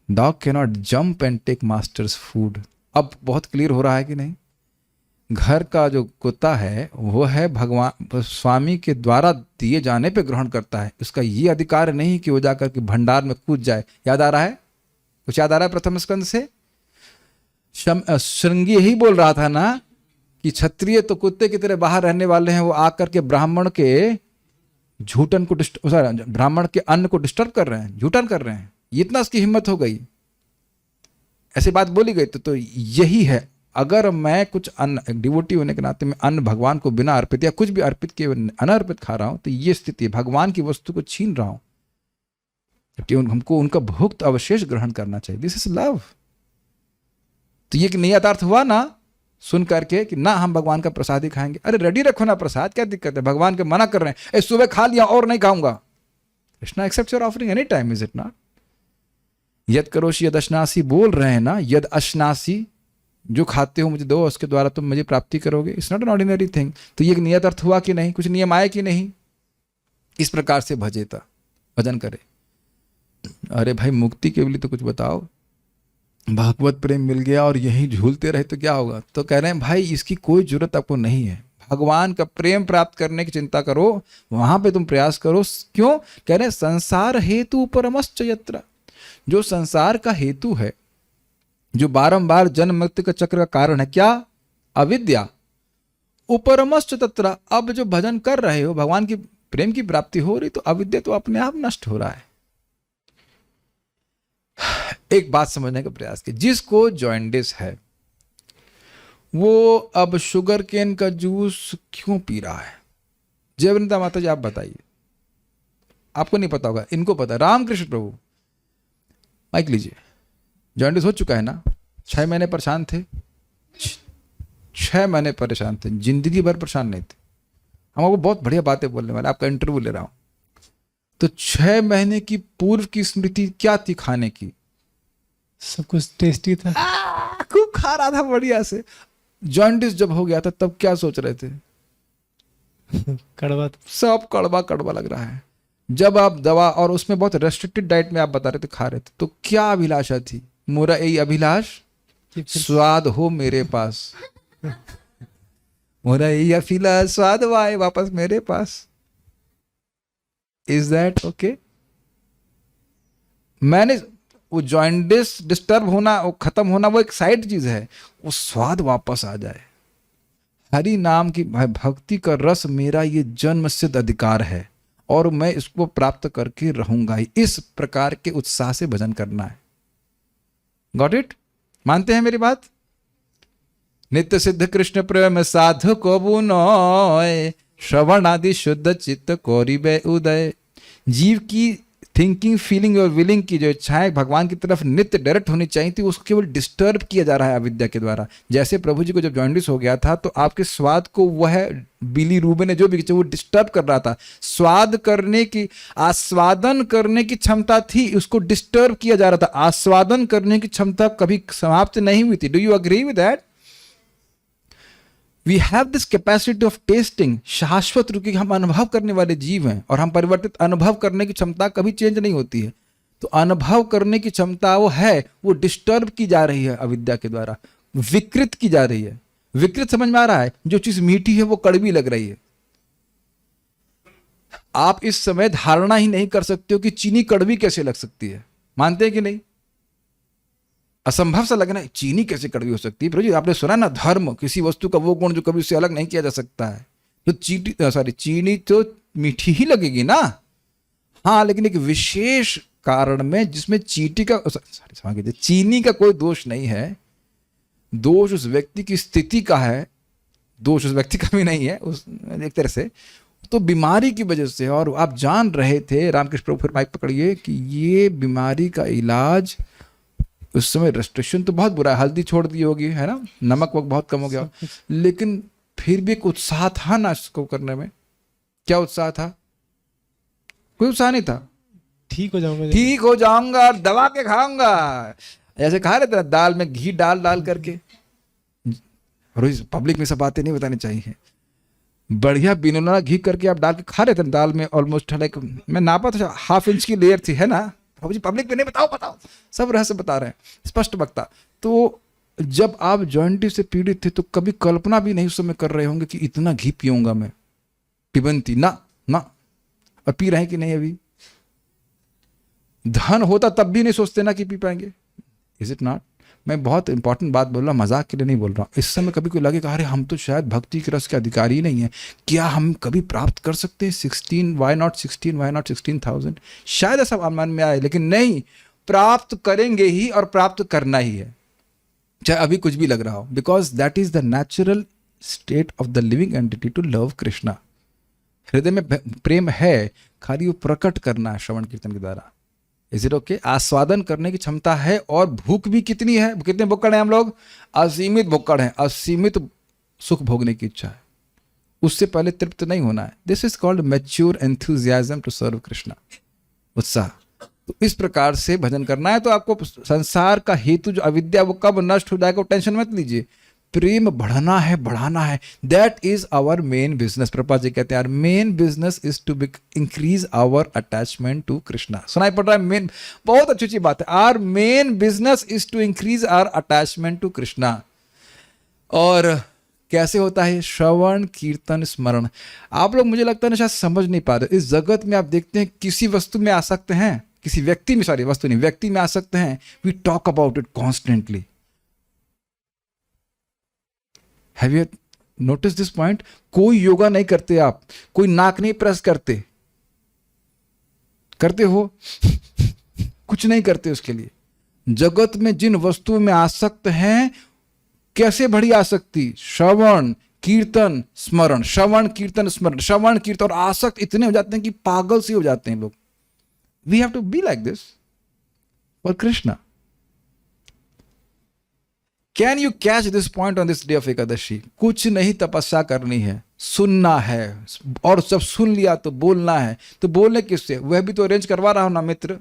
Dog cannot jump and take master's food. अब बहुत clear हो रहा है कि नहीं? घर का जो कुत्ता है वो है भगवान स्वामी के द्वारा दिए जाने पे ग्रहण करता है। उसका ये अधिकार नहीं कि वो जाकर के भंडार में कूद जाए। याद आ रहा है? कुछ याद आ रहा है प्रथम स्कंद से? श्रृंगी यही बोल रहा था ना कि क्षत्रिय तो कुत्ते की तरह बाहर रहने वाले हैं, वो आकर के ब्राह्मण के झूठन को ब्राह्मण के अन्न को डिस्टर्ब कर रहे हैं, झूठन कर रहे हैं। इतना उसकी हिम्मत हो गई, ऐसी बात बोली गई। तो यही है, अगर मैं कुछ अन्न डिवोटी होने के नाते मैं अन्न भगवान को बिना अर्पित या कुछ भी अर्पित किए अनर्पित खा रहा हूं, तो ये स्थिति है, भगवान की वस्तु को छीन रहा हूं, जबकि हमको उनका भुक्त अवशेष ग्रहण करना चाहिए। This is love. तो ये नियतार्थ हुआ ना सुन करके कि ना हम भगवान का प्रसाद ही खाएंगे। अरे रेडी रखो ना प्रसाद, क्या दिक्कत है? भगवान के मना कर रहे हैं, सुबह खा लिया और नहीं खाऊंगा। Krishna accept your offering any time, is it not? यद करोषि यद अश्नासी बोल रहे हैं ना, यद अश्नासी, जो खाते हो मुझे दो, उसके द्वारा तुम मुझे प्राप्ति करोगे। It's not an ordinary thing. तो ये एक नियत अर्थ हुआ कि नहीं? कुछ नियम आए कि नहीं? इस प्रकार से भजेता, भजन करे। अरे भाई मुक्ति के लिए तो कुछ बताओ। भगवत प्रेम मिल गया और यहीं झूलते रहे तो क्या होगा? तो कह रहे हैं भाई इसकी कोई जरूरत आपको नहीं है। भगवान का प्रेम प्राप्त करने की चिंता करो, वहां पे तुम प्रयास करो। क्यों? कह रहे हैं संसार हेतु परमश्च यत्र। जो संसार का हेतु है, जो बारंबार जन्म मृत्यु का चक्र का कारण है, क्या? अविद्या। उपरमश्च तत्र। अब जो भजन कर रहे हो, भगवान की प्रेम की प्राप्ति हो रही, तो अविद्या तो अपने आप नष्ट हो रहा है। एक बात समझने का प्रयास किया, जिसको जॉइंडिस है वो अब शुगर केन का जूस क्यों पी रहा है? जयवंता माता जी आप बताइए। आपको नहीं पता होगा, इनको पता है। रामकृष्ण प्रभु, माइक लीजिए। जॉइंडिस हो चुका है ना? 6 महीने परेशान थे, 6 महीने परेशान थे, जिंदगी भर परेशान नहीं थे। हम आपको बहुत बढ़िया बातें बोलने वाले, आपका इंटरव्यू ले रहा हूं। तो 6 महीने की पूर्व की स्मृति क्या थी खाने की? सब कुछ टेस्टी था, खूब खा रहा था बढ़िया से। जॉइंडिस जब हो गया था तब क्या सोच रहे थे? कड़वा, सब कड़वा कड़वा लग रहा है। जब आप दवा और उसमें बहुत रेस्ट्रिक्टेड डाइट में आप बता रहे थे खा रहे थे, तो क्या अभिलाषा थी? मोरा यही अभिलाष कि फिर स्वाद हो मेरे पास। मोरा यही अभिलाष स्वाद आए वापस मेरे पास। Is that okay? मैंने वो जॉइंटिस डिस्टर्ब होना, वो खत्म होना, वो एक साइड चीज है, वो स्वाद वापस आ जाए। हरि नाम की भक्ति का रस मेरा ये जन्म सिद्ध अधिकार है और मैं इसको प्राप्त करके रहूंगा ही। इस प्रकार के उत्साह से भजन करना है। Got it? मानते हैं मेरी बात? नित्य सिद्ध कृष्ण प्रेम साधु को बुनोय, श्रवण आदि शुद्ध चित्त कौरिबे उदय। जीव की थिंकिंग, फीलिंग और विलिंग की जो इच्छाएं भगवान की तरफ नित्य डायरेक्ट होनी चाहिए थी, उसको केवल डिस्टर्ब किया जा रहा है अविद्या के द्वारा। जैसे प्रभु जी को जब जॉन्डिस हो गया था तो आपके स्वाद को वह बिली रूबे ने जो भी वो डिस्टर्ब कर रहा था। स्वाद करने की, आस्वादन करने की क्षमता थी, उसको डिस्टर्ब किया जा रहा था। आस्वादन करने की क्षमता कभी समाप्त नहीं हुई थी। Do you agree with that? We have this capacity of tasting. शाश्वत रूप की हम अनुभव करने वाले जीव हैं और हम परिवर्तित अनुभव करने की क्षमता कभी चेंज नहीं होती है। तो अनुभव करने की क्षमता वो है, वो डिस्टर्ब की जा रही है अविद्या के द्वारा, विकृत की जा रही है। विकृत समझ में आ रहा है? जो चीज मीठी है वो कड़वी लग रही है। आप इस समय धारणा ही नहीं कर सकते हो कि चीनी कड़वी कैसे लग सकती है। मानते हैं कि नहीं? असंभव सा लगना है, चीनी कैसे कड़वी हो सकती है? प्रभु जी आपने सुना ना, धर्म किसी वस्तु का वो गुण जो कभी उससे अलग नहीं किया जा सकता है। तो चीनी तो मीठी ही लगेगी ना। हाँ, लेकिन एक विशेष कारण में जिसमें चीनी का कोई दोष नहीं है, दोष उस व्यक्ति की स्थिति का है, दोष उस व्यक्ति का भी नहीं है उस एक तरह से, तो बीमारी की वजह से। और आप जान रहे थे, रामकृष्ण प्रभु फिर माइक पकड़िए, कि ये बीमारी का इलाज उस समय रेस्ट्रिक्शन तो बहुत बुरा है, हल्दी छोड़ दी होगी, है ना, नमक वक्त बहुत कम हो गया, लेकिन फिर भी एक उत्साह था ना इसको करने में। क्या उत्साह था? कोई उत्साह नहीं था। ठीक हो जाऊंगा, ठीक हो जाऊंगा और दबा के खाऊंगा, ऐसे खा रहे थे दाल में घी डाल डाल करके। रोज पब्लिक में सब बातें नहीं बतानी चाहिए। बढ़िया बिनोला घी करके आप डाल के खा रहे थे दाल में, ऑलमोस्ट लाइक मैं नापा था 1/2 इंच की लेयर थी, है ना। बाबू जी पब्लिक में नहीं बताओ, बताओ, सब रहस्य बता रहे हैं, स्पष्ट वक्ता। तो जब आप जॉइंटिस से पीड़ित थे तो कभी कल्पना भी नहीं उस समय कर रहे होंगे कि इतना घी पीऊंगा मैं, पिबंती ना ना। और पी रहे हैं कि नहीं? अभी धन होता तब भी नहीं सोचते ना कि पी पाएंगे। Is it not? मैं बहुत इंपॉर्टेंट बात बोल रहा हूँ, मजाक के लिए नहीं बोल रहा हूँ। इस समय कभी कोई लगे कि अरे हम तो शायद भक्ति के रस के अधिकारी ही नहीं है, क्या हम कभी प्राप्त कर सकते हैं 16? Why not 16? Why not 16,000? शायद ऐसा मन में आए, लेकिन नहीं, प्राप्त करेंगे ही और प्राप्त करना ही है, चाहे अभी कुछ भी लग रहा हो, because that is the natural state of the living entity to love Krishna. हृदय में प्रेम है, खाली वो प्रकट करना है श्रवण कीर्तन के द्वारा। Is it okay? आस्वादन करने की क्षमता है। और भूख भी कितनी है? कितने भुक्कड़ हैं हम लोग? असीमित भुक्कड़ हैं, असीमित सुख भोगने की इच्छा है, उससे पहले तृप्त नहीं होना है। This is called mature enthusiasm to serve Krishna, उत्साह। तो इस प्रकार से भजन करना है। तो आपको संसार का हेतु जो अविद्या वो कब नष्ट हो जाएगा, टेंशन मत लीजिए। प्रेम बढ़ाना है, बढ़ाना है, that is our main business. Prabhupada ji कहते हैं main business is to increase our attachment to Krishna. सुनाई पड़ रहा है? मेन, बहुत अच्छी अच्छी बात है। Our main business is to increase our attachment to Krishna. और कैसे होता है? श्रवण कीर्तन स्मरण। आप लोग मुझे लगता है ना शायद समझ नहीं पा रहे। इस जगत में आप देखते हैं किसी वस्तु में आ सकते हैं, किसी व्यक्ति में, सॉरी वस्तु नहीं, व्यक्ति में आ सकते हैं, we talk about it constantly. Have you notice this point? कोई योगा नहीं करते आप, कोई नाक नहीं प्रेस करते, करते हो? कुछ नहीं करते उसके लिए। जगत में जिन वस्तुओं में आसक्त हैं, कैसे बड़ी आसक्ति? श्रवण कीर्तन स्मरण, श्रवण कीर्तन स्मरण, श्रवण कीर्तन, और आसक्त इतने हो जाते हैं कि पागल से हो जाते हैं लोग। We have to be like this for Krishna. Can you catch this point on this day of Ekadashi? कुछ नहीं, तपस्या करनी है, सुनना है, और जब सुन लिया तो बोलना है। तो बोलने किससे? वह भी तो अरेंज करवा रहा हूं ना, मित्र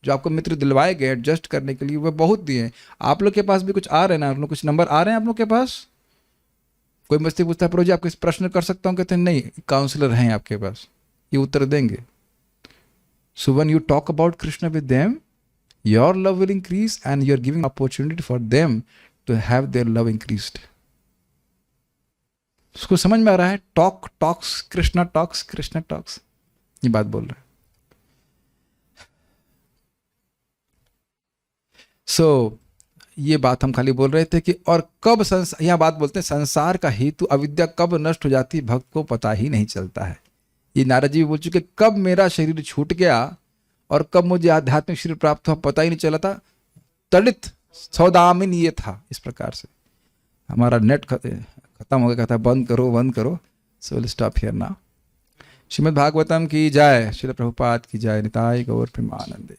जो आपको मित्र दिलवाए गए एडजस्ट करने के लिए, वह बहुत दिए। आप लोग के पास भी कुछ आ रहे हैं ना, आप लोग कुछ नंबर आ रहे हैं आप लोग के पास? कोई मस्ती पूछता है प्रभु जी आपको इस प्रश्न कर सकता हूं? कहते हैं नहीं, काउंसलर हैं आपके पास, ये उत्तर देंगे। So when you talk about Krishna with them, your love will increase and you are giving opportunity for them to have their love increased. उसको समझ में आ रहा है? टॉक्स कृष्णा टॉक्स, ये बात बोल रहा है. सो ये बात हम खाली बोल रहे थे कि और कब यहाँ बात बोलते हैं संसार का हेतु अविद्या कब नष्ट हो जाती भक्त को पता ही नहीं चलता है. ये नारद जी भी बोल चुके, कब मेरा शरीर छूट गया और कब मुझे आध्यात्मिक शरीर प्राप्त हुआ पता ही नहीं चला था. तड़ित सौदामिन ये था. इस प्रकार से हमारा नेट खत्म हो गया, कहता बंद करो. So will stop here now. Shrimad Bhagavatam की जय. श्रील प्रभुपाद की जय. निताय गौर प्रेमानंदे.